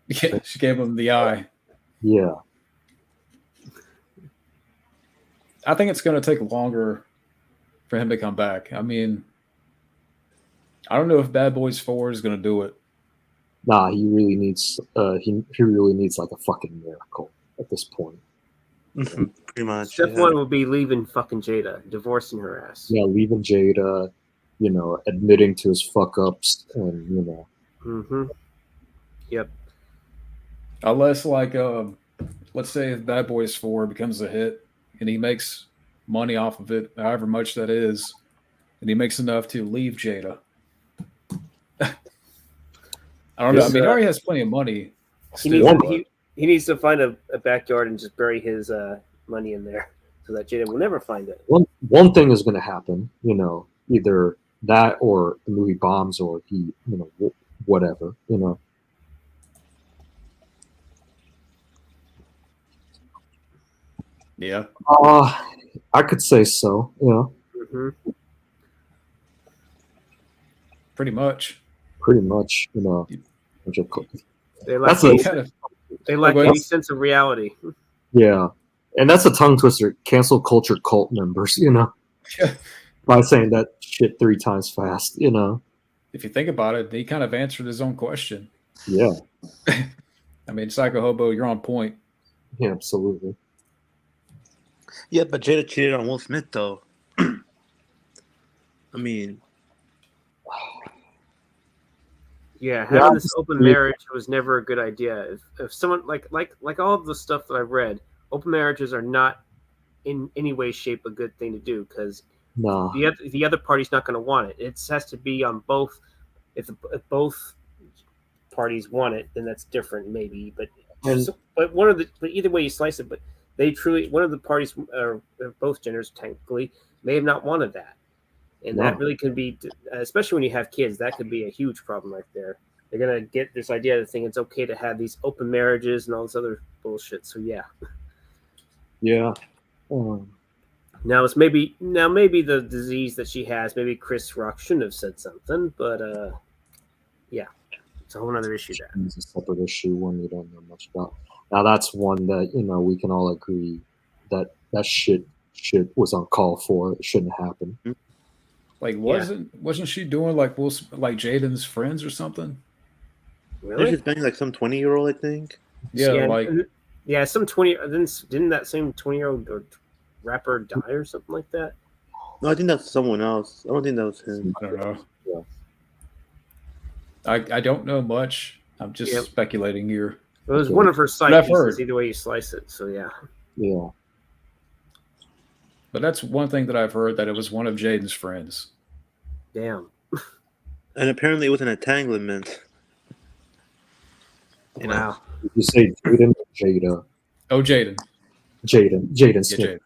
Yeah, she gave him the eye. Yeah. I think it's going to take longer for him to come back. I mean, I don't know if Bad Boys 4 is going to do it. Nah, he really needs he really needs like a fucking miracle at this point. Pretty much. Step yeah. one will be leaving fucking Jada, divorcing her ass. Yeah, leaving Jada, admitting to his fuck ups, and Mm-hmm. Yep. Unless, like, let's say if Bad Boys 4 becomes a hit and he makes money off of it, however much that is, and he makes enough to leave Jada. I don't know. I mean, he already has plenty of money. He Still, needs, he needs to find a backyard and just bury his money in there so that Jada will never find it. one thing is going to happen, either that or the movie bombs or he, whatever, Yeah. I could say so. Mm-hmm. Pretty much. Pretty much. They lack, That's any, a- Kind of, they lack Well, any sense of reality. Yeah, and that's a tongue twister. Cancel culture cult members, by saying that shit 3 times fast. If you think about it, he kind of answered his own question. Yeah, I mean, Psycho Hobo, you're on point. yeah, absolutely. Yeah, but Jada cheated on Will Smith though. I mean, Yeah, having this open marriage was never a good idea. If someone like all of the stuff that I've read, open marriages are not in any way, shape, a good thing to do because Nah, the other party's not going to want it. It has to be on both. If both parties want it, then that's different, maybe. But And- but either way you slice it, but they truly one of the parties, or both genders technically, may have not wanted that, and that No. really could be, especially when you have kids, that could be a huge problem right there. They're gonna get this idea of thinking it's okay to have these open marriages and all this other bullshit. So yeah. yeah. Now maybe the disease that she has. Maybe Chris Rock shouldn't have said something, but yeah, it's a whole other issue there. It's a separate issue, one we don't know much about. Now that's one that we can all agree that shit was uncalled for. It shouldn't happen. Like, wasn't she doing like Jaden's friends or something? Really? she's banging like some 20-year-old, I think. Yeah, some 20. Didn't that same 20-year-old rapper die or something like that? No, I think that's someone else. I don't think that was him. I don't know. Yeah. I don't know much. I'm just speculating here. It was Okay. one of her side I've pieces, heard. either way you slice it. So yeah. Yeah. But that's one thing that I've heard, that it was one of Jaden's friends. Damn. And apparently it was an entanglement. Wow. You say Jaden or Jada? Oh, Jaden. Jaden Yeah, Smith. Jaden.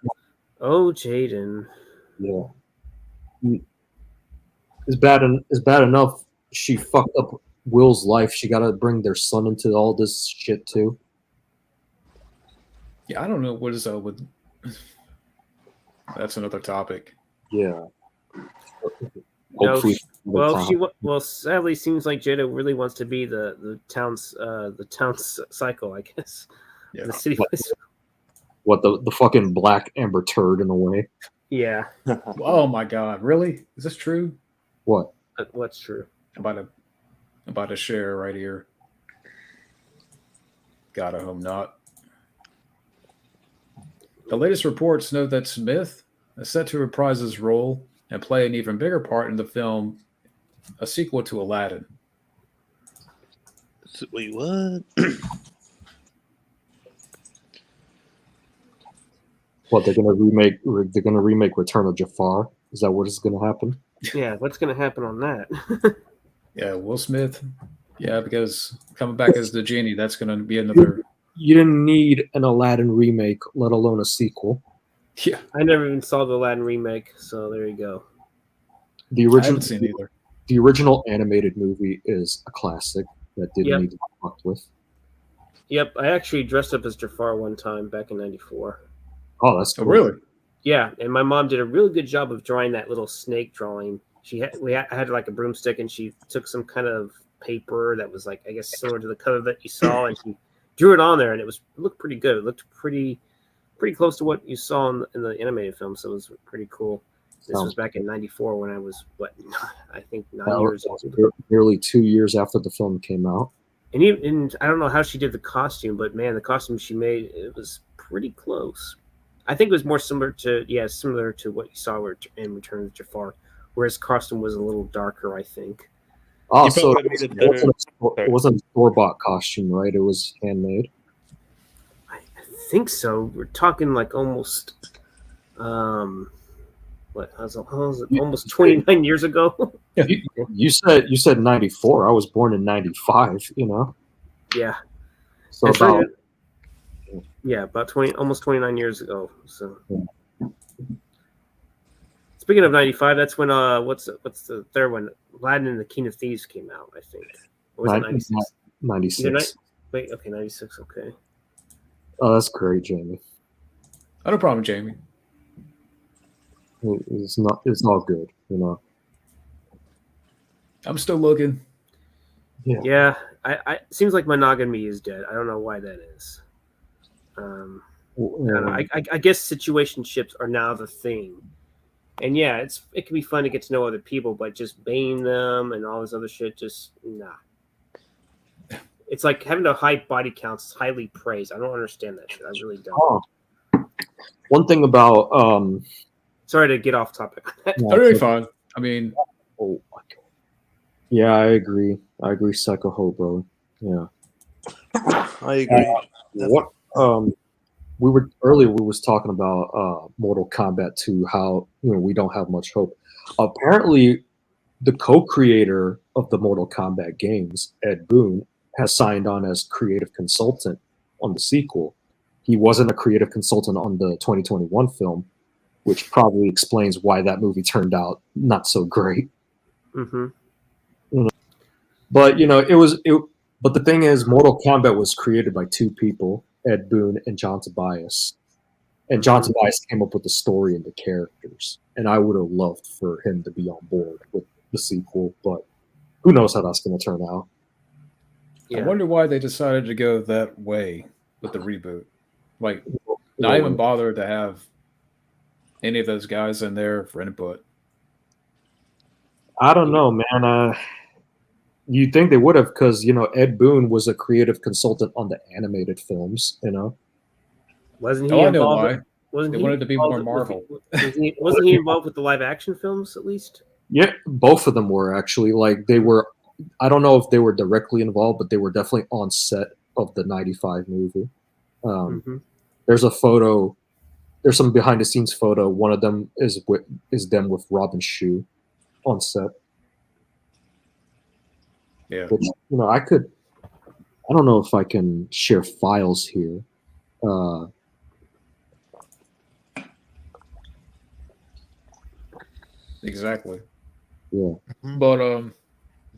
Oh, Jaden. Yeah. It's bad enough she fucked up Will's life. She got to bring their son into all this shit too. Yeah, I don't know what is up with. That's another topic. Yeah. No, Hopefully. well, sadly, seems like Jada really wants to be the town's cycle, I guess. Yeah. The city. What the fucking black amber turd in the way? Yeah, Oh my God! Really? Is this true? What? what's true? I'm about to share right here. God, I hope not. The latest reports note that Smith is set to reprise his role and play an even bigger part in the film, a sequel to Aladdin. Wait, what? What they're gonna remake? They're gonna remake Return of Jafar. Is that what is gonna happen? Yeah, what's going to happen on that? Yeah, Will Smith. Yeah, because coming back as the genie, that's going to be another. You didn't need an Aladdin remake, let alone a sequel. Yeah, I never even saw the Aladdin remake, so there you go. The I original, haven't seen either. the original animated movie is a classic that didn't Yep. need to be fucked with. Yep, I actually dressed up as Jafar one time back in '94. Oh, that's Oh, cool. really? Yeah, and my mom did a really good job of drawing that little snake drawing. I had like a broomstick, and she took some kind of paper that was like, I guess, similar to the color that you saw, and she drew it on there, and it looked pretty good. It looked pretty close to what you saw in the animated film, so it was pretty cool. This was back in '94 when I was I think 9 years old. Nearly 2 years after the film came out. And I don't know how she did the costume, but man, the costume she made, it was pretty close. I think it was more similar to what you saw in Return of Jafar, where his costume was a little darker, I think. Oh, You so probably made it it wasn't a store-bought costume, right? It was handmade. I think so. We're talking like almost, almost 29 years ago. You said 94. I was born in 95, Yeah. So That's about right. Yeah, about almost 29 years ago. So, speaking of '95, that's when what's the third one? Aladdin and the King of Thieves came out, I think. Or was it '96? 96. Wait, okay, '96. Okay. Oh, that's great, Jamie. No problem, Jamie. It's not good, I'm still looking. Yeah, I seems like monogamy is dead. I don't know why that is. don't know. I guess situationships are now the thing. And yeah, it can be fun to get to know other people, but just baiting them and all this other shit, just nah. It's like having a high body count is highly praised. I don't understand that shit. I really don't. One thing about Sorry to get off topic. Very fun. I mean, oh my god. Yeah, I agree. Psycho Hobo. Yeah. I agree. What we was talking about Mortal Kombat 2, how we don't have much hope. Apparently, the co-creator of the Mortal Kombat games, Ed Boon, has signed on as creative consultant on the sequel. He wasn't a creative consultant on the 2021 film, which probably explains why that movie turned out not so great. Mm-hmm. But But the thing is, Mortal Kombat was created by two people, Ed Boon and John Tobias. And John Tobias came up with the story and the characters. And I would have loved for him to be on board with the sequel, but who knows how that's going to turn out. I wonder why they decided to go that way with the reboot. Like, not even bother to have any of those guys in there for input. I don't know, man. You'd think they would have, because wasn't Ed Boon was a creative consultant on the animated films. Wasn't Oh, he I know involved? why. Wasn't They he wanted to be involved more with- Marvel. Wasn't he involved with the live action films at least? Yeah, both of them were actually. Like, they were. I don't know if they were directly involved, but they were definitely on set of the '95 movie. There's a photo. There's some behind the scenes photo. One of them is them with Robin Shue on set. Yeah. Which, I don't know if I can share files here. Exactly. Yeah. But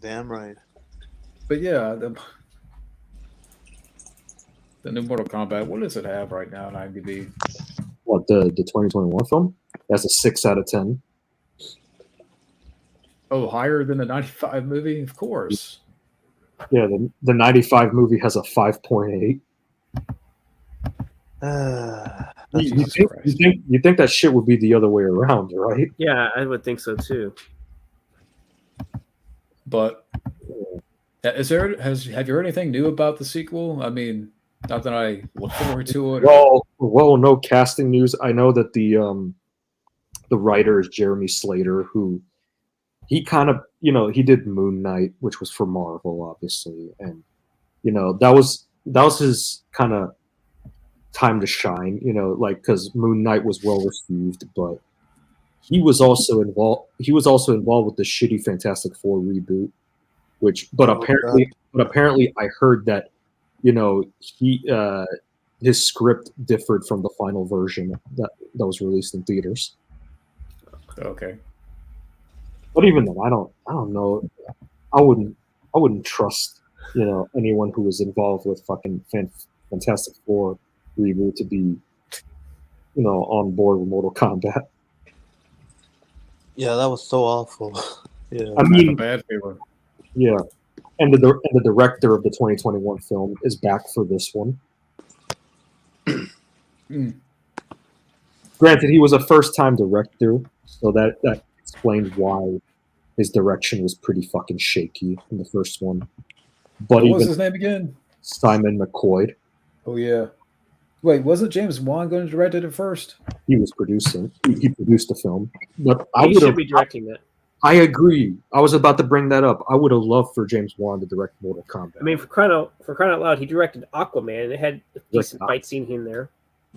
Damn right. But yeah, the new Mortal Kombat. What does it have right now on IMDb? What, the 2021 film? That's a 6 out of 10. Oh, higher than the '95 movie, of course. Yeah, the '95 movie has a 5.8. You think that shit would be the other way around, right? Yeah, I would think so too. But have you heard anything new about the sequel? I mean, not that I look forward to it. Well, no casting news. I know that the writer is Jeremy Slater, who he kind of he did Moon Knight, which was for Marvel, obviously, and that was his kind of time to shine, because Moon Knight was well received, but he was also involved with the shitty Fantastic Four reboot, apparently I heard that his script differed from the final version that was released in theaters. Okay. But even then, I don't know. I wouldn't trust anyone who was involved with fucking Fantastic Four reboot to be on board with Mortal Kombat. Yeah, that was so awful. Yeah, I mean, a bad feeling. Yeah, and the director of the 2021 film is back for this one. Granted, he was a first-time director, so that explained why his direction was pretty fucking shaky in the first one. But what was his name again? Simon McCoy. Oh yeah. Wait, wasn't James Wan going to direct it at first? He was producing. He produced the film, but He should be directing that. I agree. I was about to bring that up. I would have loved for James Wan to direct Mortal Kombat. I mean, for crying out loud, he directed Aquaman, and it had a decent fight scene in there.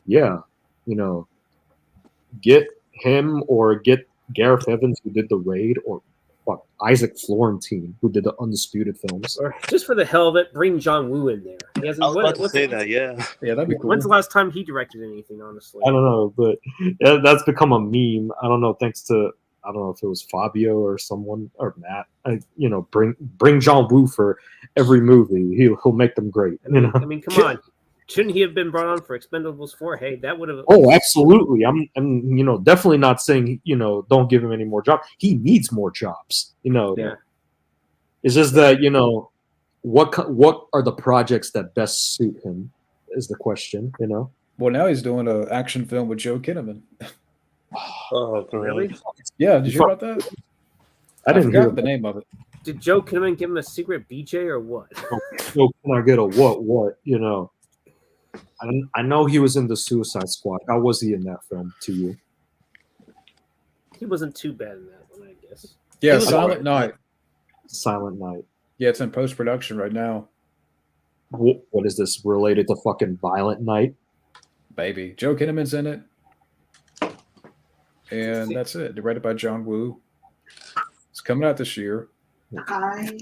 Yeah, get him or get Gareth Evans, who did The Raid, or Isaac Florentine, who did the Undisputed films. Or just for the hell of it, bring John Woo in there. I was about to say that. Yeah, that'd be cool. When's the last time he directed anything? Honestly, I don't know, but that's become a meme. I don't know, thanks to I don't know if it was Fabio or someone or Matt. Bring John Woo for every movie. He'll make them great. I mean, come on. Shouldn't he have been brought on for Expendables 4? Hey, that would have. Oh, absolutely. I'm definitely not saying don't give him any more jobs. He needs more jobs. Yeah. It's just that what are the projects that best suit him is the question. Well, now he's doing an action film with Joe Kinnaman. Oh, Really? great. Yeah, did you hear about that? I didn't hear forgot the about name of it. Did Joe Kinnaman give him a secret BJ or what? So can I get a what? You know, I know he was in the Suicide Squad. How was he in that film to you? He wasn't too bad in that one, I guess. Yeah, was Silent alright. Night. Silent Night. Yeah, it's in post production right now. What is this related to fucking Violent Night? Baby, Joe Kinnaman's in it, and that's it. Directed by John Woo. It's coming out this year. I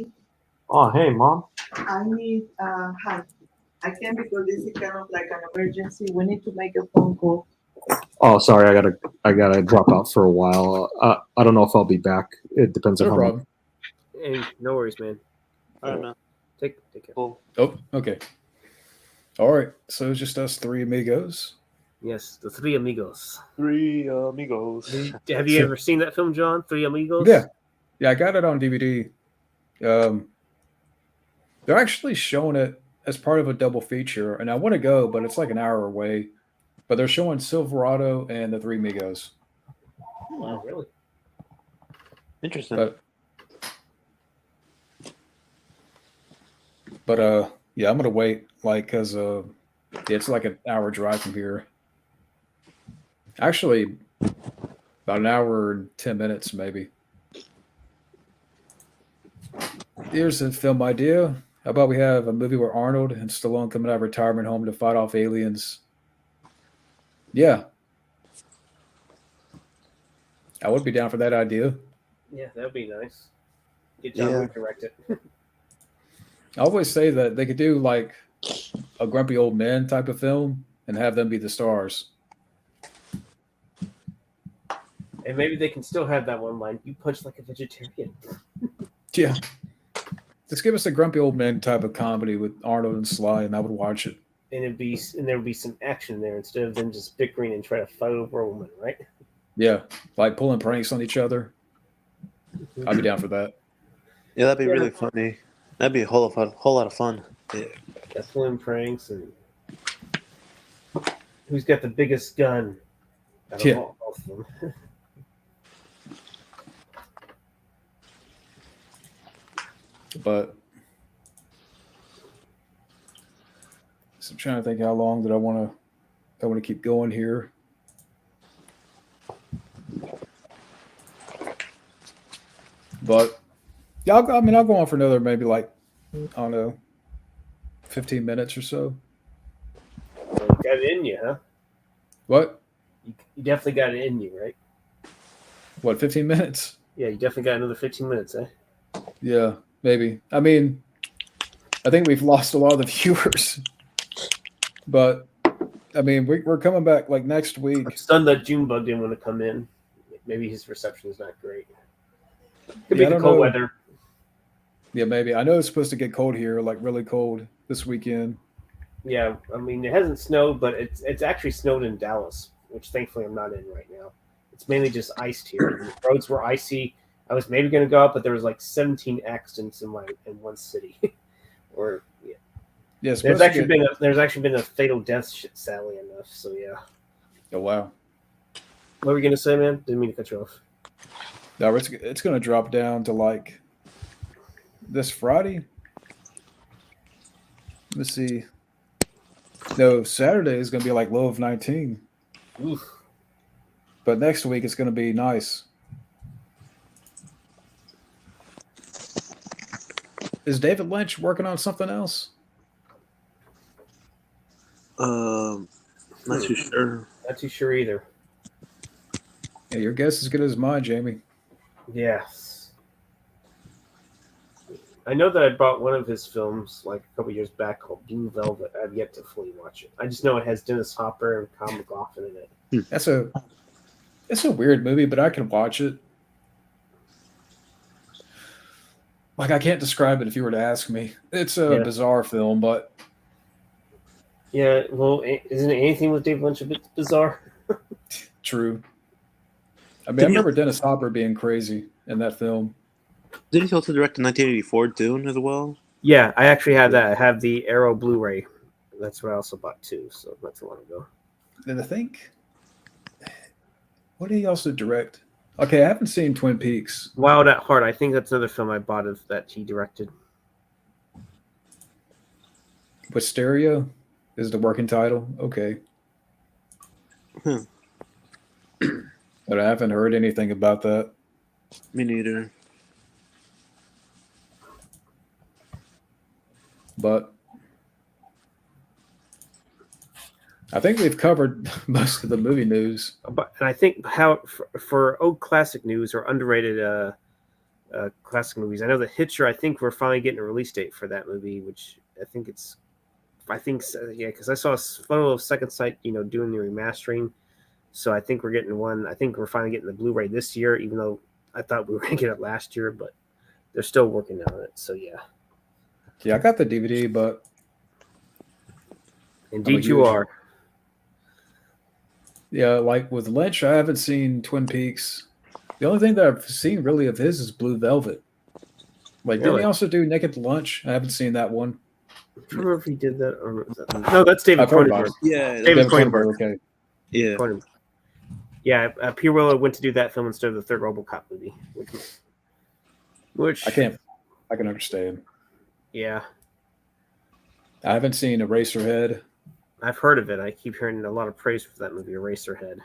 Oh, hey, mom. I need hi. I can because this is kind of like an emergency. We need to make a phone call. Oh, sorry, I gotta drop out for a while. I don't know if I'll be back. It depends on No how problem. Hey, no worries, man. All right, man. Take care. Cool. Oh, okay. All right. So it's just us three amigos. Yes, the Three Amigos. Three amigos. Have you ever seen that film, John? Three Amigos? Yeah. Yeah, I got it on DVD. They're actually showing it as part of a double feature, and I want to go, but it's like an hour away. But they're showing Silverado and the Three Amigos. Wow, really? Interesting. But yeah, I'm gonna wait, like, cause yeah, it's like an hour drive from here. Actually, about an hour and 10 minutes, maybe. Here's a film idea. How about we have a movie where Arnold and Stallone coming out of retirement home to fight off aliens? Yeah, I would be down for that idea. Yeah, that'd be nice. Get John Yeah. to direct it. I always say that they could do like a grumpy old men type of film and have them be the stars. And maybe they can still have that one line. You punch like a vegetarian. Yeah. Just give us a grumpy old men type of comedy with Arnold and Sly, and I would watch it. And there would be some action there instead of them just bickering and trying to fight over a woman, right? Yeah, like pulling pranks on each other. I'd be down for that. Yeah, that'd be really funny. That'd be a whole lot of fun. Yeah. That's pulling pranks and who's got the biggest gun out of Yeah. all of them. But so I'm trying to think how long that I want to keep going here. But yeah, I'll go on for another maybe like I don't know, 15 minutes or so. So you got it in you, huh? What? You definitely got it in you, right? What? 15 minutes? Yeah, you definitely got another 15 minutes, eh? Yeah, maybe. I mean, I think we've lost a lot of the viewers, but I mean, we're coming back like next week. I'm stunned that Junebug didn't want to come in. Maybe his reception is not great. Could be Yeah, I the don't cold know. weather. Yeah, maybe. I know it's supposed to get cold here, like really cold this weekend. Yeah, I mean it hasn't snowed, but it's actually snowed in Dallas, which thankfully I'm not in right now. It's mainly just iced here. The roads were icy. I was maybe going to go out, but there was like 17 accidents in one city. Or yeah. Yeah, it's there's supposed to actually get- been a fatal death, sadly enough. So yeah, Oh wow. what were you going to say, man? Didn't mean to cut you off. No, it's going to drop down to like this Friday. Let's see. No, Saturday is going to be like low of 19, Oof. but next week it's going to be nice. Is David Lynch working on something else? Not too sure. Not too sure either. Yeah, your guess is as good as mine, Jamie. Yes. I know that I bought one of his films like a couple years back called Blue Velvet. I've yet to fully watch it. I just know it has Dennis Hopper and Kyle MacLachlan in it. It's a weird movie, but I can watch it. Like I can't describe it if you were to ask me. It's a bizarre film, but Yeah, well, isn't it anything with David Lynch a bit bizarre? true. I mean, Didn't I he- remember Dennis Hopper being crazy in that film. Did he also direct the 1984 Dune as well? Yeah, I actually have that. I have the Arrow Blu-ray. That's what I also bought too, so not too long ago. then I think, what did he also direct? Okay, I haven't seen Twin Peaks. Wild at Heart. I think that's another film I bought of that he directed. Wisteria is the working title. Okay. Hmm. But I haven't heard anything about that. Me neither. But I think we've covered most of the movie news. But and I think how for old classic news or underrated classic movies. I know The Hitcher. I think we're finally getting a release date for that movie, which I think yeah, because I saw a photo of Second Sight, doing the remastering. So I think we're getting one. I think we're finally getting the Blu-ray this year, even though I thought we were going to get it last year, but they're still working on it. So yeah. Yeah, I got the DVD, but Indeed you are. yeah, like with Lynch, I haven't seen Twin Peaks. The only thing that I've seen really of his is Blue Velvet. Like, didn't Really? he also do Naked Lunch? I haven't seen that one. I don't remember if he did that or was that... No, that's David I've heard about Cronenberg. it. Yeah, David Yeah, Cronenberg. Okay. yeah. Cronenberg. Yeah, Pierre Willow went to do that film instead of the third RoboCop movie, which I can understand. Yeah, I haven't seen Eraserhead. I've heard of it. I keep hearing a lot of praise for that movie, Eraserhead.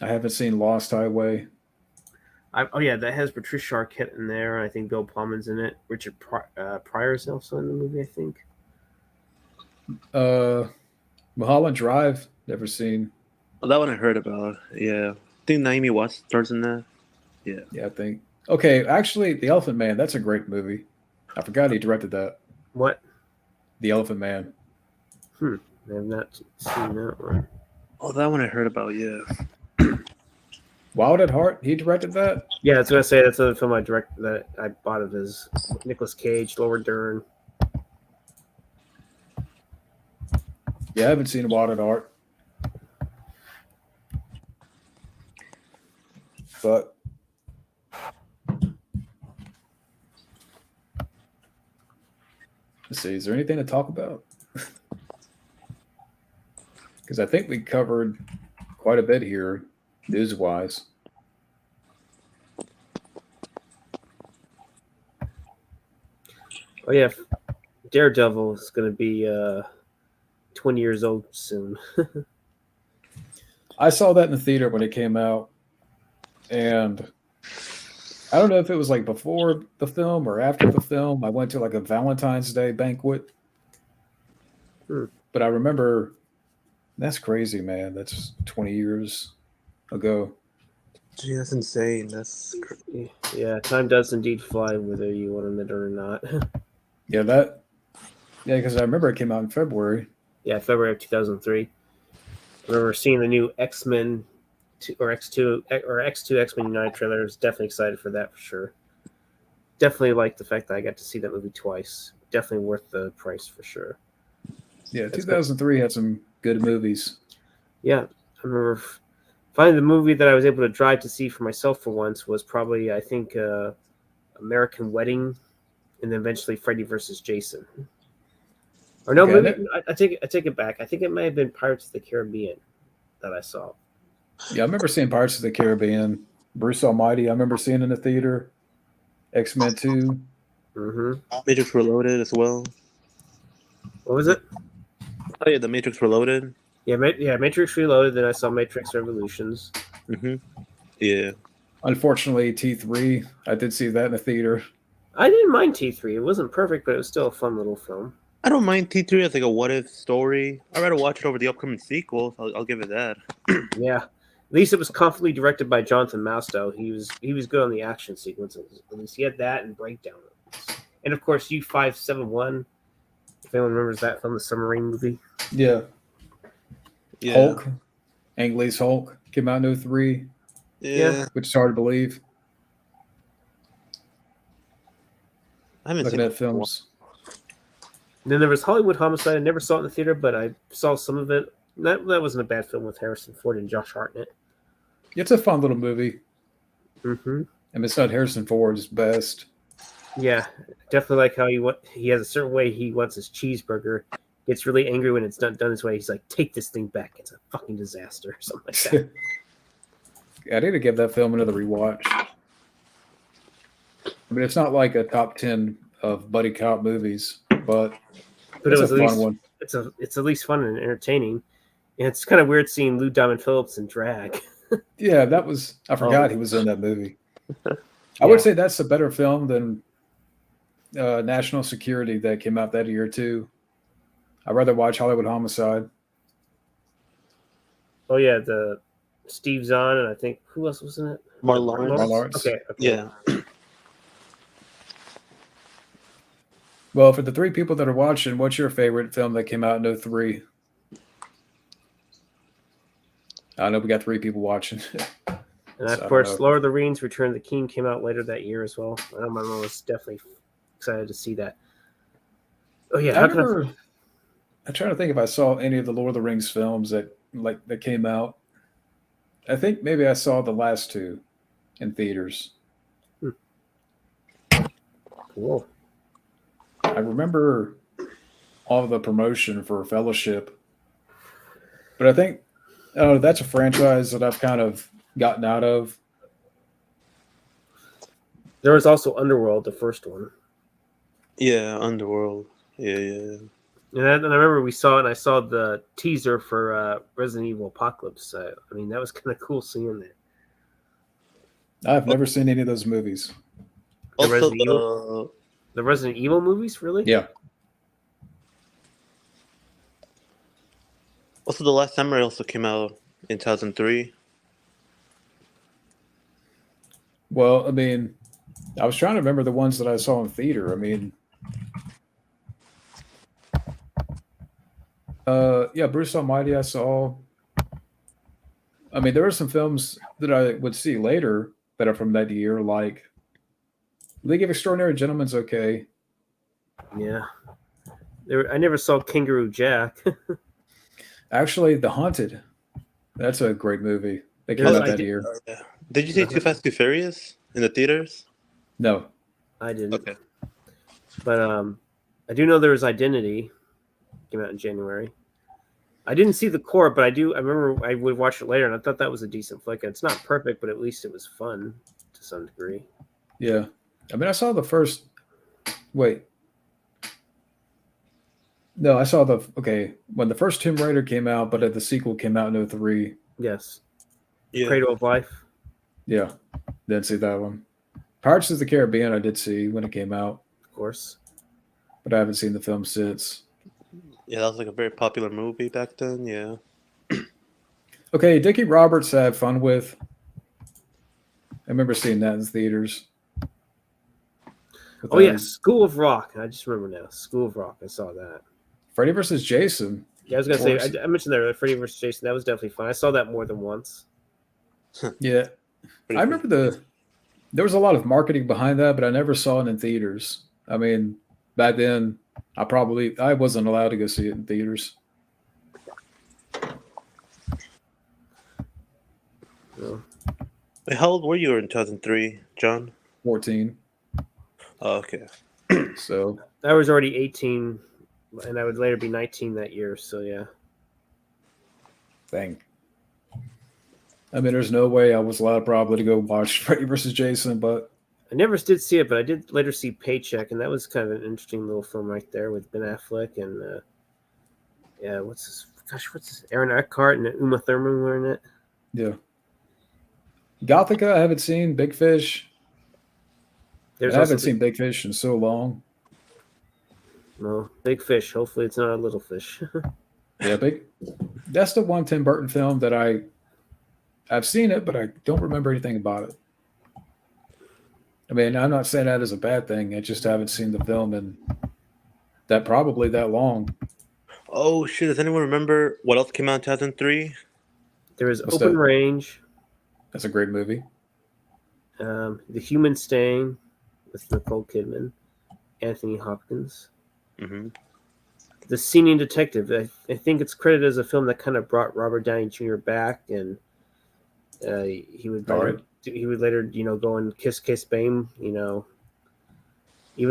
I haven't seen Lost Highway. Oh yeah, that has Patricia Arquette in there. I think Bill Pullman's in it. Richard Pryor's also in the movie, I think. Mulholland Drive, never seen. Oh, that one I heard about. Yeah. I think Naomi Watts stars in that. Yeah. Yeah, I think. Okay, actually, The Elephant Man, that's a great movie. I forgot he directed that. What? The Elephant Man. I have not seen that one. Oh, that one I heard about. Yeah. Wild at Heart, he directed that? Yeah, I was gonna say that's another film that I bought of his. Nicolas Cage, Laura Dern. Yeah, I haven't seen Wild at Heart. But let's see, is there anything to talk about? Because I think we covered quite a bit here, news-wise. Oh yeah, Daredevil is gonna be 20 years old soon. I saw that in the theater when it came out, and I don't know if it was like before the film or after the film. I went to like a Valentine's Day banquet. But I remember, that's crazy, man. That's 20 years ago. Gee, that's insane. That's Yeah, time does indeed fly, whether you want to admit it or not. Yeah, because I remember it came out in February. Yeah, February of 2003. I remember seeing the new X-Men or X2 X-Men United trailer. I was definitely excited for that for sure. Definitely like the fact that I got to see that movie twice. Definitely worth the price for sure. Yeah, 2003 had some good movies. Yeah, I remember finally the movie that I was able to drive to see for myself for once was probably, I think, American Wedding, and then eventually Freddy vs. Jason. Or no, maybe I take it back. I think it may have been Pirates of the Caribbean that I saw. Yeah, I remember seeing Pirates of the Caribbean. Bruce Almighty, I remember seeing in the theater. X-Men 2. Mm-hmm. Matrix Reloaded as well. What was it? Oh yeah, the Matrix Reloaded. Yeah, Matrix Reloaded. Then I saw Matrix Revolutions. Mm-hmm. Yeah. Unfortunately, T3, I did see that in the theater. I didn't mind T3. It wasn't perfect, but it was still a fun little film. I don't mind T3 as like a what-if story. I'd rather watch it over the upcoming sequels. I'll give it that. Yeah. At least it was confidently directed by Jonathan Moustow. He was good on the action sequences. At least he had that and breakdown. And of course, U-571. If anyone remembers that from the submarine movie. Yeah. Yeah. Hulk. Ang Lee's Hulk came out in 03, Yeah. which is hard to believe. I haven't Looking seen at films. And then there was Hollywood Homicide. I never saw it in the theater, but I saw some of it. That wasn't a bad film with Harrison Ford and Josh Hartnett. It's a fun little movie. Mm-hmm. I mean, it's not Harrison Ford's best. Yeah, definitely like how he has a certain way he wants his cheeseburger, gets really angry when it's not done this way. He's like, "Take this thing back. It's a fucking disaster," or something like that. I need to give that film another rewatch. I mean, it's not like a top 10 of buddy cop movies, but But it's it a was at fun least one. it's at least fun and entertaining. And it's kind of weird seeing Lou Diamond Phillips in drag. Yeah, that was. I forgot he was in that movie. I would say that's a better film than National Security that came out that year too. I'd rather watch Hollywood Homicide. Oh yeah, the Steve Zahn and I think who else was in it? Martin Lawrence. Martin Lawrence. Okay. Yeah. Well, for the three people that are watching, what's your favorite film that came out in 03? I know we got three people watching. And So, of I course, don't know. Lord of the Rings: Return of the King came out later that year as well. I know my mom was definitely excited to see that. Oh yeah, I'm trying to think if I saw any of the Lord of the Rings films that came out. I think maybe I saw the last two in theaters. Cool. I remember all of the promotion for Fellowship, but I think that's a franchise that I've kind of gotten out of. There was also Underworld, the first one. Yeah, Underworld. Yeah. And I remember we saw it, and I saw the teaser for Resident Evil Apocalypse. I mean, that was kind of cool seeing that. I've never seen any of those movies. Also, Resident The Resident Evil movies, really? Yeah. The Last Samurai also came out in 2003. Well, I mean, I was trying to remember the ones that I saw in theater. I mean, yeah, Bruce Almighty I saw. I mean, there were some films that I would see later that are from that year, like League of Extraordinary Gentlemen's okay. Yeah. I never saw Kangaroo Jack. Actually, The Haunted. That's a great movie. That came Yes, out I that did. year. Yeah. Did you see Too Fast, Too Furious in the theaters? No. I didn't. Okay. But I do know there was Identity. Came out in January. I didn't see The Core, but I remember I would watch it later, and I thought that was a decent flick. It's not perfect, but at least it was fun to some degree. Yeah. I mean, I saw the first. Wait. No, I saw when the first Tomb Raider came out, but the sequel came out in 03. Yes. Yeah. Cradle of Life. Yeah. Didn't see that one. Pirates of the Caribbean I did see when it came out, Of course. but I haven't seen the film since. Yeah, that was like a very popular movie back then. Yeah. Okay, Dickie Roberts I had fun with. I remember seeing that in theaters. Oh, yeah. School of Rock. I just remember now. School of Rock. I saw that. Freddy vs. Jason. Yeah, I was going to say, I mentioned there, Freddy vs. Jason. That was definitely fun. I saw that more than once. Yeah. Pretty I remember there was a lot of marketing behind that, but I never saw it in theaters. I mean, back then, I wasn't allowed to go see it in theaters. So, Wait, how old were you in 2003, John? 14. Oh, okay. So, I was already 18, and I would later be 19 that year. So, yeah. dang. I mean, there's no way I was allowed probably to go watch Freddy vs. Jason, but I never did see it, but I did later see Paycheck, and that was kind of an interesting little film right there with Ben Affleck and what's his Aaron Eckhart and Uma Thurman were in it. yeah. Gothica, I haven't seen. Big Fish. I haven't seen Big Fish in so long. No, Big Fish. Hopefully, it's not a little fish. Yeah, that's the one Tim Burton film that I've seen it, but I don't remember anything about it. I mean, I'm not saying that is a bad thing. I just haven't seen the film in probably that long. Oh, shit. Does anyone remember what else came out in 2003? There was What's Open that? Range, That's a great movie. The Human Stain with Nicole Kidman, Anthony Hopkins. Mm-hmm. The Senior Detective. I think it's credited as a film that kind of brought Robert Downey Jr. back, and he would later, go and Kiss Kiss Bang, even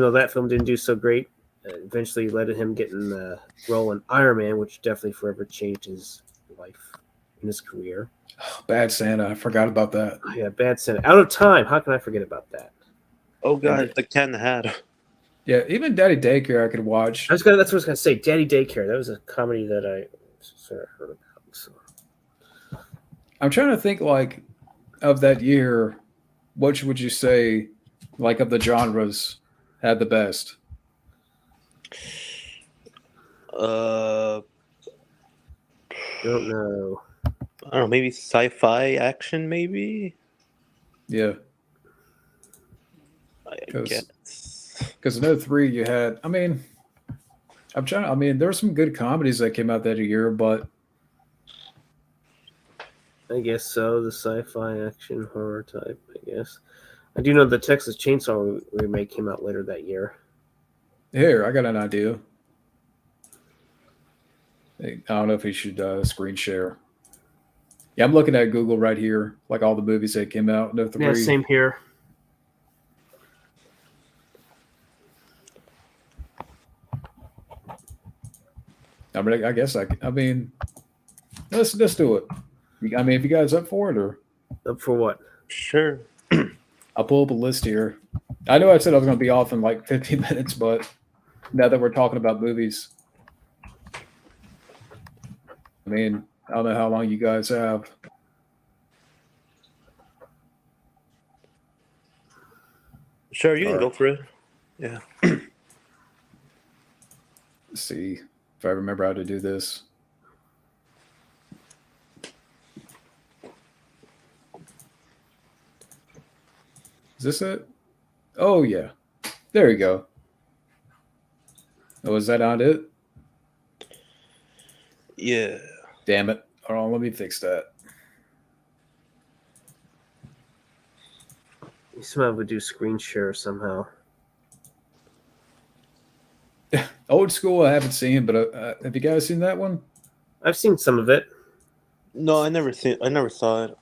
though that film didn't do so great. eventually led to him getting the role in Iron Man, which definitely forever changed his life and his career. Bad Santa. I forgot about that. Oh, yeah, Bad Santa. Out of Time. How can I forget about that? Oh god, the Cat in the Hat. Yeah, even Daddy Daycare I could watch. That's what I was gonna say. Daddy Daycare. That was a comedy that I sort of heard about. So. I'm trying to think like of that year. Which would you say, like of the genres, had the best? Uh, Don't know. I don't know, maybe sci-fi action, maybe. Yeah, I 'Cause- guess. because in '03 you had. I mean, I'm trying. I mean, there were some good comedies that came out that year, but I guess so. The sci-fi action horror type. I guess. I do know the Texas Chainsaw remake came out later that year. here I got an idea. Hey, I don't know if you should screen share. Yeah, I'm looking at Google right here, like all the movies that came out in '03. Yeah, same here. I mean, I guess I mean, let's do it. I mean, if you guys up for it, or Up for what? Sure. I'll pull up a list here. I know I said I was going to be off in like 15 minutes, but now that we're talking about movies, I mean, I don't know how long you guys have. Sure, you can All go right. for it. Yeah. Let's see if I remember how to do this. Is this it? Oh, yeah. There you go. Oh, is that not it? Yeah. Damn it. Hold on, let me fix that. Somehow would do screen share somehow. Old School, I haven't seen, but have you guys seen that one? I've seen some of it. No, I never saw it.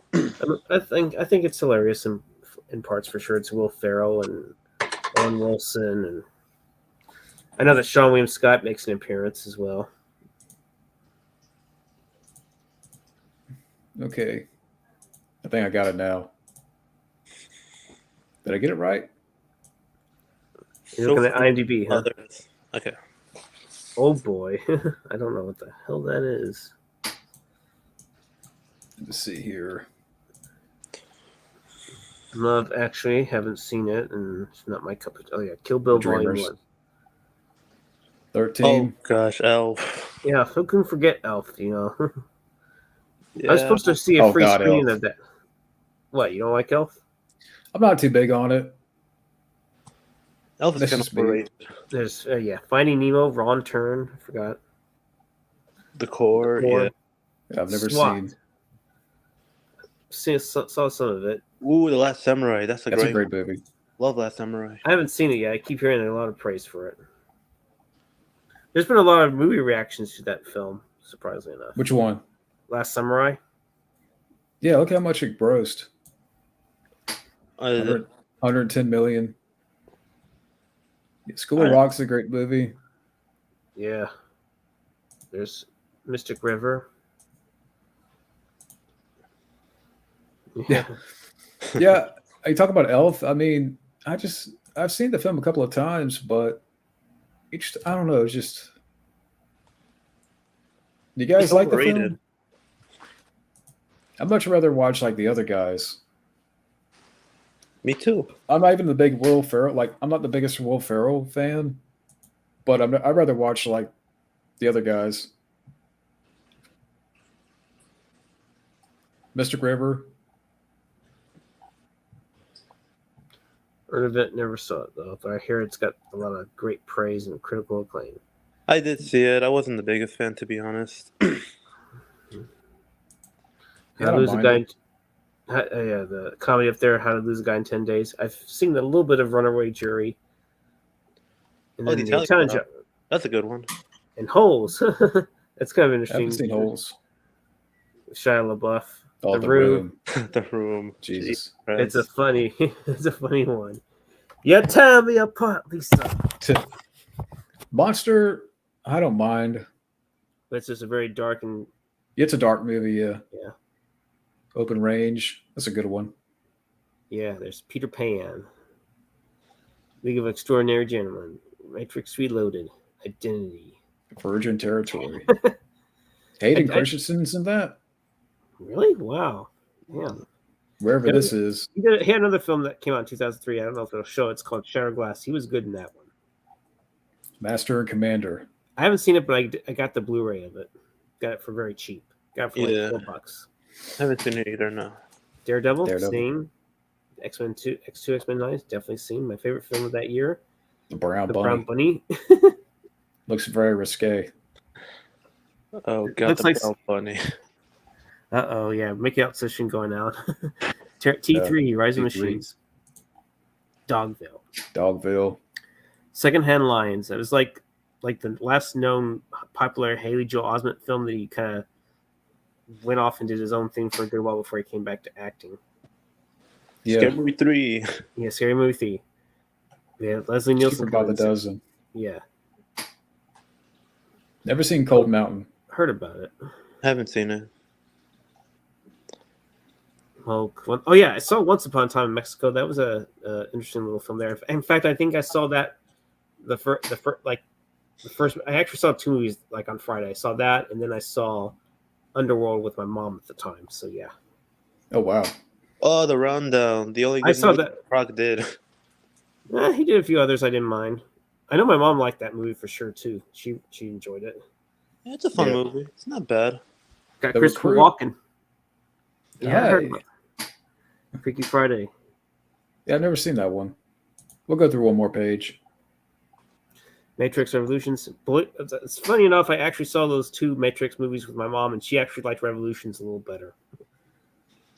I think it's hilarious in parts for sure. It's Will Ferrell and Owen Wilson, and I know that Sean William Scott makes an appearance as well. Okay. I think I got it now. Did I get it right? You're looking at IMDb, huh? Others. Okay. Oh boy, I don't know what the hell that is. Let's see here. Love Actually, haven't seen it, and it's not my cup of. Oh yeah, Kill Bill Volume Dreamers. 1. 13. Oh gosh, Elf. Yeah, who can forget Elf? You know, Yeah. I was supposed to see a Oh, free God, screening Elf. of that. What, you don't like Elf? I'm not too big on it. Elf is This kind is of me. overrated. There's Finding Nemo, Wrong Turn. I forgot. The core, Core. yeah. I've never SWAT. seen. Saw some of it. Ooh, The Last Samurai. That's a That's great a great one. movie. Love Last Samurai. I haven't seen it yet. I keep hearing a lot of praise for it. There's been a lot of movie reactions to that film, surprisingly enough. Which one? Last Samurai? Yeah, look how much it grossed. Uh, 100, 110 million. Yeah, School of Alright. Rock's a great movie. Yeah. There's Mystic River. Yeah. Yeah, you talk about Elf. I mean, I've seen the film a couple of times, but I don't know. It's just. Do you guys It's like the overrated. film? I'd much rather watch like the other guys. Me too. I'm not even the big Will Ferrell. Like, I'm not the biggest Will Ferrell fan, but I'd rather watch like the other guys. Mystic River. Heard of it, never saw it though. But I hear it's got a lot of great praise and critical acclaim. I did see it. I wasn't the biggest fan, to be honest. Yeah, I How to don't Lose a mind Guy. it. Yeah, the comedy up there, How to Lose a Guy in 10 Days. I've seen a little bit of Runaway Jury. And Oh, then the the Italian Italian one. That's a good one. and Holes. That's kind of I interesting. haven't seen Holes. Shia LaBeouf. Oh, The The Room. Room. The Room. Jesus. It's a funny one. You tear me apart, Lisa. Monster, I don't mind. But it's just a very dark and It's a dark movie, yeah. Yeah. Open range. That's a good one. yeah. There's Peter Pan, League of Extraordinary Gentlemen, Matrix Reloaded, Identity. Virgin Territory. Hayden Christensen's in that? Really? Wow. Yeah. Wherever this is. He had another film that came out in 2003. I don't know if it'll show. It's called Shattered Glass. He was good in that one. Master and Commander. I haven't seen it, but I got the Blu-ray of it. Got it for very cheap. Got it for like $4. I haven't seen it either. No. Daredevil. Seen. X-Men 2, X2, X-Men 9, definitely seen. My favorite film of that year. The Brown Brown Bunny. Looks very risque. Oh, God, Looks the like Brown Bunny. Uh-oh, yeah. Makeout session going out. T3, Rising Machines. Dogville. Secondhand Lions. That was like the last known popular Haley Joel Osment film that he kind of went off and did his own thing for a good while before he came back to acting. Yeah. Scary Movie 3. Yeah, Scary Movie 3. Yeah, Leslie Nielsen. About the dozen. Yeah. Never seen Cold Mountain. Heard about it. Haven't seen it. Oh yeah, I saw Once Upon a Time in Mexico. That was a interesting little film there. In fact, I think I saw that the first. I actually saw 2 movies like on Friday. I saw that, and then I saw Underworld with my mom at the time. So yeah. Oh wow. Oh, The Rundown. The only good I saw movie that Rock did. He did a few others I didn't mind. I know my mom liked that movie for sure too. She enjoyed it. Yeah, it's a fun movie. It's not bad. Got The Christopher Recruit. Walken. Yeah, I heard Hey. about it. Freaky Friday. Yeah, I've never seen that one. We'll go through one more page. Matrix Revolutions. It's funny enough, I actually saw those 2 Matrix movies with my mom, and she actually liked Revolutions a little better.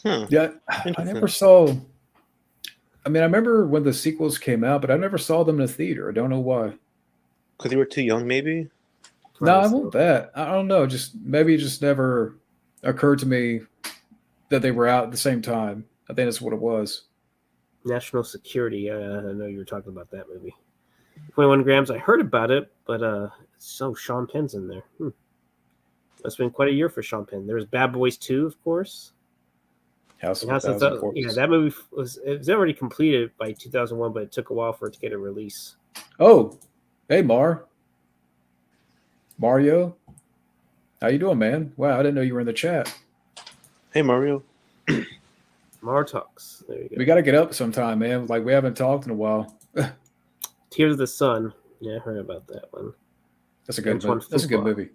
Huh. Yeah, I never saw. I mean, I remember when the sequels came out, but I never saw them in the theater. I don't know why. Because you were too young, maybe? No, I won't bet. I don't know. Maybe it just never occurred to me that they were out at the same time. I think that's what it was. National Security. I know you were talking about that movie. 21 Grams. I heard about it, but Sean Penn's in there. It's been quite a year for Sean Penn. There was Bad Boys 2, of course. House of And a Thousand Corpses. yeah, that movie was already completed by 2001, but it took a while for it to get a release. Oh, hey, Mario. How you doing, man? Wow, I didn't know you were in the chat. Hey, Mario. Mar Talks. There you go. We got to get up sometime, man. Like, we haven't talked in a while. Tears of the Sun. Yeah, I heard about that one. That's a good movie. That's a good movie.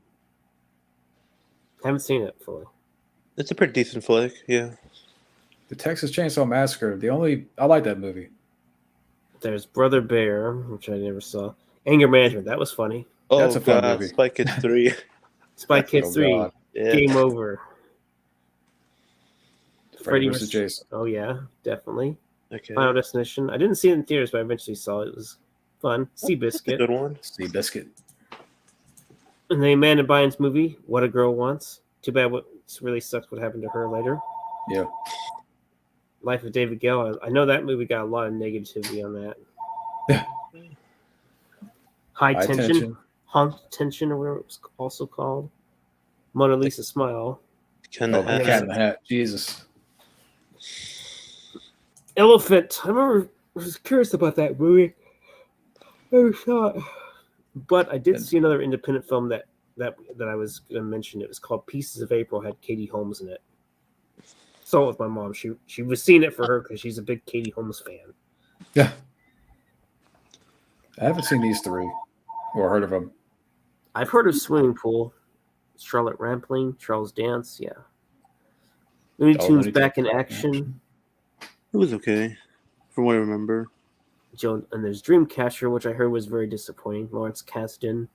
Haven't seen it fully. It's a pretty decent flick, yeah. The Texas Chainsaw Massacre. I like that movie. There's Brother Bear, which I never saw. Anger Management. That was funny. Oh, That's a fun God. movie. Spy Kids 3. Spy Kids 3. God. Yeah. Game Over. Freddy vs. Jason. Oh, yeah, definitely. Okay. Final Destination. I didn't see it in theaters, but I eventually saw it. It was fun. Seabiscuit. Good one. Seabiscuit. And the Amanda Bynes movie, What a Girl Wants. Too bad what really sucks what happened to her later. Yeah. Life of David Gale. I know that movie got a lot of negativity on that. Yeah. High Tension. Haunted Tension, or whatever it was also called. Mona Lisa Smile. Cat Oh, Cat in the Hat. Jesus. Elephant. I was curious about that movie. Never saw it. But I did see another independent film that I was going to mention. It was called Pieces of April. Had Katie Holmes in it. Saw it with my mom. She was seeing it for her because she's a big Katie Holmes fan. Yeah. I haven't seen these 3 or heard of them. I've heard of Swimming Pool. Charlotte Rampling, Charles Dance. Yeah. Looney Tunes Back in Action. It was okay, from what I remember. And there's Dreamcatcher, which I heard was very disappointing. Lawrence Kasdan.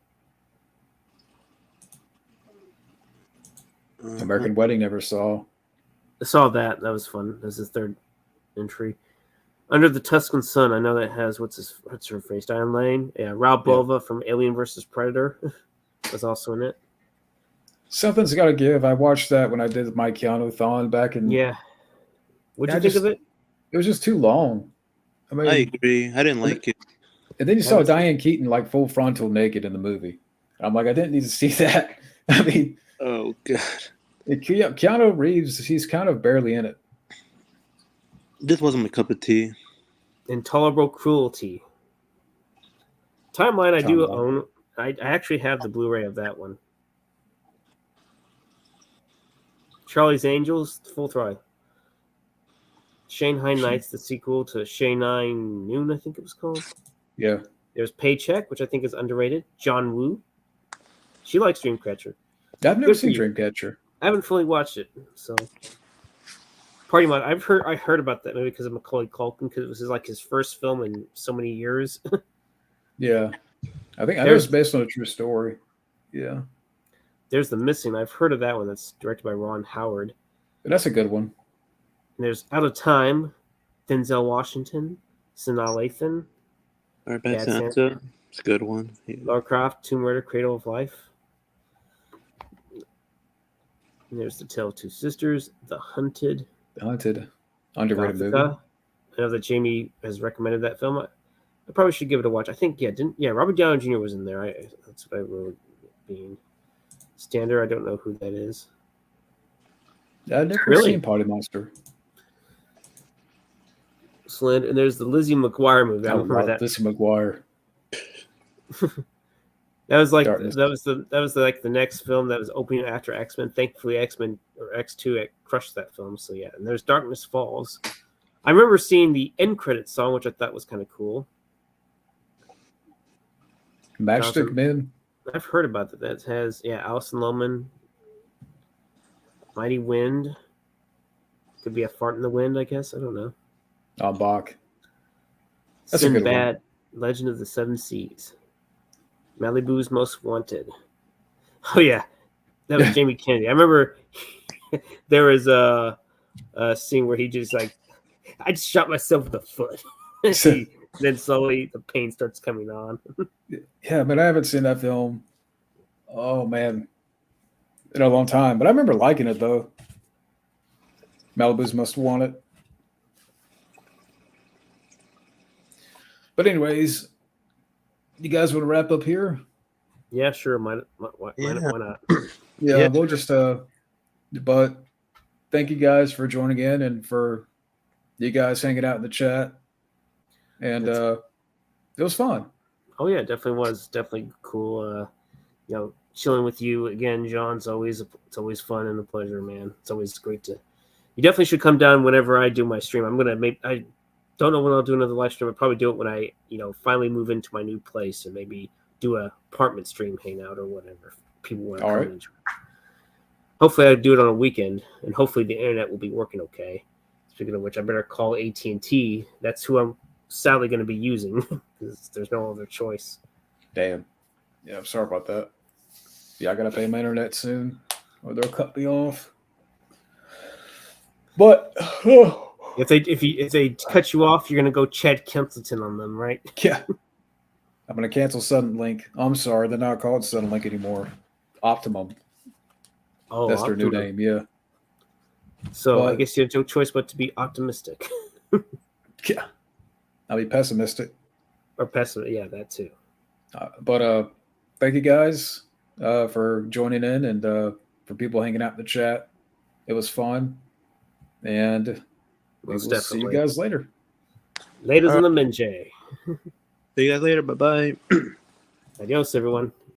American Wedding never saw. I saw that. That was fun. That was his 3rd entry. Under the Tuscan Sun, I know that has what's her face? Diane Lane. Yeah, Raul Bova from Alien vs. Predator was also in it. Something's got to give. I watched that when I did my Keanu-thon back in. Yeah. What'd you think of it? It was just too long. I mean, I agree. I didn't like it. And then you saw Diane Keaton like full frontal naked in the movie. I'm like, I didn't need to see that. I mean, Oh god, Keanu Reeves, he's kind of barely in it. this wasn't my cup of tea. Intolerable Cruelty. Timeline I do Timeline. own. I actually have the Blu-ray of that one. Charlie's Angels, full throttle. Shanghai Nights, the sequel to Shanghai Noon, I think it was called. Yeah. There's Paycheck, which I think is underrated. John Woo. She likes Dreamcatcher. I've never Good for seen you. Dreamcatcher. I haven't fully watched it, so. Party Mod. I heard about that movie because of Macaulay Culkin, because it was like his first film in so many years. Yeah. I know it's based on a true story. Yeah. There's The Missing. I've heard of that one. That's directed by Ron Howard. That's a good one. And there's Out of Time, Denzel Washington, Sanaa Lathan, All right, Bad Bad Santa. It's a good one. Yeah. Lara Croft, Tomb Raider, Cradle of Life. And there's The Tale of Two Sisters, The Hunted, The Hunted. Underrated movie. Gothica. I know that Jamie has recommended that film. I probably should give it a watch. I think, Robert Downey Jr. was in there. That's what I wrote. Being Stander, I don't know who that is. I've never Really? seen Party Monster. Slend, and there's the Lizzie McGuire movie. I remember that. Lizzie McGuire. That was like Darkness. that was like the next film that was opening after X-Men. Thankfully, X-Men or X2 crushed that film. So yeah, and there's Darkness Falls. I remember seeing the end credit song, which I thought was kind of cool. Matchstick Awesome. Men. I've heard about that. That has Alison Lohman, Mighty Wind. Could be a fart in the wind, I guess. I don't know. Bach. That's a good one. Sinbad, Legend of the Seven Seas. Malibu's Most Wanted. Oh yeah, that was Jamie Kennedy. I remember there was a scene where he just like, I just shot myself in the foot. Then slowly the pain starts coming on. Yeah, but I haven't seen that film. Oh man, in a long time. But I remember liking it though. Malibu's Most Wanted. But anyways, you guys want to wrap up here? Yeah, sure. Why not? Yeah, we'll just but thank you guys for joining in and for you guys hanging out in the chat. And it was fun. Oh yeah, definitely was. Definitely cool. Chilling with you again, John. It's always fun and a pleasure, man. It's always great to. You definitely should come down whenever I do my stream. I don't know when I'll do another live stream. I'll probably do it when I, finally move into my new place and maybe do a apartment stream hangout or whatever. If people want to come in. Hopefully I do it on a weekend, and hopefully the internet will be working okay. Speaking of which, I better call AT&T. That's who I'm sadly going to be using because there's no other choice. Damn. Yeah, I'm sorry about that. Yeah, I got to pay my internet soon or they'll cut me off. But if they cut you off, you're gonna go Chad Kempleton on them, right? Yeah. I'm gonna cancel Suddenlink. I'm sorry, they're not called Suddenlink anymore. Optimum. Oh, that's their new name. Yeah. So I guess you have no choice but to be optimistic. Yeah. I'll be pessimistic. Or pessimistic, yeah, that too. But thank you guys for joining in and for people hanging out in the chat. It was fun. And we'll see you guys later. Laters in the Minjay. See you guys later. Bye-bye. Adios, everyone.